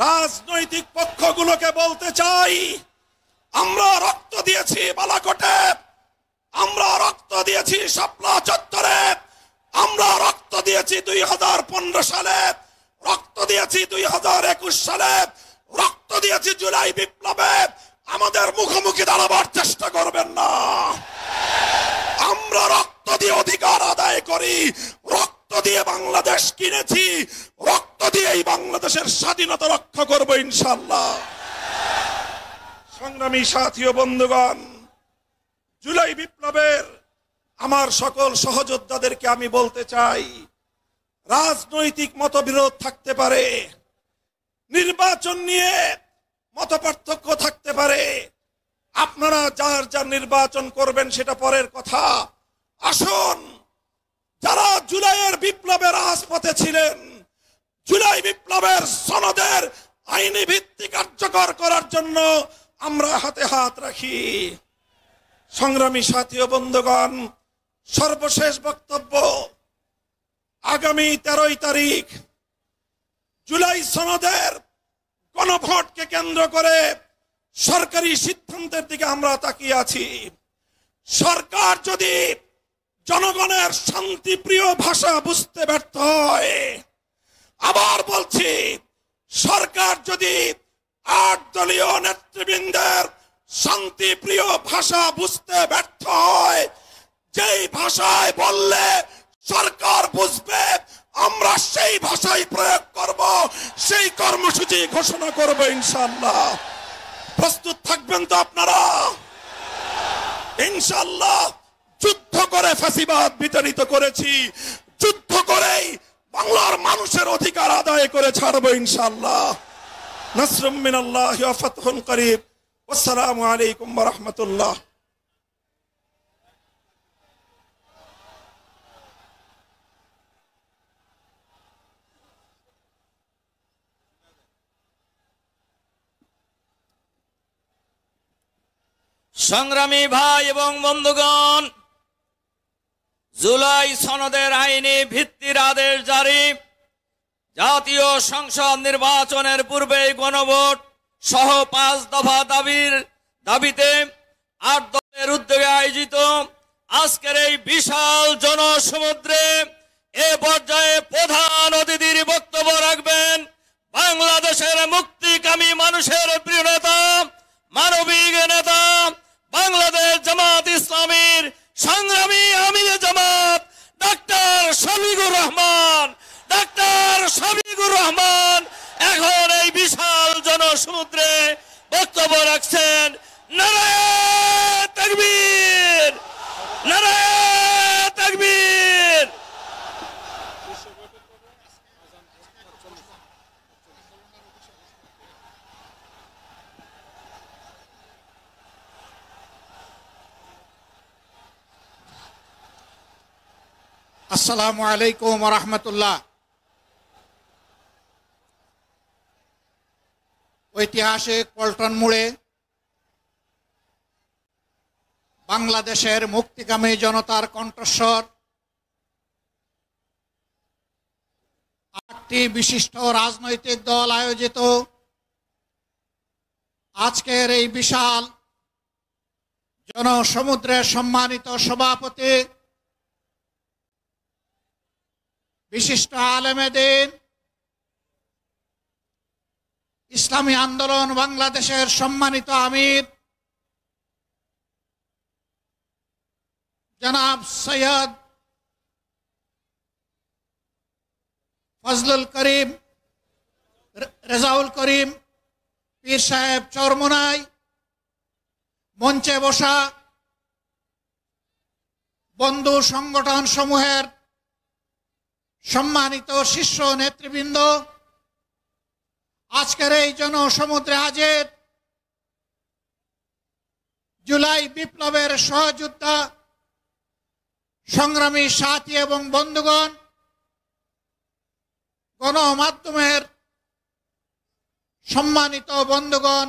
S16: রাজনৈতিক পক্ষগুলোকে বলতে চাই, আমরা রক্ত দিয়েছি বালাকোটে, আমরা রক্ত দিয়েছি শাপলা চত্বরে, আমরা রক্ত দিয়েছি 2015 সালে, রক্ত দিয়েছি 2021 সালে, রক্ত দিয়েছি জুলাই বিপ্লবে। আমাদের মুখোমুখি দাঁড়াবার চেষ্টা করবেন না। আমরা রক্ত দিয়ে অধিকার আদায় করি, রক্ত দিয়ে বাংলাদেশ কিনেছি, রক্ত দিয়েই বাংলাদেশের স্বাধীনতা রক্ষা করব ইনশাআল্লাহ। সংগ্রামী সাথী ও বন্ধুগণ, জুলাই বিপ্লবের আমার সকল সহযোদ্ধাদেরকে আমি বলতে চাই, রাজনৈতিক মতবিরোধ থাকতে পারে, নির্বাচন নিয়ে মতপার্থক্য থাকতে পারে, আপনারা যার যার নির্বাচন করবেন সেটা পরের কথা। আসুন, যারা জুলাইয়ের বিপ্লবের রাজপথে ছিলেন, জুলাই বিপ্লবের সনদের আইনি ভিত্তি কার্যকর করার জন্য আমরা হাতে হাত রাখি। সংগ্রামী সাথী ও বন্ধুগণ, সর্বশেষ বক্তব্য, আগামী 13 তারিখ জুলাই সনদের গণভোটকে কেন্দ্র করে সরকারি সিদ্ধান্তের দিকে আমরা তাকিয়ে আছি। সরকার যদি জনগণের শান্তিপ্রিয় ভাষা বুঝতে ব্যর্থ হয়, আবার বলছি, সরকার যদি 8 দলীয় নেতৃবৃন্দের শান্তিপ্রিয় ভাষা বুঝতে ব্যর্থ হয়, যেই ভাষায় বললে সরকার বুঝবে, আমরা সেই ভাষাই প্রয়োগ করব, সেই কর্মসূচি ঘোষণা করব ইনশাআল্লাহ। প্রস্তুত থাকবেন তো আপনারা? ইনশাআল্লাহ। যুদ্ধ করে ফ্যাসিবাদ বিতাড়িত করেছি, যুদ্ধ করেই বাংলার মানুষের অধিকার আদায় করে ছাড়ব ইনশাআল্লাহ। নাসরুম মিনাল্লাহি ওয়া ফাতহুন করিব। আসসালামু আলাইকুম ওয়া রাহমাতুল্লাহ।
S20: সংগ্রামী ভাই এবং বন্ধুগণ, জুলাই সনদের আইনি ভিত্তির আদেশ জারি, জাতীয় সংসদ নির্বাচনের পূর্বে গণভোট সহ 5 দফা দাবিতে 8 দলের উদ্যোগে আয়োজিত আজকের এই বিশাল জনসমুদ্রে এ পর্যায়ে প্রধান অতিথির বক্তব্য রাখবেন বাংলাদেশের মুক্তিকামী মানুষের প্রিয় নেতা, মানবিক নেতা, বাংলাদেশ জামাত ইসলামীর সংগ্রামী আমিরে জামাত ডাক্তার শফিকুর রহমান। ডাক্তার শফিকুর রহমান এখন এই বিশাল জনসমুদ্রে বক্তব্য রাখছেন। নারায়ে তাকবীর, নারায়ে তাকবীর।
S9: আসসালামু আলাইকুম ওয়া রাহমাতুল্লাহ। ঐতিহাসিক পল্টন মোড়ে বাংলাদেশের মুক্তিকামী জনতার কণ্ঠস্বর 8টি বিশিষ্ট রাজনৈতিক দল আয়োজিত আজকের এই বিশাল জনসমুদ্রের সম্মানিত সভাপতি, বিশিষ্ট আলেমে দ্বীন, ইসলামী আন্দোলন বাংলাদেশের সম্মানিত আমির জনাব সৈয়দ ফজলুল করিম রেজাউল করিম পীর সাহেব চরমোনাই, মঞ্চে বসা বন্ধু সংগঠন সমূহের সম্মানিত শীর্ষ নেতৃবৃন্দ, আজকের এই জনসমুদ্রে হাজির জুলাই বিপ্লবের সহযোদ্ধা সংগ্রামী সাথী এবং বন্ধুগণ, গণমাধ্যমের সম্মানিত বন্ধুগণ,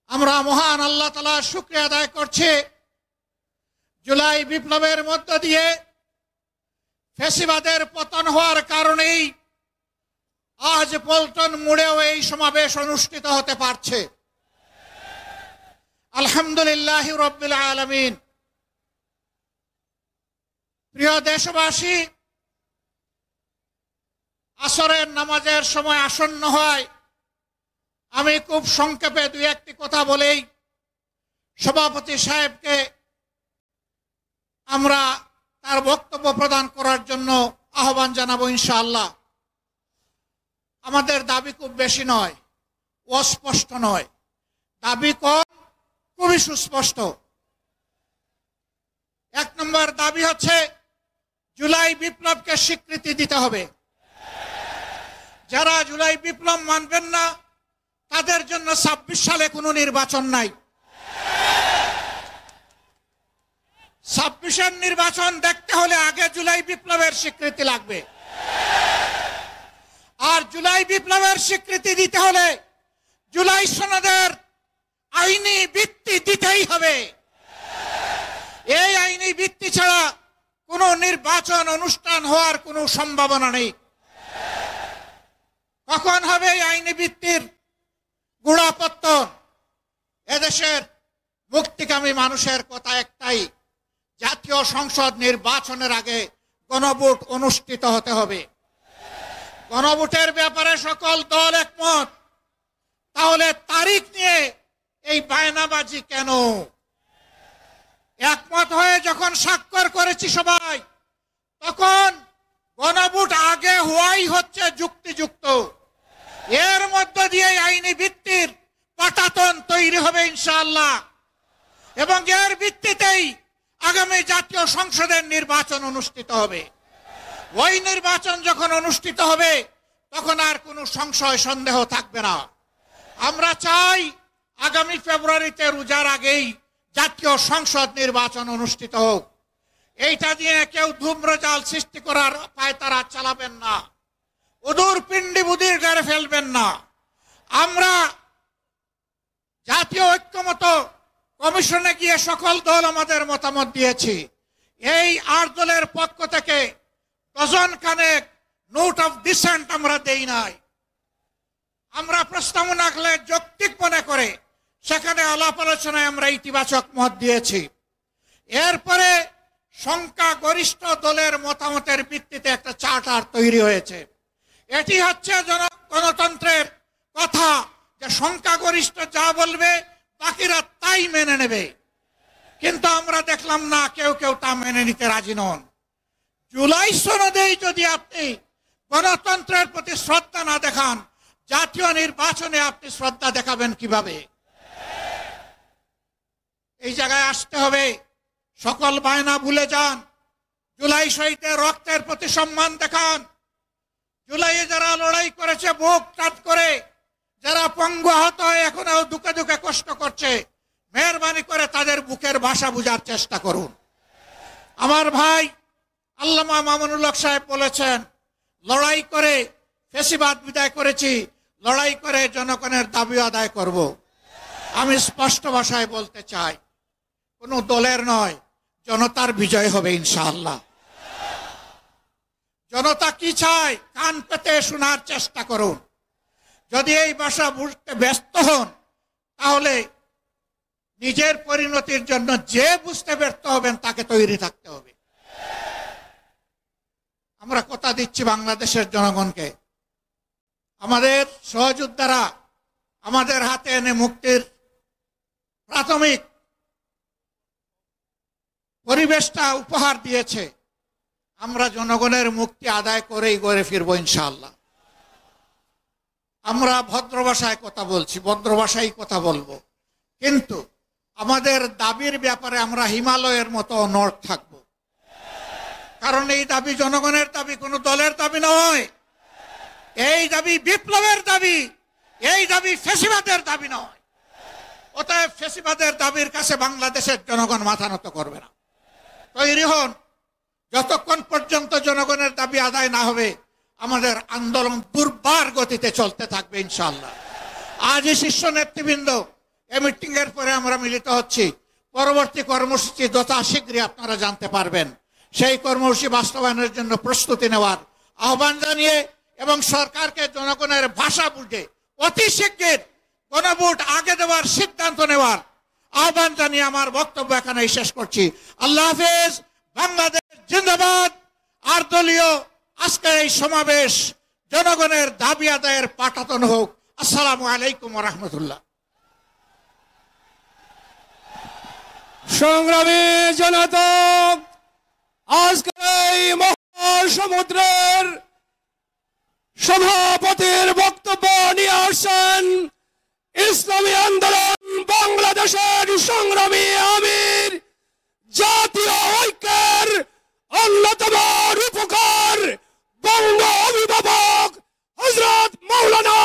S9: আমরা মহান আল্লাহ তাআলার শুকরিয়া আদায় করছি। জুলাই বিপ্লবের মধ্য দিয়ে ফ্যাসিবাদের পতন হওয়ার কারণেই আজ পল্টন মোড়েও এই সমাবেশ অনুষ্ঠিত হতে পারছে। আলহামদুলিল্লাহ রাব্বিল আলামিন। প্রিয় দেশবাসী, আসরের নামাজের সময় আসন্ন হয়, আমি খুব সংক্ষেপে দুই একটি কথা বলেই সভাপতি সাহেবকে আমরা তার বক্তব্য প্রদান করার জন্য আহ্বান জানাবো ইনশাআল্লাহ। আমাদের দাবি খুব বেশি নয়, অস্পষ্ট নয়, দাবি কম, খুবই সুস্পষ্ট। 1 নম্বর দাবি হচ্ছে জুলাই বিপ্লবকে স্বীকৃতি দিতে হবে। যারা জুলাই বিপ্লব মানবেন না তাদের জন্য 26 সালে কোনো নির্বাচন নাই। 26-এর নির্বাচন দেখতে হলে আগে জুলাই বিপ্লবের স্বীকৃতি লাগবে। আর জুলাই বিপ্লবের স্বীকৃতি দিতে হলে জুলাই সনদের আইনি ভিত্তি দিতেই হবে। এই আইনি ভিত্তি ছাড়া কোনো নির্বাচন অনুষ্ঠান হওয়ার কোনো সম্ভাবনা নেই। কখন হবে এই আইনি ভিত্তির গোড়াপত্তন? এদেশের মুক্তিকামী মানুষের কথা একটাই, জাতীয় সংসদ নির্বাচনের আগে গণভোট অনুষ্ঠিত হতে হবে। গণভোটের ব্যাপারে সকল দল একমত, তাহলে তারিখ নিয়ে এই বায়নাবাজি কেন? একমত হয়ে যখন স্বাক্ষর করেছি সবাই, তখন গণভোট আগে হওয়াই হচ্ছে যুক্তিযুক্ত। এর মধ্য দিয়ে আইনি ভিত্তির পাটাতন তৈরি হবে ইনশাআল্লাহ, এবং এর ভিত্তিতেই আগামী জাতীয় সংসদের নির্বাচন অনুষ্ঠিত হবে। ওই নির্বাচন যখন অনুষ্ঠিত হবে তখন আর কোনো সংশয় সন্দেহ থাকবে না। আমরা চাই আগামী ফেব্রুয়ারিতে রোজার আগেই জাতীয় সংসদ নির্বাচন অনুষ্ঠিত হোক। এইটা দিয়ে কেউ ধূম্রজাল সৃষ্টি করার পায়তারা চালাবেন না, উদূর পিণ্ডি বুদির গাড়ে ফেলবেন না। আমরা জাতীয় ঐক্যমত কমিশনে গিয়ে সকল দল আমাদের মতামত দিয়েছি। এই 8 দলের পক্ষ থেকে ডজন খানেক নোট অফ ডিসেন্ট আমরা দেই নাই। আমরা প্রস্তাবনা যৌক্তিক মনে করে সেখানে আলাপ আলোচনায় আমরা ইতিবাচক মত দিয়েছি। এরপরে
S21: সংখ্যাগরিষ্ঠ দলের মতামতের ভিত্তিতে একটা চার্টার তৈরি হয়েছে। এটি হচ্ছে গণতন্ত্রের কথা, যে সংখ্যাগরিষ্ঠ যা বলবে বাকিরা তাই মেনে নেবে। কিন্তু আমরা দেখলাম না, কেউ কেউ তা মেনে নিতে রাজি নন। জুলাই সনদেই যদি আপনি গণতন্ত্রের প্রতি শ্রদ্ধা না দেখান, জাতীয় নির্বাচনে আপনি শ্রদ্ধা দেখাবেন কিভাবে? এই জায়গায় আসতে হবে। সকল বায়না ভুলে যান। জুলাই শহীদের রক্তের প্রতি সম্মান দেখান। জুলাইয়ে যারা লড়াই করেছে বুক টাট করে, যারা পঙ্গু আহত হয়ে এখনো দুঃখে দুঃখে কষ্ট করছে, মেহরবানি করে তাদের বুকের ভাষা বুঝার চেষ্টা করুন। আমার ভাই আল্লামা মামুনুল হক সাহেব বলেছেন, লড়াই করে ফ্যাসিবাদ বিদায় করেছি, লড়াই করে জনগণের দাবি আদায় করব। আমি স্পষ্ট ভাষায় বলতে চাই, কোনো দলের নয়, জনতার বিজয় হবে ইনশাআল্লাহ। জনতা কি চায় কান পেতে শোনার চেষ্টা করুন। যদি এই ভাষা বুঝতে ব্যস্ত হন, তাহলে নিজের পরিণতির জন্য যে বুঝতে ব্যর্থ হবেন তাকে তৈরি থাকতে হবে। আমরা কথা দিচ্ছি বাংলাদেশের জনগণকে, আমাদের সহযোদ্ধারা আমাদের হাতে এনে মুক্তির প্রাথমিক পরিবেশটা উপহার দিয়েছে। আমরা জনগণের মুক্তি আদায় করেই ঘরে ফিরবো ইনশাআল্লাহ। আমরা ভদ্র ভাষায় কথা বলছি, ভদ্র ভাষায় কথা বলবো, কিন্তু আমাদের দাবির ব্যাপারে আমরা হিমালয়ের মতো অনড় থাকব। কারণ এই দাবি জনগণের দাবি, কোনো দলের দাবি নয়। এই দাবি বিপ্লবের দাবি, এই দাবি ফ্যাসিবাদের দাবি নয়। অতএব ফ্যাসিবাদের দাবির কাছে বাংলাদেশের জনগণ মাথা নত করবে না। তৈরি হন। যতক্ষণ পর্যন্ত জনগণের দাবি আদায় না হবে, আমাদের আন্দোলন দুর্বার গতিতে চলতে থাকবে ইনশাআল্লাহ। আজই শীর্ষ নেতৃবৃন্দ এই মিটিং এর পরে আমরা মিলিত হচ্ছি। পরবর্তী কর্মসূচি যথা শীঘ্রই আপনারা জানতে পারবেন। সেই কর্মসূচি বাস্তবায়নের জন্য প্রস্তুতি নেওয়ার আহ্বান জানিয়ে এবং সরকারকে জনগণের ভাষা বুঝে অতি শীঘ্র গণভোট আগে দেওয়ার সিদ্ধান্ত নেওয়ার আহ্বান জানিয়ে আমার বক্তব্য এখানেই শেষ করছি। আল্লাহ হাফেজ। বাংলাদেশ জিন্দাবাদ। আর দলীয় আজকের এই সমাবেশ জনগণের দাবি আদায়ের পাঠাতন হোক। আসসালামু আলাইকুম ওয়া রাহমাতুল্লাহ।
S12: সংগ্রামী জনতা, আজকের এই মহাসমুদ্রের সভাপতির বক্তব্য নিয়ে আসছেন ইসলামী আন্দোলন বাংলাদেশের সংগ্রামী আমির, জাতীয় ঐক্যের অন্যতম রূপকার, বঙ্গ অভিভাবক হযরত মাওলানা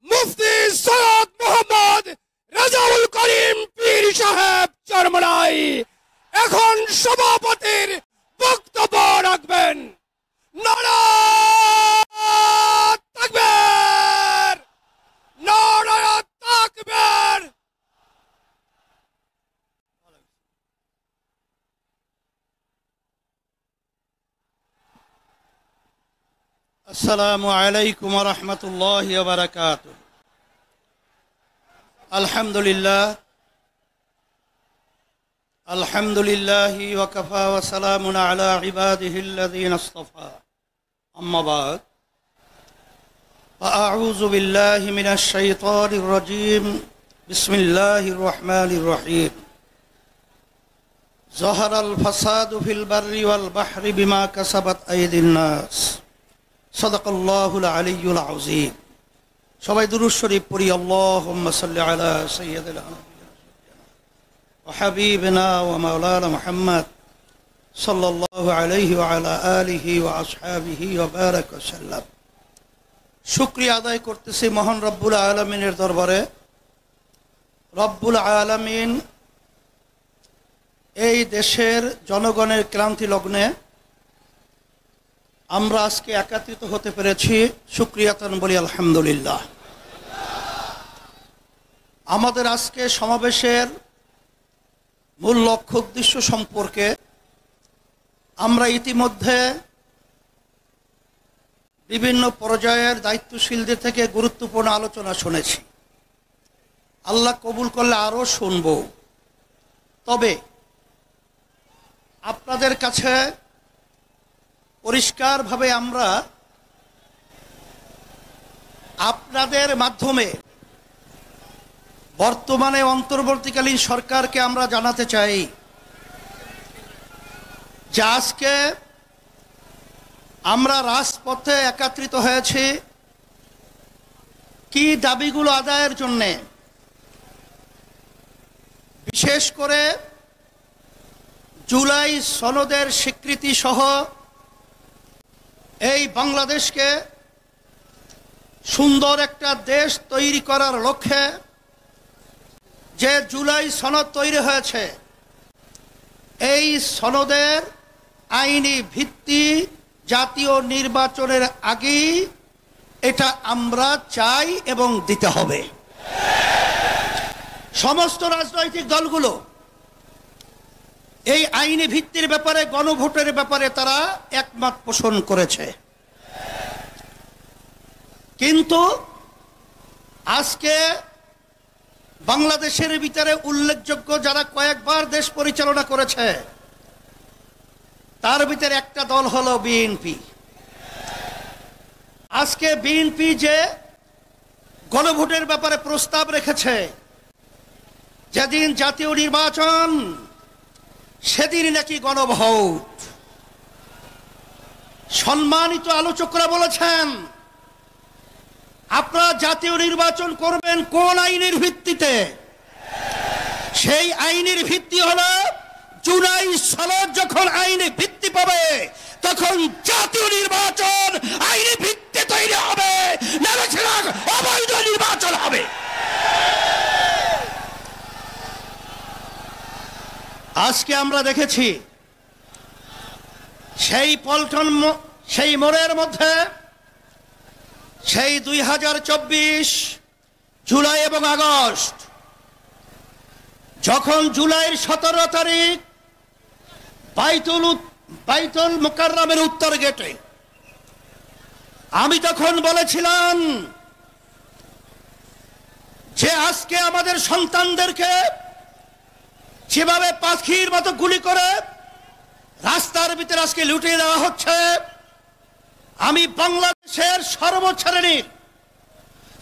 S12: মুফতি সৈয়দ মোহাম্মদ রেজাউল করিম পীর সাহেব চরমনাই এখন সভাপতির বক্তব্য রাখবেন। নারায়ে তাকবীর, নারায়ে তাকবীর।
S17: আসসালামু আলাইকুম ওয়া রাহমাতুল্লাহি ওয়া বারাকাতুহু। আলহামদুলিল্লাহ, আলহামদুলিল্লাহি ওয়া কাফা ওয়া সালামুন আলা ইবাদিহিল্লাযীনা ইসতাফা। আম্মা বাদ, আউযু বিল্লাহি মিনাশ শাইতানির রাজীম। বিসমিল্লাহির রহমানির রহিম। যাহারাল ফাসাদু ফিল বাররি ওয়াল বাহরি বিমা কাসাবাত আইদিন নাস। সাদাকাল্লাহুল আলিয়্যুল আযীম। সবাই দুরূদ শরীফ পড়ি। আল্লাহুম্মা সাল্লি আলা সাইয়্যিদিনা ওয়া হাবিবিনা ওয়া মাওলানা মুহাম্মদ সাল্লাল্লাহু আলাইহি ওয়া আলা আলিহি ওয়া আসহাবিহি ওয়া বারাক ওয়া সাল্লাম। শুকরিয়া আদায় করতেছি মহান রব্বুল আলামিনের দরবারে। রব্বুল আলামিন এই দেশের জনগণের ক্লান্তি লগ্নে আমরা আজকে একত্রিত হতে পেরেছি, শুকরিয়াতান বলি আলহামদুলিল্লাহ। আমাদের আজকে সমাবেশের মূল লক্ষ্য উদ্দেশ্য সম্পর্কে আমরা ইতিমধ্যে বিভিন্ন পর্যায়ের দায়িত্বশীলদের থেকে গুরুত্বপূর্ণ আলোচনা শুনেছি। আল্লাহ কবুল করলে আরও শুনব। তবে
S10: আপনাদের কাছে পরিষ্কারভাবে আমরা আপনাদের মাধ্যমে বর্তমানে অন্তর্বর্তীকালীন সরকারকে আমরা জানাতে চাই যে আজকে আমরা রাজপথে একত্রিত হয়েছি কি দাবিগুলো আদায়ের জন্যে, বিশেষ করে জুলাই সনদের স্বীকৃতি সহ এই বাংলাদেশকে সুন্দর একটা দেশ তৈরি করার লক্ষ্যে যে জুলাই সনদ তৈরি হয়েছে, এই সনদের আইনি ভিত্তি জাতীয় নির্বাচনের আগেই এটা আমরা চাই এবং দিতে হবে। সমস্ত রাজনৈতিক দলগুলো এই আইনি ভিত্তির ব্যাপারে, গণভোটের ব্যাপারে তারা একমত পোষণ করেছে। কিন্তু আজকে বাংলাদেশের ভিতরে উল্লেখযোগ্য যারা কয়েকবার দেশ পরিচালনা করেছে তার ভিতরে একটা দল হলো বিএনপি। আজকে বিএনপি যে গণভোটের ব্যাপারে প্রস্তাব রেখেছে, যেদিন জাতীয় নির্বাচন সেদিন নাকি গণভোট। সম্মানিত আলোচকরা বলেছেন আপনারা জাতীয় নির্বাচন করবেন কোন আইনের ভিত্তিতে? সেই আইনের ভিত্তি হলো জুলাই সনদ যখন আইনি ভিত্তি পাবে তখন জাতীয় নির্বাচন আইনি ভিত্তি তৈরি হবে, অবৈধ নির্বাচন হবে। আজকে আমরা দেখেছি সেই পল্টন, সেই মোড়ের মধ্যে সেই 2024 জুলাই এবং আগস্ট, যখন জুলাইয়ের 17 তারিখ বাইতুল মুকাররমের উত্তর গেটে আমি তখন বলেছিলাম যে আজকে আমাদের সন্তানদেরকে যেভাবে পাখির মতো গুলি করে রাস্তার ভিতরে আজকে লুটিয়ে দেওয়া হচ্ছে, আমি বাংলাদেশের সর্বশ্রেণীর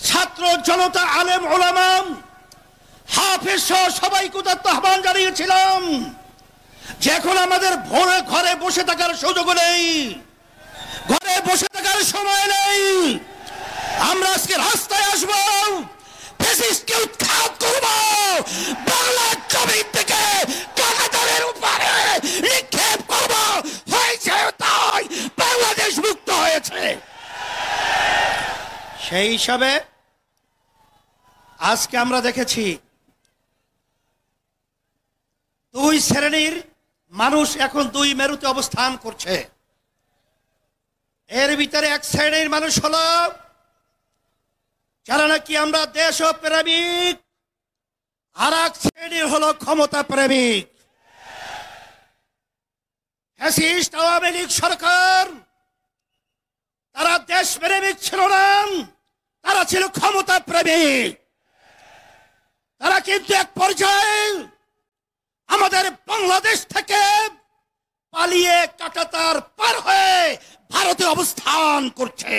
S10: ছাত্র জনতা, আলেম ওলামা, হাফেজ সহ সবাইকে উদাত্ত আহ্বান জানিয়েছিলাম যে এখন আমাদের ঘরে বসে থাকার সুযোগ নেই, ঘরে বসে থাকার সময় নেই। আমরা আজকে রাস্তায় আসবো, ফ্যাসিস্টকে উৎখাত করব, বাংলার জমিন থেকে কানাডারের উপরে নিক্ষেপ করব। হয়েছে তাই, বাংলাদেশ মুক্ত হয়েছে। সেই হিসাবে আজকে আমরা দেখেছি দুই শ্রেণীর মানুষ এখন দুই মেরুতে অবস্থান করছে। এর ভিতরে এক শ্রেণীর মানুষ হলো যারা নাকি আমরা দেশ প্রেমিক, আর এক শ্রেণীর হলো ক্ষমতা প্রেমিক। ফ্যাসিস্ট আওয়ামী লীগ সরকার তারা দেশ প্রেমিক ছিল না, তারা ছিল ক্ষমতা প্রেমিক। তারা কিন্তু এক পর্যায়ে আমাদের বাংলাদেশ থেকে পালিয়ে কাঁটাতার পার হয়ে ভারতে অবস্থান করছে।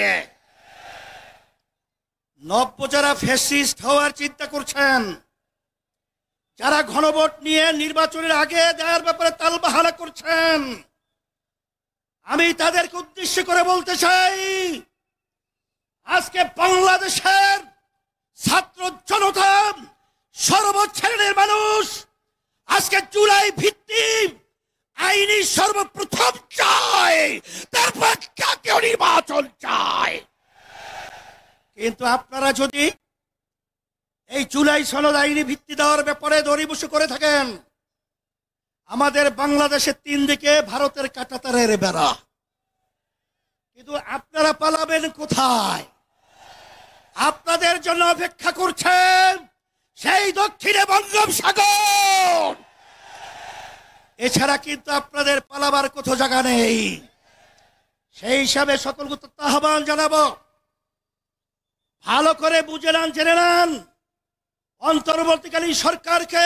S10: নব্য যারা ফ্যাসিস্ট হওয়ার চিন্তা করছেন, যারা গণভোট নিয়ে নির্বাচনের আগে দেওয়ার ব্যাপারে তালবাহানা করছেন, আমি তাদেরকে উদ্দেশ্য করে বলতে চাই আজকে বাংলাদেশের ছাত্র জনতা, সর্বশ্রেণীর মানুষ আজকে জুলাই ভিত্তিক আইনি সর্বপ্রথম চায়, তারপর জাতীয় নির্বাচন চায়। কিন্তু আপনারা যদি এই জুলাই সনদ আইনি ভিত্তি দেওয়ার ব্যাপারে দড়িবসু করে থাকেন, আমাদের বাংলাদেশের 3 দিকে ভারতের কাঁটাতারের বেড়া, কিন্তু আপনারা পালাবেন কোথায়? আপনাদের জন্য অপেক্ষা করছেন সেই দক্ষিণে বঙ্গোপসাগর। এছাড়া কিন্তু আপনাদের পালাবার কোথাও জায়গা নেই। সেই হিসাবে সকলকে আহ্বান জানাবো, ভালো করে বুঝে নেন, জেনে নেন। অন্তর্বর্তীকালীন সরকারকে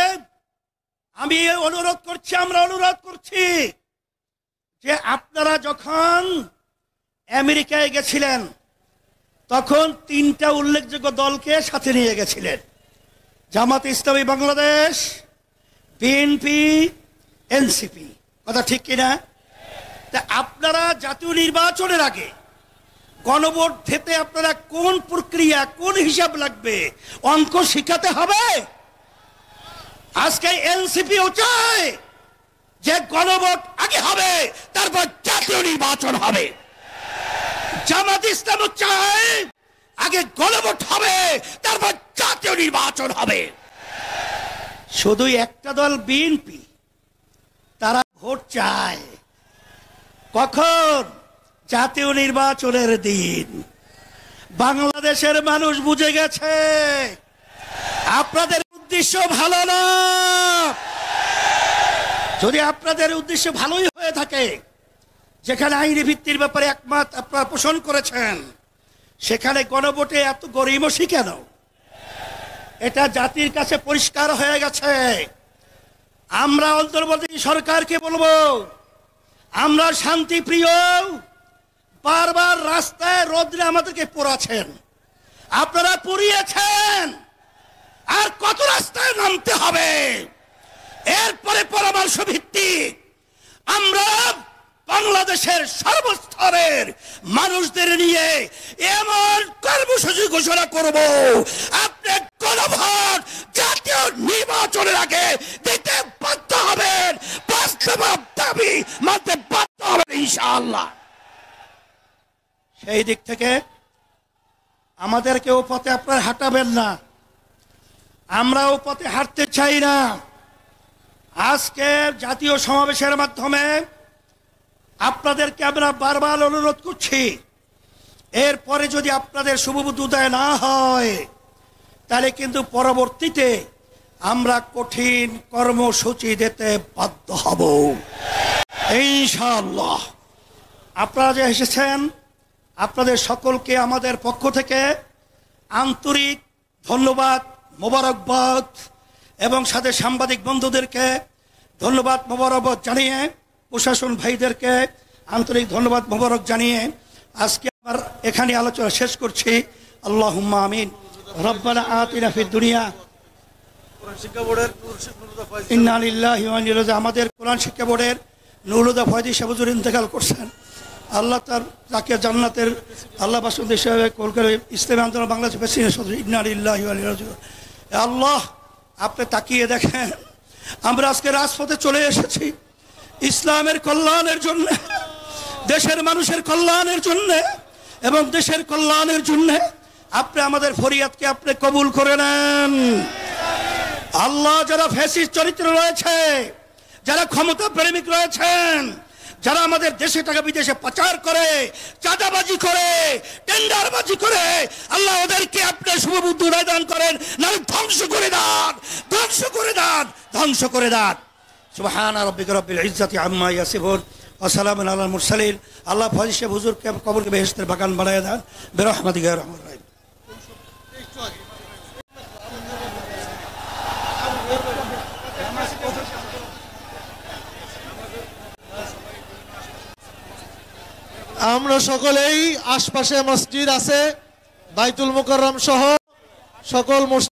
S10: আমি অনুরোধ করছি, আমরা অনুরোধ করছি
S4: যে আপনারা যখন আমেরিকায় গেছিলেন তখন 3টা উল্লেখযোগ্য দলকে সাথে নিয়ে গেছিলেন, জামাত ইসলামী বাংলাদেশ, বিএনপি, এনসিপি। কথা ঠিক কিনা? তা আপনারা জাতীয় নির্বাচনের আগে গণভোট দিতে আপনারা কোন প্রক্রিয়া, কোন হিসাব লাগবে, অঙ্ক শিখাতে হবে। আজকে এনসিপিও চায় যে গণভোট আগে হবে, তারপর জাতীয় নির্বাচন হবে। জামাত ইসলামও চায় আগে গণভোট হবে, তারপর জাতীয় নির্বাচন হবে। শুধু একটা দল বিএনপি, তারা ভোট চায় কখন? জাতীয় নির্বাচনের দিন। বাংলাদেশের মানুষ বুঝে গেছে আপনাদের উদ্দেশ্য ভালো না। যদি আপনাদের উদ্দেশ্য ভালোই হয়ে থাকে, যেখানে আইনি ভিত্তির ব্যাপারে একমত আপনারা পোষণ করেছেন, সেখানে গণভোটে এত গড়িমসি কেন? এটা জাতির কাছে পরিষ্কার হয়ে গেছে। আমরা অন্তর্বর্তী সরকারকে বলবো, আমরা শান্তি প্রিয়, বারবার রাস্তায় রোদ্রে আমাদেরকে পোড়াচ্ছেন, আপনারা পুড়িয়েছেন, আর কত রাস্তায় নামতে হবে? এরপরে পরামর্শ ভিত্তিক আমরা বাংলাদেশের সর্বস্তরের মানুষদের নিয়ে এমন কর্মসূচি ঘোষণা করব, আপনি গণভোট জাতীয় নির্বাচনের আগে দিতে বাধ্য হবেন, বাস্তব দাবি মানতে বাধ্য হবেন ইনশাআল্লাহ। সেই দিক থেকে আমাদেরকেও পথে আপনারা হাঁটাবেন না, আমরাও পথে হাঁটতে চাই না। আজকে জাতীয় সমাবেশের মাধ্যমে আপনাদেরকে আমরা বারবার অনুরোধ করছি, এরপরে যদি আপনাদের শুভবুদ্ধি উদয় না হয়, তাহলে কিন্তু পরবর্তীতে আমরা কঠিন কর্মসূচি দিতে বাধ্য হব ইনশাআল্লাহ। আপনারা যে এসেছেন, আপনাদের সকলকে আমাদের পক্ষ থেকে আন্তরিক ধন্যবাদ, মোবারকবাদ, এবং সাথে সাংবাদিক বন্ধুদেরকে ধন্যবাদ মোবারকবাদ জানিয়ে, প্রশাসন ভাইদেরকে আন্তরিক ধন্যবাদ মোবারক জানিয়ে আজকে আমার এখানে আলোচনা শেষ করছি। আল্লাহুম্মা আমিন। রব্বানা আতিনা ফিদ দুনিয়া, ইন্না লিল্লাহি ওয়া ইন্না ইলাইহি রাজিউন। আমাদের কোরআন শিক্ষা বোর্ডের নুরুল ফয়জি সাহেব হুজুর ইন্তেকাল করছেন, আল্লাহ তাকে জান্নাতের আল্লাহ বাসন্তী হিসেবে কলকাতা ইসলামী আন্দোলন বাংলাদেশ প্রেসিডেন্ট সদস্য, ইন্না লিল্লাহি ওয়া ইন্না ইলাইহি রাজিউন। আল্লাহ, আপনি তাকিয়ে দেখেন, আমরা আজকে রাজপথে চলে এসেছি ইসলামের কল্যাণের জন্য, দেশের মানুষের কল্যাণের জন্য এবং দেশের কল্যাণের জন্য। আপনি আমাদের ফরিয়াদকে আপনি কবুল করে নেন আল্লাহ। যারা ফ্যাসিস্ট চরিত্র রয়েছে, যারা ক্ষমতা প্রেমিক রয়েছেন, যারা আমাদের দেশে টাকা বিদেশে পাচার করে, চাঁদাবাজি করে, টেন্ডারবাজি করে, আল্লাহ ওদেরকে আপনি শুভবুদ্ধি উদয় দান করেন, নাহলে ধ্বংস করে দেন, ধ্বংস করে দেন, ধ্বংস করে দেন। সুবহানা রাব্বিকা রাব্বিল ইজ্জাতি আম্মা ইয়াসিফুন ওয়া সালামুন আলাল মুরসালিন। আল্লাহ ফয়জি সাহেব হুজুরকে কবরকে বেহেশতের বাগান বানায় দেন বিরহমাতিকা ইয়া রাহমার রাহিম।
S22: আমরা সকলেই আশপাশে মসজিদ আছে, বাইতুল মুকাররম সহ সকল মসজিদ